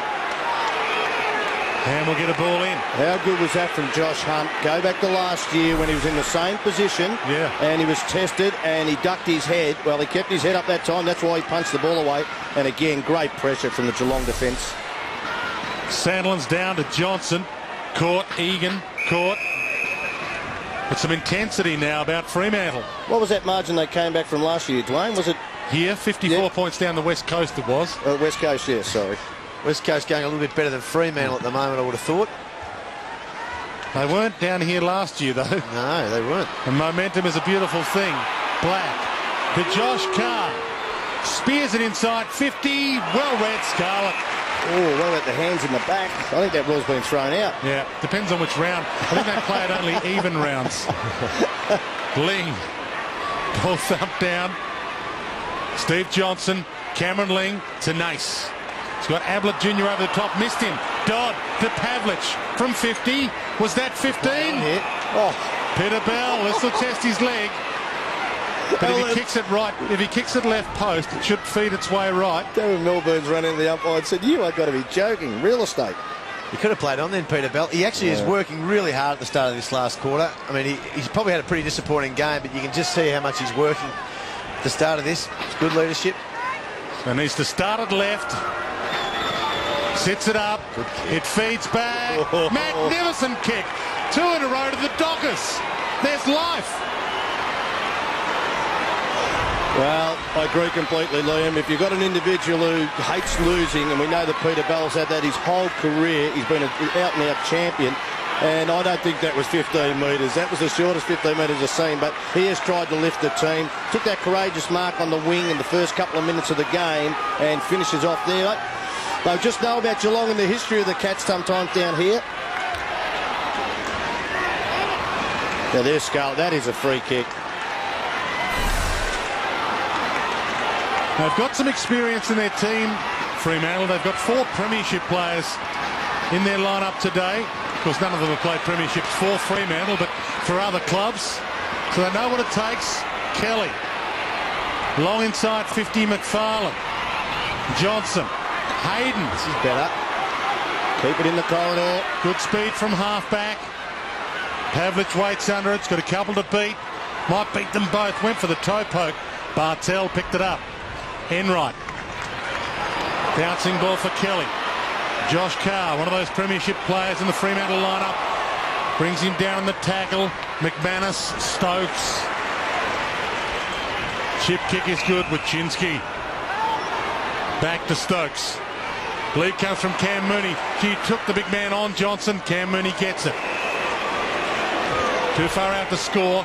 And we'll get a ball in. How good was that from Josh Hunt? Go back to last year when he was in the same position. Yeah. And he was tested and he ducked his head. Well, he kept his head up that time. That's why he punched the ball away. And again, great pressure from the Geelong defence. Sandland's down to Johnson. Caught. Egan. Caught. With some intensity now about Fremantle. What was that margin they came back from last year, Dwayne? Was it... Here, 54 points down the West Coast it was. West Coast, yeah, sorry. West Coast going a little bit better than Fremantle at the moment, I would have thought. They weren't down here last year, though. No, they weren't. And momentum is a beautiful thing. Black to Josh Carr. Spears it inside 50. Well read, Scarlett. Oh, what about the hands in the back? I think that ball's been thrown out. Yeah, depends on which round. I think they played only even rounds. Ling. Ball thumped down. Steve Johnson. Cameron Ling to Nace. He's got Ablett Jr. over the top. Missed him. Dodd to Pavlich from 50. Was that 15? Oh. Peter Bell. This will test his leg. But if he kicks it right, if he kicks it left post, it should feed its way right. Darren Milburn's run in the umpire and said, "You are got to be joking. Real estate." He could have played on then, Peter Bell. He actually is working really hard at the start of this last quarter. I mean, he's probably had a pretty disappointing game, but you can just see how much he's working at the start of this. It's good leadership. And needs to start it left. Sits it up. It feeds back. Magnificent kick. 2 in a row to the Dockers. There's life. Well, I agree completely, Liam. If you've got an individual who hates losing, and we know that Peter Bell's had that his whole career, he's been an out-and-out champion, and I don't think that was 15 metres. That was the shortest 15 metres I've seen, but he has tried to lift the team. Took that courageous mark on the wing in the first couple of minutes of the game and finishes off there. They'll just know about Geelong and the history of the Cats sometimes down here. Now there's Scarlett. That is a free kick. They've got some experience in their team, Fremantle. They've got 4 premiership players in their lineup today. Of course, none of them have played premierships for Fremantle, but for other clubs. So they know what it takes. Kelly. Long inside 50, McFarlane. Johnson. Hayden. This is better. Keep it in the corridor. Good speed from half-back. Pavlich waits under it. It's got a couple to beat. Might beat them both. Went for the toe poke. Bartel picked it up. Enright. Bouncing ball for Kelly. Josh Carr, one of those premiership players in the Fremantle lineup. Brings him down in the tackle. McManus, Stokes. Chip kick is good with Chinsky. Back to Stokes. Lead comes from Cam Mooney. He took the big man on Johnson. Cam Mooney gets it. Too far out to score.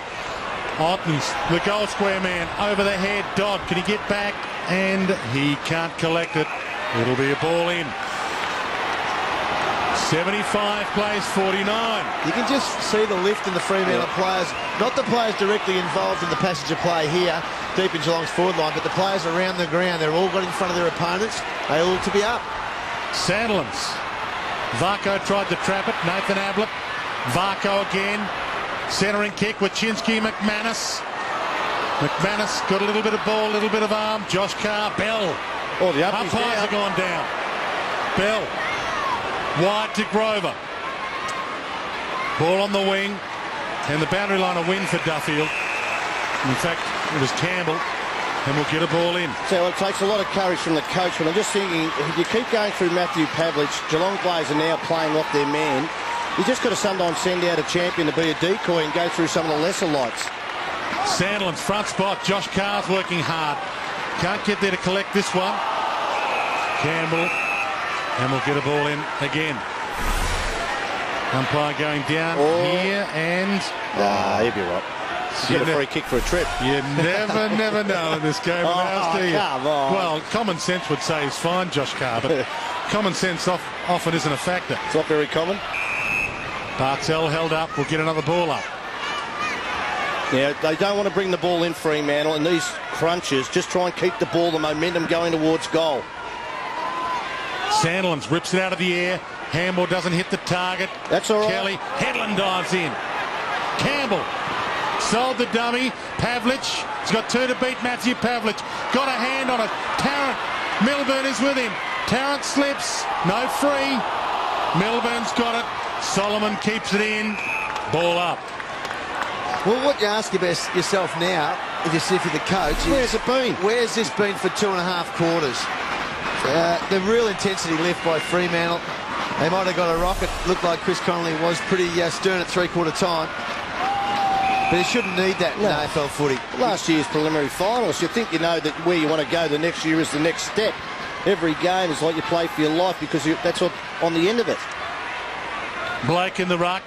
Ottens, the goal square man, over the head. Dodd, can he get back? And he can't collect it. It'll be a ball in. 75 plays 49. You can just see the lift in the Fremantle players. Not the players directly involved in the passage of play here, deep in Geelong's forward line, but the players around the ground. They're all got in front of their opponents. They all look to be up. Sandlands. Varco tried to trap it. Nathan Ablett. Varco again. Centering kick with Chinsky, McManus. McManus got a little bit of ball, a little bit of arm. Josh Carr, Bell. Oh, the umpires have gone down. Bell. Wide to Grover. Ball on the wing. And the boundary line a win for Duffield. In fact, it was Campbell. And we'll get a ball in. So it takes a lot of courage from the coach. But I'm just thinking, if you keep going through Matthew Pavlich, Geelong players are now playing off their man. You just got to sometimes send out a champion to be a decoy and go through some of the lesser lights. Sandland's front spot. Josh Carr's working hard. Can't get there to collect this one. Campbell. And we'll get a ball in again. Umpire going down here and... he'll be right. Get a free kick for a trip. You never know in this game of ours, do you? Come on. Well, common sense would say he's fine, Josh Carr, but common sense often isn't a factor. It's not very common. Bartel held up. We'll get another ball up. Now, they don't want to bring the ball in, Fremantle, and these crunches just try and keep the ball, the momentum going towards goal. Sandlands rips it out of the air. Handball doesn't hit the target. That's all right. Kelly. Headland dives in. Campbell. Sold the dummy. Pavlich. He's got 2 to beat Matthew Pavlich. Got a hand on it. Tarrant. Milburn is with him. Tarrant slips. No free. Milburn's got it. Solomon keeps it in. Ball up. Well, what you ask yourself now, if you're the coach, is where's it been? Where's this been for 2.5 quarters? The real intensity left by Fremantle. They might have got a rocket. Looked like Chris Connolly was pretty stern at 3/4 time. But he shouldn't need that in AFL footy. Last year's preliminary finals, you think you know that where you want to go the next year is the next step. Every game is like you play for your life because that's what on the end of it. Blake in the ruck.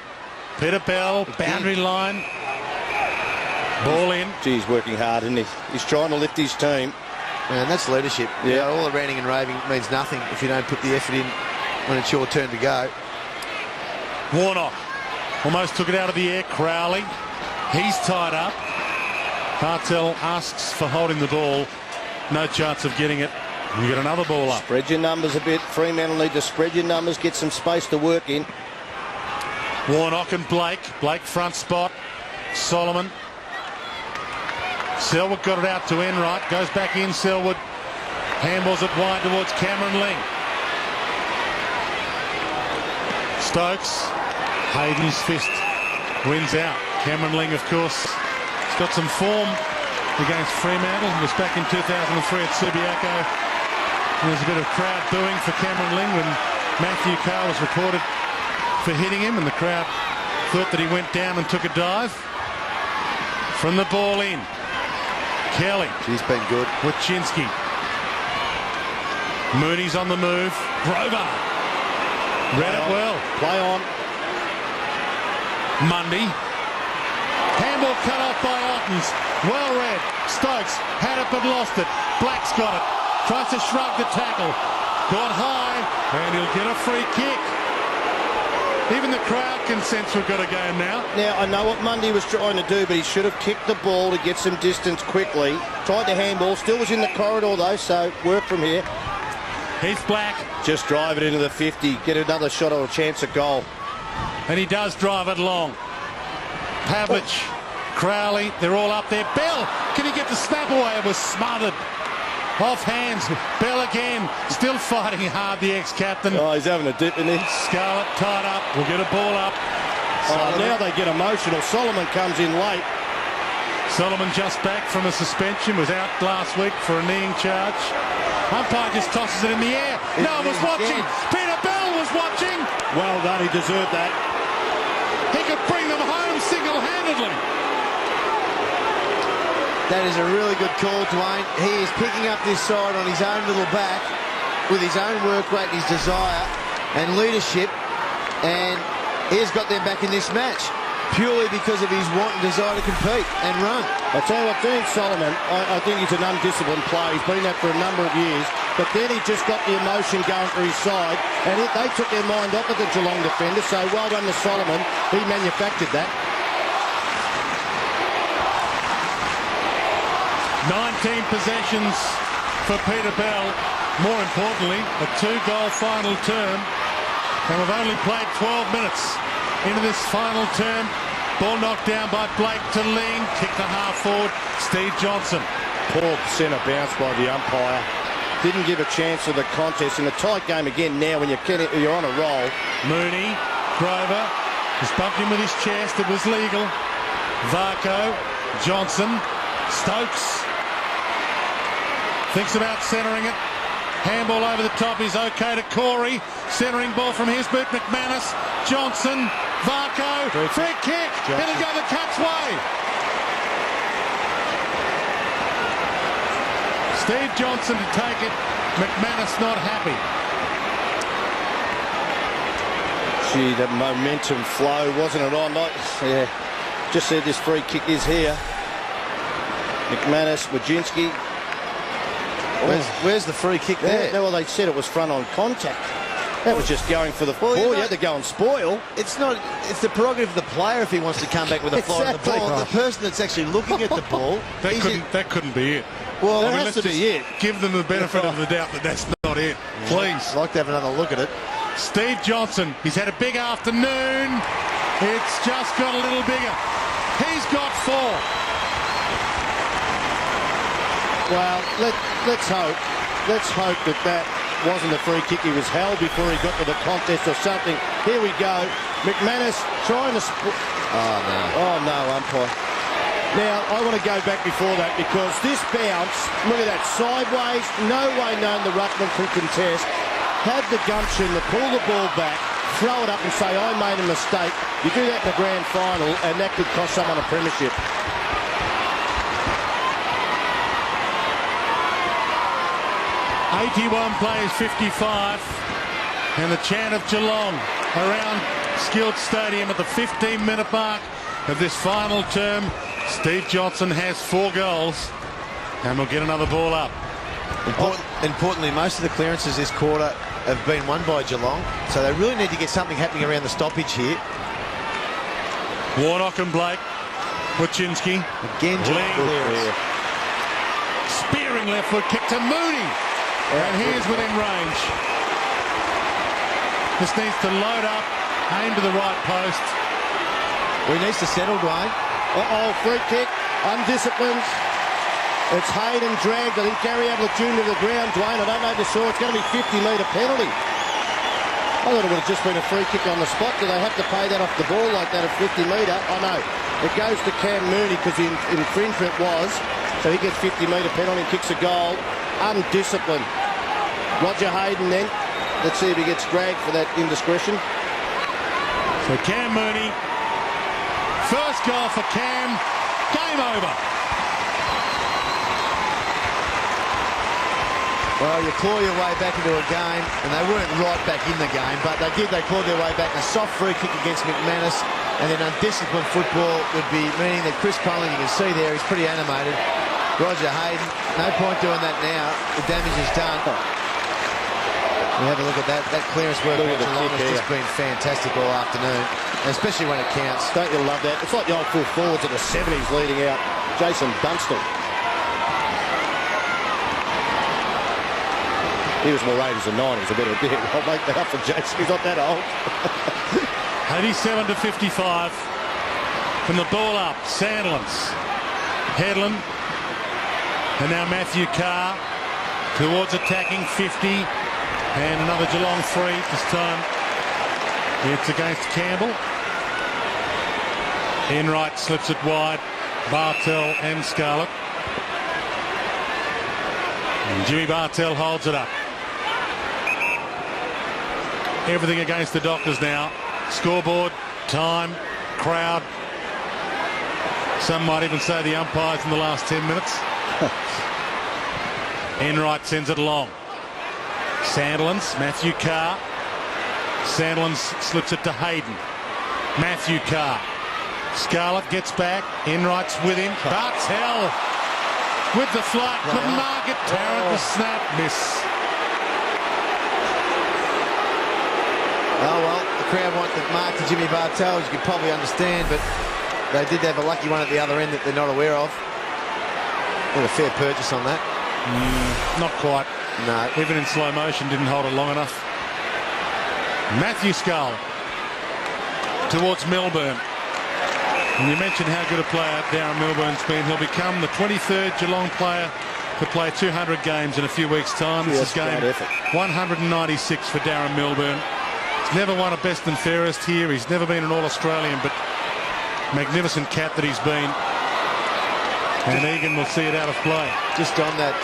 Peter Bell, boundary line. Ball in. Gee, he's working hard, isn't he? He's trying to lift his team. Man, that's leadership. Yeah. You know, all the ranting and raving means nothing if you don't put the effort in when it's your turn to go. Warnock almost took it out of the air. Crowley, he's tied up. Hartel asks for holding the ball. No chance of getting it. You get another ball up. Spread your numbers a bit. Fremantle need to spread your numbers, get some space to work in. Warnock and Blake. Blake front spot. Solomon. Selwood got it out to Enright. Goes back in. Selwood. Handballs it wide towards Cameron Ling. Stokes. Hayden's fist wins out. Cameron Ling, of course, has got some form against Fremantle. He was back in 2003 at Subiaco. There was a bit of crowd booing for Cameron Ling when Matthew Carr was reported for hitting him, and the crowd thought that he went down and took a dive. From the ball in, Kelly. He's been good. Wachinski. Mooney's on the move. Grover. Read it well. Play on. Mundy. Handball cut off by Ottens. Well read. Stokes had it but lost it. Black's got it. Tries to shrug the tackle. Got high and he'll get a free kick. Even the crowd can sense we've got a game now. Now, I know what Mundy was trying to do, but he should have kicked the ball to get some distance quickly. Tried the handball. Still was in the corridor, though, so work from here. Heath Black. Just drive it into the 50. Get another shot or a chance at goal. And he does drive it long. Pavlich, Crowley, they're all up there. Bell, can he get the snap away? It was smothered. Off hands. Bell again. Still fighting hard, the ex-captain. Oh, he's having a dip, isn't he? Scarlett tied up. We'll get a ball up. Oh, now they get emotional. Solomon comes in late. Solomon just back from a suspension. Was out last week for a kneeing charge. Umpire just tosses it in the air. No one was watching. Peter Bell was watching. Well done. He deserved that. He could bring them home single-handedly. That is a really good call, Dwayne. He is picking up this side on his own little back with his own work rate, his desire and leadership, and he has got them back in this match purely because of his want and desire to compete and run. I tell you what, Dean Solomon, I think he's an undisciplined player. He's been that for a number of years, but then he just got the emotion going for his side, and they took their mind off of the Geelong defender, so well done to Solomon. He manufactured that. 19 possessions for Peter Bell. More importantly, a 2-goal final term. And we've only played 12 minutes into this final term. Ball knocked down by Blake to Ling. Kick the half forward. Steve Johnson. Poor centre bounce by the umpire. Didn't give a chance for the contest. In a tight game again now when you're on a roll. Mooney, Grover, has bumped him with his chest. It was legal. Varco, Johnson, Stokes. Thinks about centering it. Handball over the top is okay to Corey. Centering ball from his boot. McManus, Johnson, Varco. Free kick. It'll go the Cats' way. Steve Johnson to take it. McManus not happy. Gee, the momentum flow, wasn't it on? Yeah, just said this free kick is here. McManus, Wajinski. Where's the free kick there? Well, they said it was front on contact. That was just going for the ball. You had to go and spoil. It's the prerogative of the player if he wants to come back with a flight of the ball. Right. The person that's actually looking at the ball. That couldn't be it. Well, that has to be it. Give them the benefit of the doubt that that's not it. Please. I'd like to have another look at it. Steve Johnson. He's had a big afternoon. It's just got a little bigger. He's got 4. Well, let's hope that wasn't a free kick. He was held before he got to the contest or something. Here we go. McManus trying to... Oh, no, umpire. Now, I want to go back before that because this bounce, look at that, sideways, no way known the ruckman could contest. Had the gumption to pull the ball back, throw it up and say, I made a mistake. You do that in the grand final and that could cost someone a premiership. 81 plays 55. And the chant of Geelong around Skilled Stadium at the 15-minute mark of this final term. Steve Johnson has 4 goals and will get another ball up. Importantly, most of the clearances this quarter have been won by Geelong, so they really need to get something happening around the stoppage here. Warnock and Blake. Wachinski. Again, clearance. Spearing left foot kick to Mooney. And here's within range. This needs to load up, aim to the right post. Well, he needs to settle, Dwayne. Free kick, undisciplined. It's Hayden dragged. I think Gary Ablett Jr. to the ground. Dwayne, I don't know if you saw. It's going to be 50-metre penalty. I thought it would have just been a free kick on the spot. Do they have to pay that off the ball like that at 50-metre? I know. It goes to Cam Mooney because the infringement was. So he gets 50-metre penalty and kicks a goal. Undisciplined. Roger Hayden then. Let's see if he gets dragged for that indiscretion. So Cam Mooney. First goal for Cam. Game over. Well, you claw your way back into a game, and they weren't right back in the game, but they did. They clawed their way back. A soft free kick against McManus, and then undisciplined football would be meaning that Chris Polling, you can see there, he's pretty animated. Roger Hayden, no point doing that now. The damage is done. We have a look at that. That clearance work by Geelong has just been fantastic all afternoon, especially when it counts. Don't you love that? It's like the old full forwards of the 70s leading out. Jason Dunstall. He was more 80s than 90s, a bit of a bit. I'll make that up for Jason. He's not that old. 87 to 55. From the ball up, Sandlands. Headland. And now Matthew Carr towards attacking 50. And another Geelong free. This time it's against Campbell. Enright slips it wide. Bartel and Scarlett. And Jimmy Bartel holds it up. Everything against the Dockers now. Scoreboard, time, crowd. Some might even say the umpires in the last 10 minutes. Enright sends it along. Sandlands, Matthew Carr. Sandlands slips it to Hayden. Matthew Carr. Scarlett gets back. Enright's with him. Bartel with the flight. Couldn't mark it. Tarrant, the snap, miss. Oh, well, the crowd want the mark to Jimmy Bartel, as you could probably understand, but they did have a lucky one at the other end that they're not aware of. What a fair purchase on that. Not quite. No. Even in slow motion, didn't hold it long enough. Matthew Scarlett towards Milburn. And you mentioned how good a player Darren Milburn's been. He'll become the 23rd Geelong player to play 200 games in a few weeks' time. This is game 196 for Darren Milburn. He's never won a best and fairest here. He's never been an All-Australian, but magnificent cat that he's been. And Egan will see it out of play. Just on that,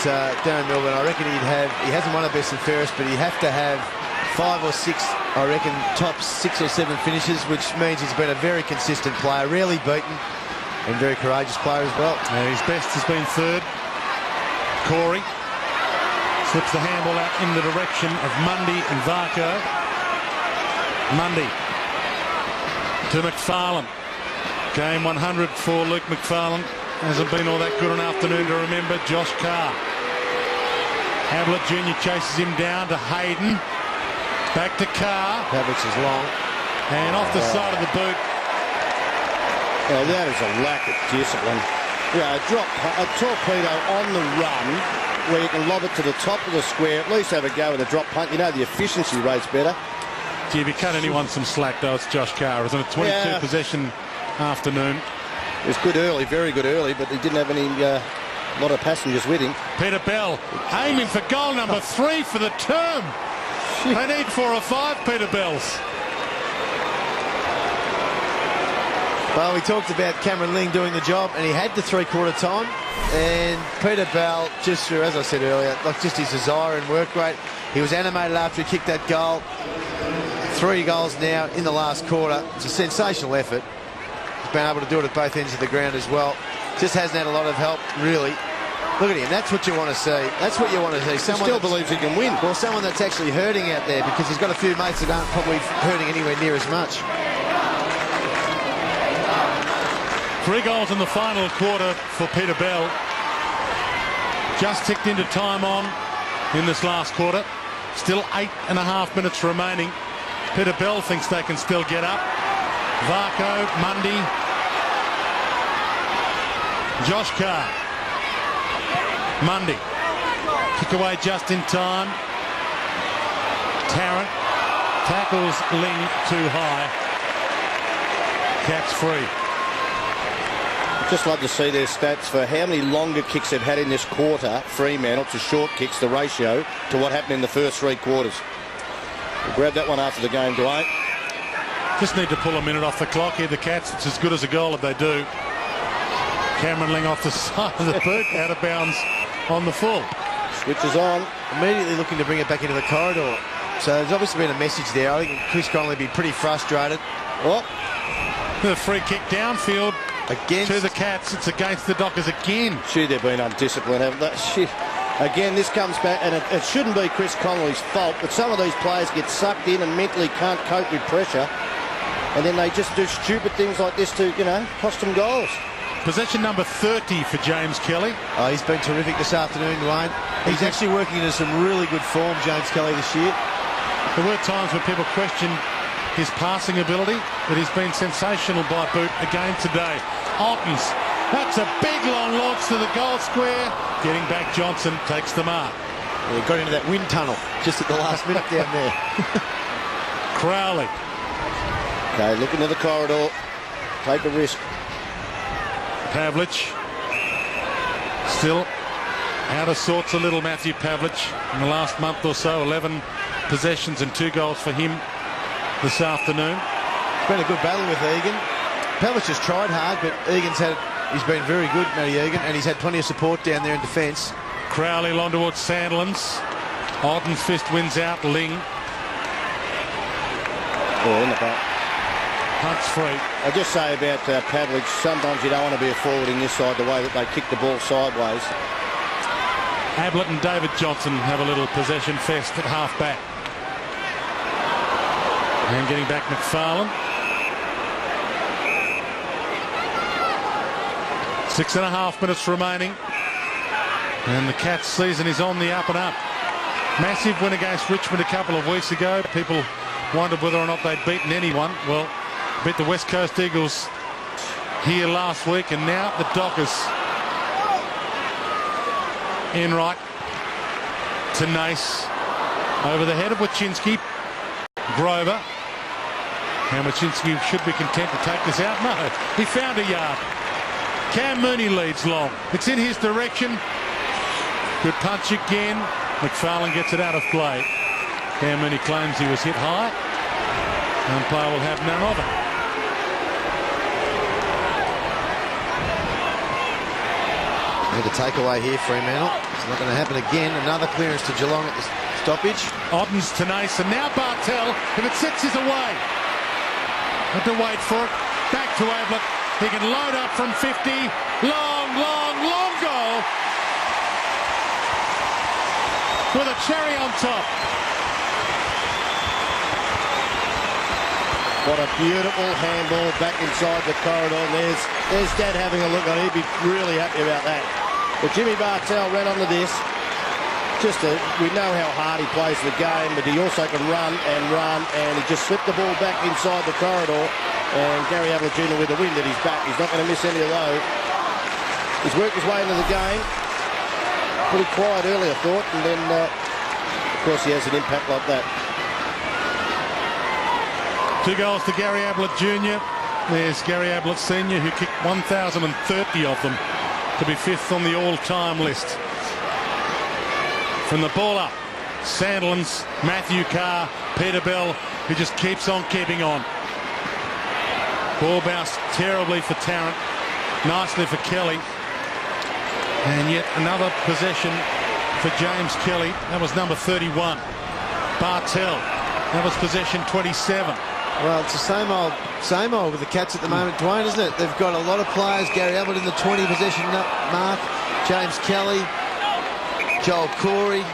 Darren Milburn, I reckon he hasn't won a best and fairest, but he'd have to have 5 or 6, I reckon, top 6 or 7 finishes, which means he's been a very consistent player, rarely beaten, and very courageous player as well. Yeah, his best has been 3rd. Corey slips the handball out in the direction of Mundy and Varco. Mundy to McFarlane. Game 100 for Luke McFarlane. Hasn't been all that good an afternoon to remember. Josh Carr. Ablett Jr. chases him down to Hayden. Back to Carr. That which is long. And off the side of the boot. Well, that is a lack of discipline. Yeah, a torpedo on the run where you can lob it to the top of the square, at least have a go with a drop punt. You know the efficiency rate's better. Gee, if you cut anyone some slack, though, it's Josh Carr. Isn't it? 22 possession afternoon. It was good early, very good early, but he didn't have any lot of passengers with him. Peter Bell aiming for goal number 3 for the term. They need 4 or 5 Peter Bells. Well, we talked about Cameron Ling doing the job, and he had the 3/4 time. And Peter Bell, just through, as I said earlier, like just his desire and work rate. He was animated after he kicked that goal. 3 goals now in the last quarter. It's a sensational effort. He's been able to do it at both ends of the ground as well. Just hasn't had a lot of help, really. Look at him. That's what you want to see. That's what you want to see. Someone still believes he can win. Well, someone that's actually hurting out there, because he's got a few mates that aren't probably hurting anywhere near as much. 3 goals in the final quarter for Peter Bell. Just ticked into time on in this last quarter. Still 8.5 minutes remaining. Peter Bell thinks they can still get up. Varco, Mundy, Josh Carr. Mundy. Kick away just in time. Tarrant tackles Ling too high. Cats free. Just love to see their stats for how many longer kicks they've had in this quarter, Fremantle, to short kicks, the ratio to what happened in the first 3 quarters. We'll grab that one after the game, Dwayne. Just need to pull a minute off the clock here, the Cats. It's as good as a goal if they do. Cameron Ling off the side of the boot, out of bounds on the full. Switches on. Immediately looking to bring it back into the corridor. So there's obviously been a message there. I think Chris Connolly will be pretty frustrated. Oh, the free kick downfield. Against to the Cats. It's against the Dockers again. Gee, they've been undisciplined, haven't they? Shit. Again, this comes back, and it shouldn't be Chris Connolly's fault, but some of these players get sucked in and mentally can't cope with pressure, and then they just do stupid things like this to, you know, cost them goals. Possession number 30 for James Kelly. Oh, he's been terrific this afternoon, Dwayne. He's actually working into some really good form, James Kelly, this year. There were times when people questioned his passing ability, but he's been sensational by boot again today. Ottens, that's a big long launch to the goal square. Getting back, Johnson takes the mark. Well, he got into that wind tunnel just at the last minute down there. Crowley. Okay, look into the corridor. Take a risk. Pavlich. Still out of sorts a little, Matthew Pavlich. In the last month or so, 11 possessions and 2 goals for him this afternoon. It's been a good battle with Egan. Pavlich has tried hard, but he's been very good, Matty Egan, and he's had plenty of support down there in defence. Crowley along towards Sandlands. Alden's fist wins out. Ling. Oh, in the back. Hunt's free. I'll just say about Pavlich, sometimes you don't want to be a forward in this side, the way that they kick the ball sideways. Ablett and David Johnson have a little possession fest at half back. And getting back McFarlane. 6.5 minutes remaining. And the Cats season is on the up and up. Massive win against Richmond a couple of weeks ago. People wondered whether or not they'd beaten anyone. Well, beat the West Coast Eagles here last week, and now the Dockers. Enright to Nace. Over the head of Wachinski. Grover. And Wachinski should be content to take this out. No, he found a yard. Cam Mooney leads long. It's in his direction. Good punch again. McFarlane gets it out of play. Cam Mooney claims he was hit high. Umpire will have none of it. Need a takeaway here, Fremantle. It's not going to happen again. Another clearance to Geelong at the stoppage. Ottens to Nace, and now Bartel. If it sits, is away. Have to wait for it. Back to Ablett. He can load up from 50. Long goal. With a cherry on top. What a beautiful handball back inside the corridor. And there's Dad having a look on it. He'd be really happy about that. But Jimmy Bartel ran onto this. We know how hard he plays the game, but he also can run, and he just slipped the ball back inside the corridor. And Gary Ablett Jr. with the wind at his back. He's not going to miss any of those. He's worked his way into the game. Pretty quiet early, I thought, and then, of course, he has an impact like that. 2 goals to Gary Ablett Jr. There's Gary Ablett Sr., who kicked 1,030 of them to be 5th on the all-time list. From the ball up, Sandlands, Matthew Carr, Peter Bell, who just keeps on keeping on. Ball bounced terribly for Tarrant, nicely for Kelly. And yet another possession for James Kelly. That was number 31. Bartel, that was possession 27. Well, it's the same old with the Cats at the moment, Dwayne, isn't it? They've got a lot of players. Gary Ablett in the 20 possession mark. James Kelly, Joel Corey,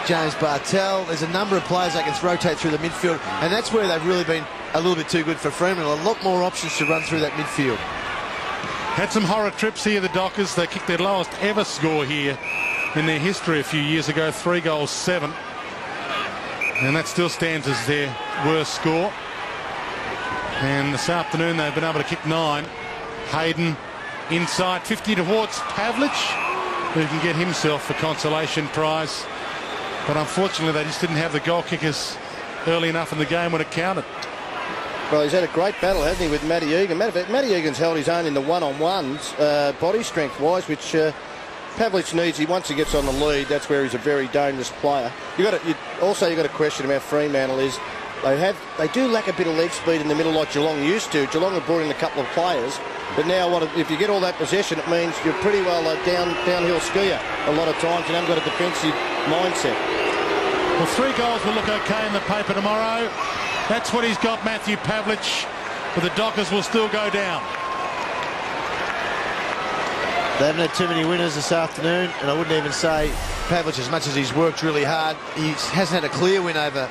James Bartel. There's a number of players that can rotate through the midfield, and that's where they've really been a little bit too good for Fremantle. A lot more options to run through that midfield. Had some horror trips here, the Dockers. They kicked their lowest ever score here in their history a few years ago, 3 goals, 7. And that still stands as their worst score. And this afternoon they've been able to kick 9. Hayden inside, 50 towards Pavlich, who can get himself a consolation prize. But unfortunately they just didn't have the goal kickers early enough in the game when it counted. Well, he's had a great battle, hasn't he, with Matty Egan. Matty Egan's held his own in the one-on-ones, body strength-wise, which Pavlich needs. Once he gets on the lead, that's where he's a very dangerous player. You got a question about Fremantle is they do lack a bit of leg speed in the middle like Geelong used to. Geelong have brought in a couple of players, but now if you get all that possession, it means you're pretty well a downhill skier a lot of times and haven't got a defensive mindset. Well, 3 goals will look okay in the paper tomorrow. That's what he's got, Matthew Pavlich, but the Dockers will still go down. They haven't had too many winners this afternoon, and I wouldn't even say Pavlich, as much as he's worked really hard, he hasn't had a clear win over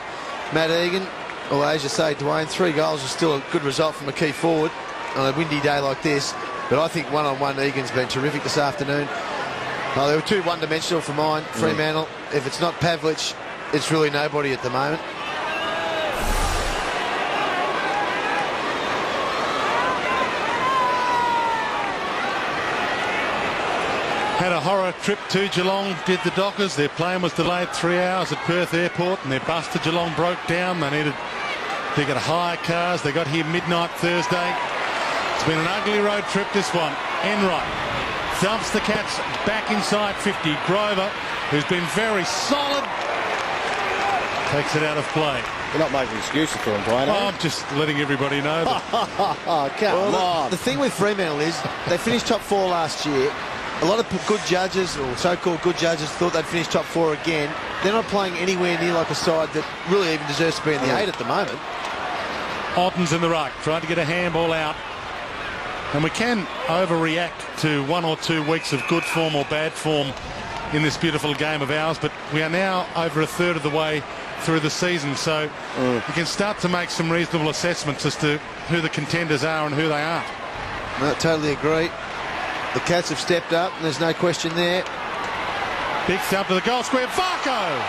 Matt Egan. Or as you say, Dwayne, 3 goals is still a good result from a key forward on a windy day like this. But I think one-on-one Egan's been terrific this afternoon. Oh, they were too one-dimensional for mine, Fremantle. If it's not Pavlich, it's really nobody at the moment. Had a horror trip to Geelong, did the Dockers. Their plane was delayed 3 hours at Perth Airport, and their bus to Geelong broke down. They got to hire cars. They got here midnight Thursday. It's been an ugly road trip, this one. Enright dumps the Cats back inside 50. Grover, who's been very solid, takes it out of play. You're not making excuses for him, Dwayne. I'm just letting everybody know. Come on. The thing with Fremantle is they finished top 4 last year. A lot of good judges, or so-called good judges, thought they'd finish top 4 again. They're not playing anywhere near like a side that really even deserves to be in the 8 at the moment. Otten's in the ruck, trying to get a handball out. And we can overreact to 1 or 2 weeks of good form or bad form in this beautiful game of ours, but we are now over a third of the way through the season, so we can start to make some reasonable assessments as to who the contenders are and who they aren't. No, totally agree. The Cats have stepped up, and there's no question there. Big stump to the goal square. Varco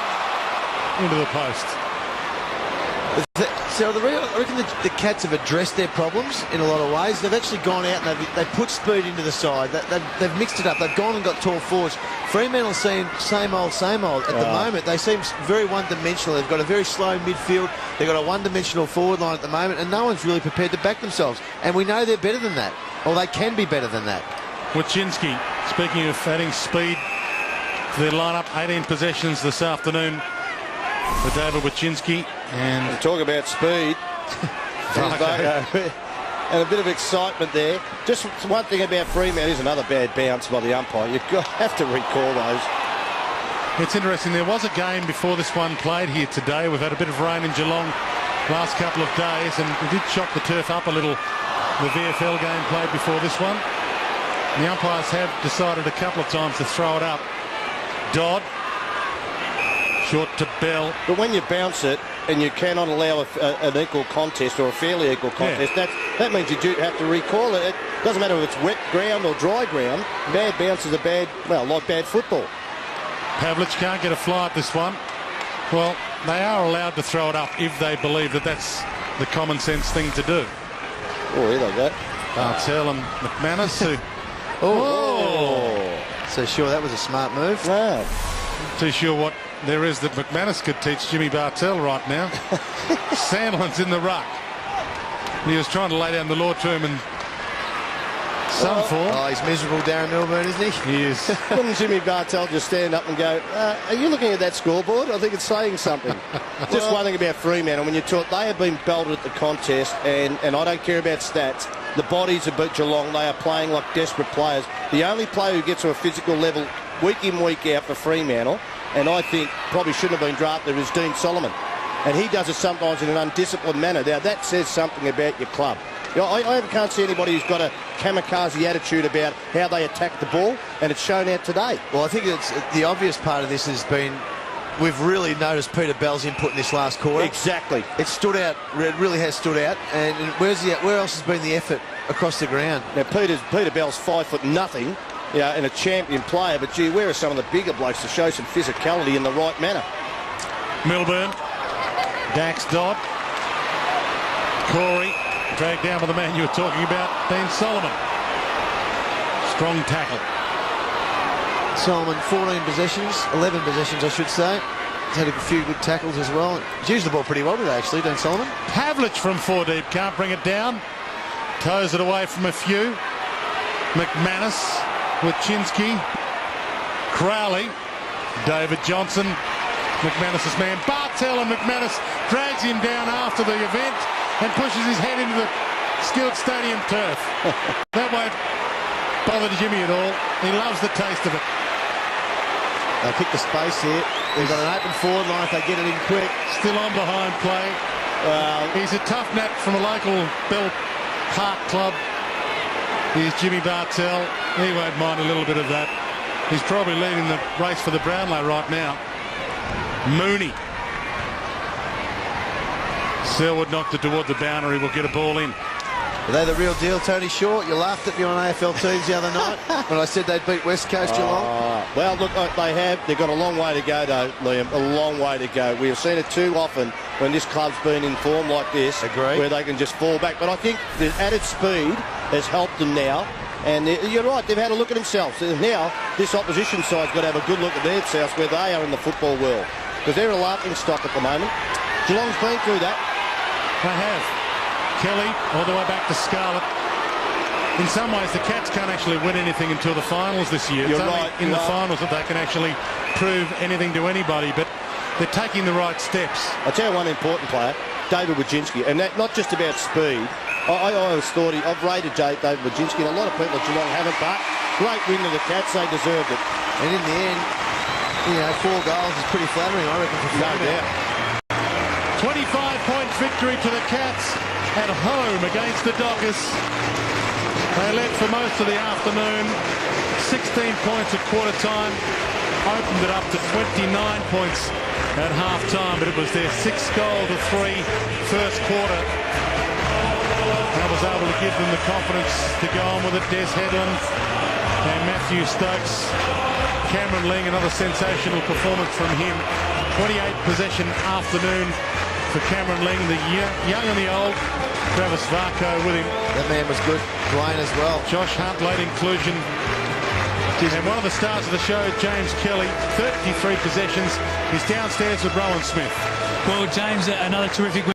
into the post. So I reckon the Cats have addressed their problems in a lot of ways. They've actually gone out and they've put speed into the side. They've mixed it up. They've gone and got tall forwards. Fremantle seem same old. At the moment, they seem very one-dimensional. They've got a very slow midfield. They've got a one-dimensional forward line at the moment, and no one's really prepared to back themselves. And we know they're better than that, or they can be better than that. Wachinski, speaking of adding speed to their lineup, 18 possessions this afternoon for David Wachinski. And talk about speed. And a bit of excitement there. Just one thing about Fremantle, is another bad bounce by the umpire. You have to recall those. It's interesting. There was a game before this one played here today. We've had a bit of rain in Geelong last couple of days, and we did shock the turf up a little. The VFL game played before this one. The umpires have decided a couple of times to throw it up. Dodd, short to Bell. But when you bounce it and you cannot allow an equal contest or a fairly equal contest, that means you do have to recall it. It doesn't matter if it's wet ground or dry ground. Bad bounces are bad, well, like bad football. Pavlich can't get a fly at this one. Well, they are allowed to throw it up if they believe that that's the common sense thing to do. Oh, here they go. Bartel and McManus, who... So sure, that was a smart move. Wow. Too sure what there is that McManus could teach Jimmy Bartel right now. Sandlin's in the ruck. He was trying to lay down the law to him in some form. Oh, he's miserable, Darren Milburn, isn't he? He is. Couldn't Jimmy Bartel just stand up and go, are you looking at that scoreboard? I think it's saying something. Just one thing about Fremantle, when you talk, they have been belted at the contest, and I don't care about stats. The bodies of Geelong, they are playing like desperate players. The only player who gets to a physical level week in, week out for Fremantle, and I think probably shouldn't have been drafted, is Dean Solomon. And he does it sometimes in an undisciplined manner. Now, that says something about your club. You know, I can't see anybody who's got a kamikaze attitude about how they attack the ball. and it's shown out today. Well, I think it's the obvious part of this has been we've really noticed Peter Bell's input in this last quarter. Exactly. It stood out. It really has stood out. And where else has been the effort across the ground? Now, Peter Bell's 5'0", and a champion player, but gee, where are some of the bigger blokes to show some physicality in the right manner? Milburn, Dax Dodd, Corey, dragged down by the man you were talking about, Dean Solomon. Strong tackle. Solomon, 11 possessions, I should say. He's had a few good tackles as well. He's used the ball pretty well today, actually, Dean Solomon. Pavlich from 4 deep, can't bring it down. Toes it away from a few. McManus with Chinsky. Crowley, David Johnson, McManus's man. Bartell and McManus drags him down after the event and pushes his head into the Skilled Stadium turf. That won't bother Jimmy at all. He loves the taste of it. They'll pick the space here. They've got an open forward line if they get it in quick. Still on behind play. He's a tough nap from a local Bell Park club. Here's Jimmy Bartell. He won't mind a little bit of that. He's probably leading the race for the Brownlow right now. Mooney. Selwood knocked it toward the boundary. Will get a ball in. Are they the real deal, Tony Shaw? You laughed at me on AFL teams the other night when I said they'd beat West Coast Geelong. Well, look, they have. They've got a long way to go, though, Liam. A long way to go. We have seen it too often when this club's been in form like this, where they can just fall back. But I think the added speed has helped them now. And you're right, they've had a look at themselves. Now, this opposition side's got to have a good look at themselves where they are in the football world. Because they're a laughing stock at the moment. Geelong's been through that. They have. Kelly all the way back to Scarlett. In some ways, the Cats can't actually win anything until the finals this year. You're it's only right. in the finals that they can actually prove anything to anybody, but they're taking the right steps. I'll tell you one important player, David Wojcinski, and that not just about speed. I always thought I've rated David Wojcinski, and a lot of people at Geelong haven't, but great win to the Cats. They deserved it. And in the end, 4 goals is pretty flattering, I reckon, for Fremantle. 25-point victory to the Cats at home against the Dockers. They led for most of the afternoon. 16 points at quarter time. Opened it up to 29 points at half time, but it was their 6-3 first quarter. And was able to give them the confidence to go on with it. Des Headland and Matthew Stokes. Cameron Ling, another sensational performance from him. 28 possession afternoon for Cameron Ling, the young and the old. Travis Varco with him. That man was good. Dwayne as well. Josh Hunt, late inclusion. And one of the stars of the show, James Kelly, 33 possessions. He's downstairs with Rowan Smith. Well, James, another terrific